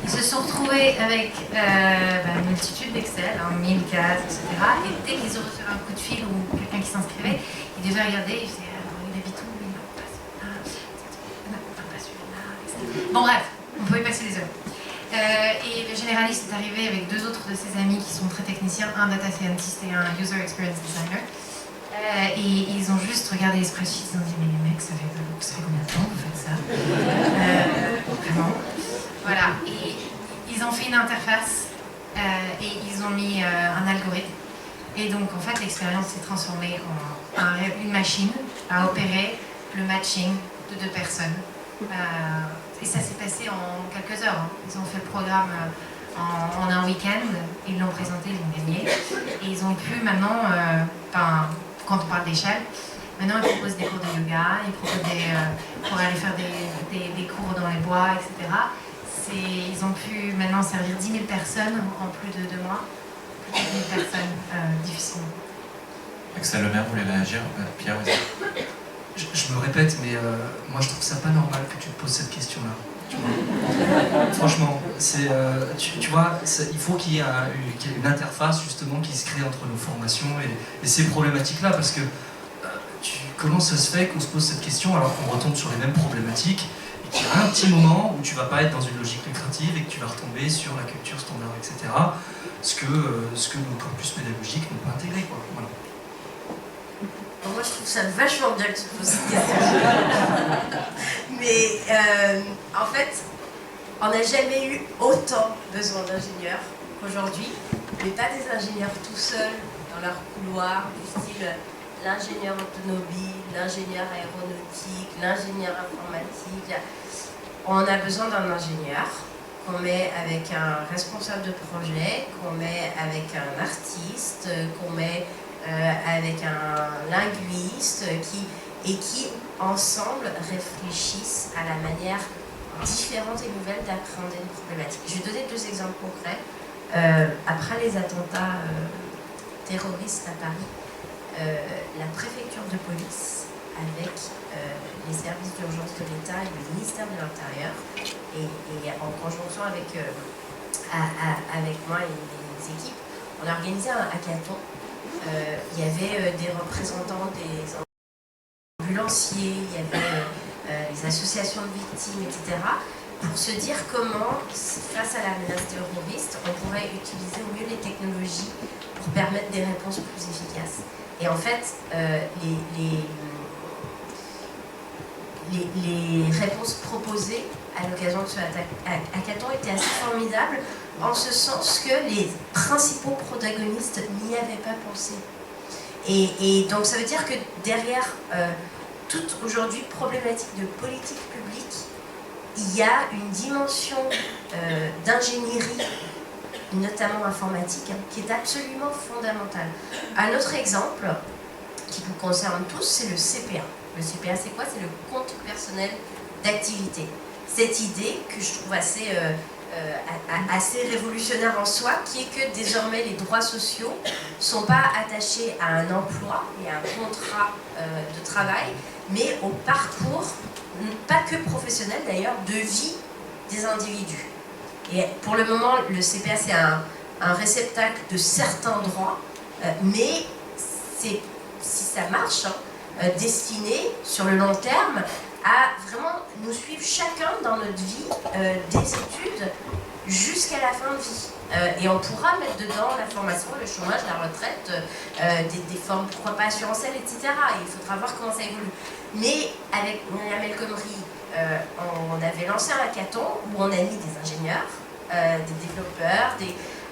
Ils se sont retrouvés avec une multitude d'Excel, 1000 cases, etc. Et dès qu'ils ont reçu un coup de fil ou quelqu'un qui s'inscrivait, ils devaient regarder, ils disaient il habite où, il n'a pas celui-là, etc. Bon bref, on pouvait passer des heures. Et le généraliste est arrivé avec 2 autres de ses amis qui sont très techniciens, un data scientist et un user experience designer. Et ils ont juste regardé les spreadsheets, ils ont dit mais les mecs, ça fait combien de temps que vous faites ça? Vraiment. Voilà, et ils ont fait une interface et ils ont mis un algorithme. Et donc en fait l'expérience s'est transformée en une machine à opérer le matching de 2 personnes. Et ça s'est passé en quelques heures. Ils ont fait le programme en un week-end, ils l'ont présenté, ils ont gagné. Et ils ont pu maintenant, quand on parle d'échelle, maintenant ils proposent des cours de yoga, ils proposent pour aller faire des cours dans les bois, etc. Ils ont pu maintenant servir 10 000 personnes en plus de 2 mois. 10 000 personnes difficilement. Axel Lemaire voulait réagir. Pierre aussi. Je me répète, mais moi je trouve ça pas normal que tu te poses cette question-là. Tu vois. Franchement, tu vois, il faut qu'il y ait une interface justement qui se crée entre nos formations et ces problématiques-là, parce que comment ça se fait qu'on se pose cette question alors qu'on retombe sur les mêmes problématiques et qu'il y a un petit moment où tu vas pas être dans une logique lucrative et que tu vas retomber sur la culture standard, etc. Ce que nos campus pédagogiques n'ont pas intégré, quoi. Voilà. Moi, je trouve ça vachement bien que tu poses cette question. Mais en fait, on n'a jamais eu autant besoin d'ingénieurs qu'aujourd'hui, mais pas des ingénieurs tout seuls dans leur couloir, du style l'ingénieur automobile, l'ingénieur aéronautique, l'ingénieur informatique. On a besoin d'un ingénieur qu'on met avec un responsable de projet, qu'on met avec un artiste, qu'on met avec un linguiste qui ensemble réfléchissent à la manière différente et nouvelle d'appréhender une problématique. Je vais donner 2 exemples concrets. Après les attentats terroristes à Paris, la préfecture de police avec les services d'urgence de l'État et le ministère de l'Intérieur et en conjonction avec moi et les équipes, on a organisé un hackathon. Il y avait des représentants des ambulanciers, il y avait les associations de victimes, etc. pour se dire comment, face à la menace terroriste, on pourrait utiliser au mieux les technologies pour permettre des réponses plus efficaces. Et en fait, les réponses proposées à l'occasion de ce hackathon étaient assez formidables, en ce sens que les principaux protagonistes n'y avaient pas pensé. Et donc ça veut dire que derrière toute aujourd'hui problématique de politique publique, il y a une dimension d'ingénierie, notamment informatique, qui est absolument fondamentale. Un autre exemple qui vous concerne tous, c'est le CPA. Le CPA, c'est quoi? C'est le compte personnel d'activité. Cette idée que je trouve assez révolutionnaire en soi, qui est que désormais les droits sociaux ne sont pas attachés à un emploi et à un contrat de travail, mais au parcours, pas que professionnel d'ailleurs, de vie des individus. Et pour le moment, le CPA, c'est un réceptacle de certains droits, mais c'est, si ça marche, destiné sur le long terme à vraiment nous suivre chacun dans notre vie, des études jusqu'à la fin de vie. Et on pourra mettre dedans la formation, le chômage, la retraite, des formes, pourquoi pas assurantielles, etc. Et il faudra voir comment ça évolue. Mais avec Myriam El Khomri, on avait lancé un hackathon où on a mis des ingénieurs, des développeurs,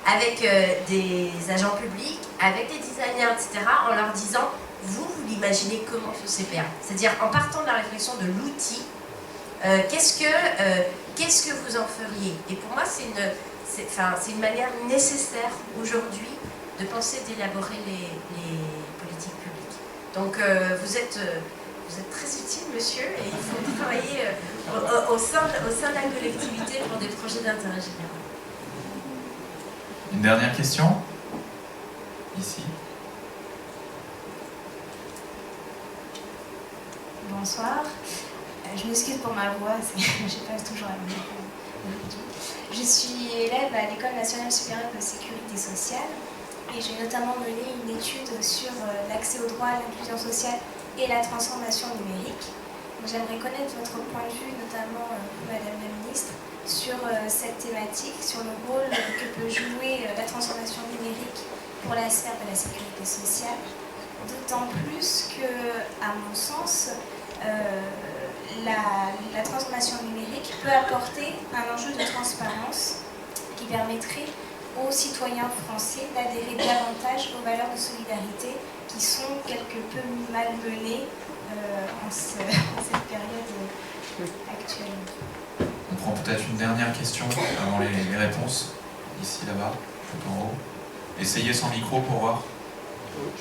avec des agents publics, avec des designers, etc. en leur disant vous l'imaginez comment ce CPA? C'est-à-dire en partant de la réflexion de l'outil, qu'est-ce que vous en feriez? Et pour moi, c'est une manière nécessaire aujourd'hui de penser, d'élaborer les politiques publiques. Donc vous êtes très utile, monsieur, et il faut travailler au sein de la collectivité pour des projets d'intérêt général. Une dernière question? Ici. Bonsoir. Je m'excuse pour ma voix, je passe toujours à la Je suis élève à l'École nationale supérieure de sécurité sociale et j'ai notamment mené une étude sur l'accès au droit, l'inclusion sociale et la transformation numérique. J'aimerais connaître votre point de vue, notamment Madame la Ministre, sur cette thématique, sur le rôle que peut jouer la transformation numérique pour la sphère de la sécurité sociale. D'autant plus que, à mon sens, la transformation numérique peut apporter un enjeu de transparence qui permettrait aux citoyens français d'adhérer davantage aux valeurs de solidarité qui sont quelque peu malmenées en cette période actuelle. On prend peut-être une dernière question avant les réponses. Ici, là-bas, tout en haut. Essayez sans micro pour voir.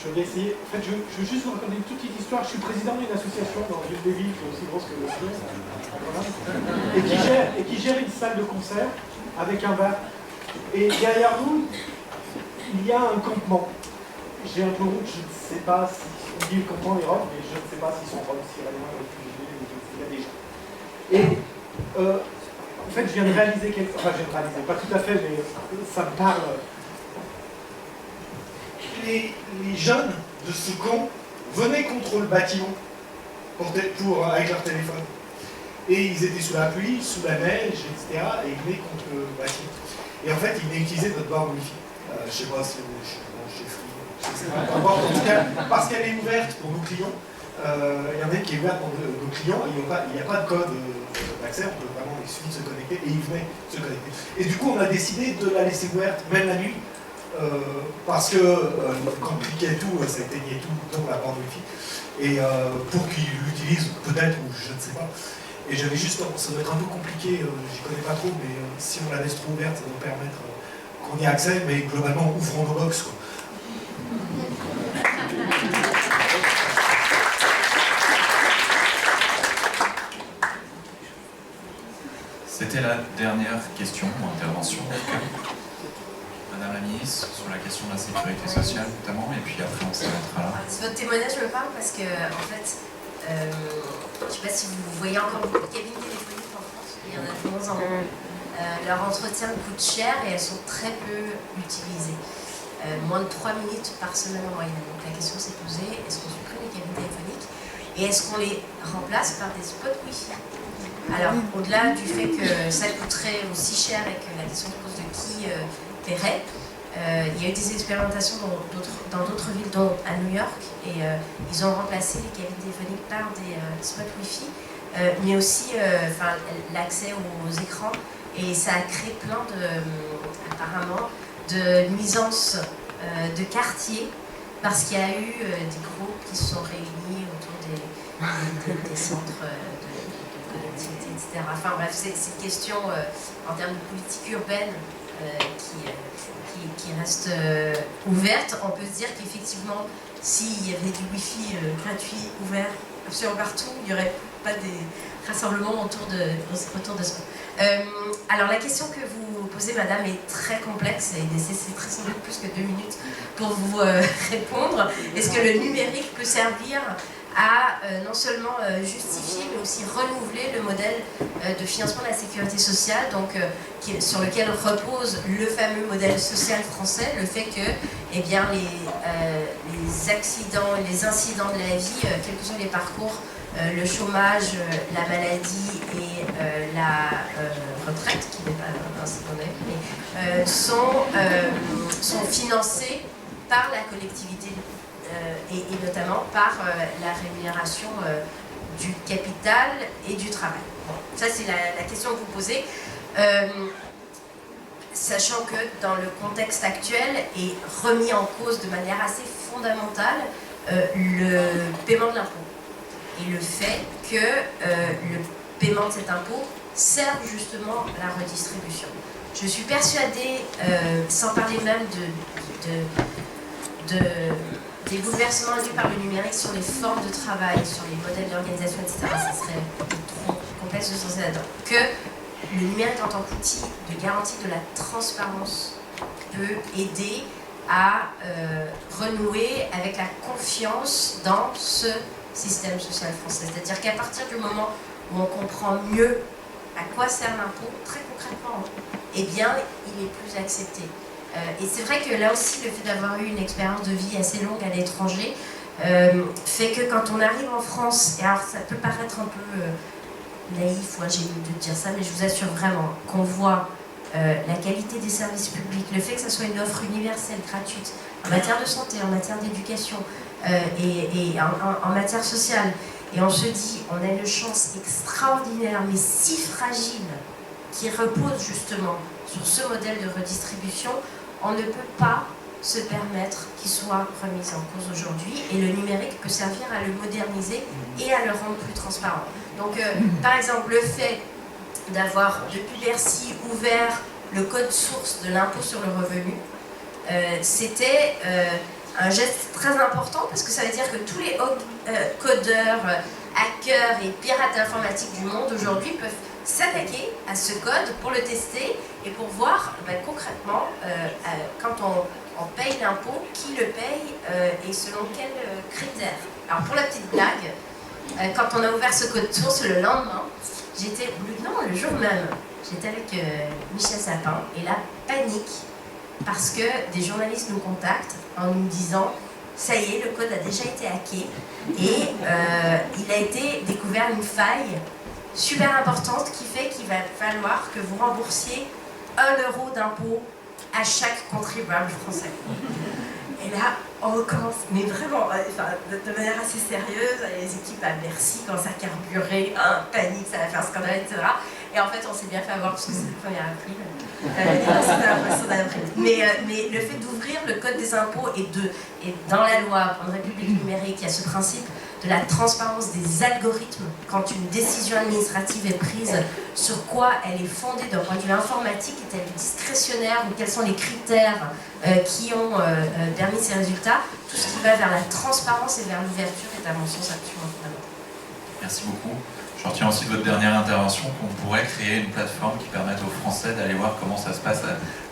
Je vais essayer. En fait, je veux juste vous raconter une toute petite histoire. Je suis président d'une association dans une des villes qui est aussi grosse que le Sud, et qui gère une salle de concert avec un bar. Et derrière nous, il y a un campement. j'ai un peu honte, je ne sais pas si on dit comment les Roms, mais je ne sais pas s'ils sont Roms, Syriens, réfugiés, il y a des gens. Et en fait, je viens de réaliser enfin, je viens de réaliser, pas tout à fait, mais ça me parle. Les jeunes de ce camp venaient contre le bâtiment avec leur téléphone. Et ils étaient sous la pluie, sous la neige, etc. Et ils venaient contre le bâtiment. Et en fait, ils venaient utiliser notre borne Wi-Fi. Je sais pas si chez Free, je sais pas, en tout cas, parce qu'elle est ouverte pour nos clients. Il y en a une qui est ouverte pour nos clients, il n'y a pas de code d'accès, il suffit de se connecter, et ils venaient se connecter. Et du coup, on a décidé de la laisser ouverte, même la nuit, parce que quand on cliquait tout, ça éteignait tout, donc la borne Wi-Fi. Et pour qu'ils l'utilisent, peut-être, ou je ne sais pas. Et j'avais juste, ça doit être un peu compliqué, j'y connais pas trop, mais si on la laisse trop ouverte, ça doit permettre qu'on y ait accès, mais globalement, ouvrons nos box, quoi. C'était la dernière question ou intervention. Madame la ministre, sur la question de la sécurité sociale notamment, et puis après on s'arrêtera là. C'est votre témoignage me parle parce que, en fait, je ne sais pas si vous voyez encore beaucoup de cabines téléphoniques en France, il y en a de moins en moins. Leur entretien coûte cher et elles sont très peu utilisées. Moins de 3 minutes par semaine en moyenne. Donc la question s'est posée, est-ce qu'on supprime les cabines téléphoniques et est-ce qu'on les remplace par des spots Wi-Fi? Alors, au-delà du fait que ça coûterait aussi cher et que la question se pose de qui paierait, il y a eu des expérimentations dans d'autres villes, dont à New York, et ils ont remplacé les cabines téléphoniques par des spots Wi-Fi, mais aussi l'accès aux écrans, et ça a créé plein apparemment de nuisances de quartier, parce qu'il y a eu des groupes qui se sont réunis autour des centres de connectivité, etc. Enfin bref, c'est une question en termes de politique urbaine qui reste ouverte. On peut se dire qu'effectivement, s'il y avait du Wi-Fi gratuit, ouvert, absolument partout, il n'y aurait pas des rassemblements autour de ce. Alors la question que vous posez, madame, est très complexe et nécessiterait sans doute plus que 2 minutes pour vous répondre. Est-ce que le numérique peut servir à non seulement justifier mais aussi renouveler le modèle de financement de la sécurité sociale, donc, sur lequel repose le fameux modèle social français, le fait que eh bien, les accidents, les incidents de la vie, quels que soient les parcours, le chômage, la maladie et la retraite, qui n'est pas un incident de la vie, mais sont financés par la collectivité. Et notamment par la rémunération du capital et du travail. Bon, ça c'est la question que vous posez, sachant que dans le contexte actuel est remis en cause de manière assez fondamentale le paiement de l'impôt et le fait que le paiement de cet impôt serve justement à la redistribution. Je suis persuadée, sans parler même des bouleversements induits par le numérique sur les formes de travail, sur les modèles d'organisation, etc., ça serait trop complexe de se lancer là-dedans, que le numérique en tant qu'outil de garantie de la transparence peut aider à renouer avec la confiance dans ce système social français. C'est-à-dire qu'à partir du moment où on comprend mieux à quoi sert l'impôt, très concrètement, eh bien, il est plus accepté. Et c'est vrai que là aussi, le fait d'avoir eu une expérience de vie assez longue à l'étranger fait que quand on arrive en France, et alors ça peut paraître un peu naïf ou ingénu de dire ça, mais je vous assure vraiment qu'on voit la qualité des services publics, le fait que ça soit une offre universelle, gratuite, en matière de santé, en matière d'éducation et en matière sociale, et on se dit, on a une chance extraordinaire, mais si fragile, qui repose justement sur ce modèle de redistribution, on ne peut pas se permettre qu'il soit remis en cause aujourd'hui, et le numérique peut servir à le moderniser et à le rendre plus transparent. Donc, par exemple, le fait d'avoir depuis Bercy ouvert le code source de l'impôt sur le revenu, c'était un geste très important, parce que ça veut dire que tous les codeurs, hackers et pirates informatiques du monde aujourd'hui peuvent s'attaquer à ce code pour le tester et pour voir concrètement, quand on paye l'impôt, qui le paye et selon quels critères. Alors pour la petite blague, quand on a ouvert ce code source le lendemain, le jour même, j'étais avec Michel Sapin et la panique parce que des journalistes nous contactent en nous disant ça y est, le code a déjà été hacké et il a été découvert une faille super importante qui fait qu'il va falloir que vous remboursiez 1 € d'impôt à chaque contribuable français. Et là, on recommence, mais vraiment, de manière assez sérieuse, les équipes à Bercy commencent à carburer, panique, ça va faire scandale, etc. Et en fait, on s'est bien fait avoir parce que c'est le 1er avril. Mais le fait d'ouvrir le code des impôts et dans la loi pour une république numérique, il y a ce principe de la transparence des algorithmes. Quand une décision administrative est prise, sur quoi elle est fondée d'un point de vue informatique, est-elle discrétionnaire ou quels sont les critères qui ont permis ces résultats, tout ce qui va vers la transparence et vers l'ouverture est à mon sens absolument fondamental. Merci beaucoup. Je retiens aussi de votre dernière intervention qu'on pourrait créer une plateforme qui permette aux Français d'aller voir comment ça se passe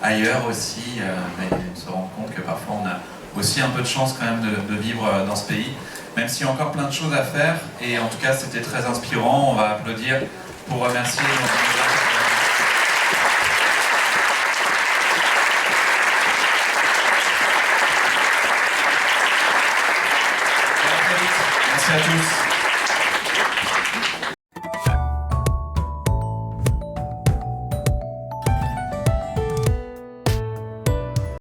ailleurs aussi, mais de se rendre compte que parfois on a aussi un peu de chance quand même de vivre dans ce pays, même s'il y a encore plein de choses à faire. Et en tout cas, c'était très inspirant. On va applaudir pour remercier Merci à tous.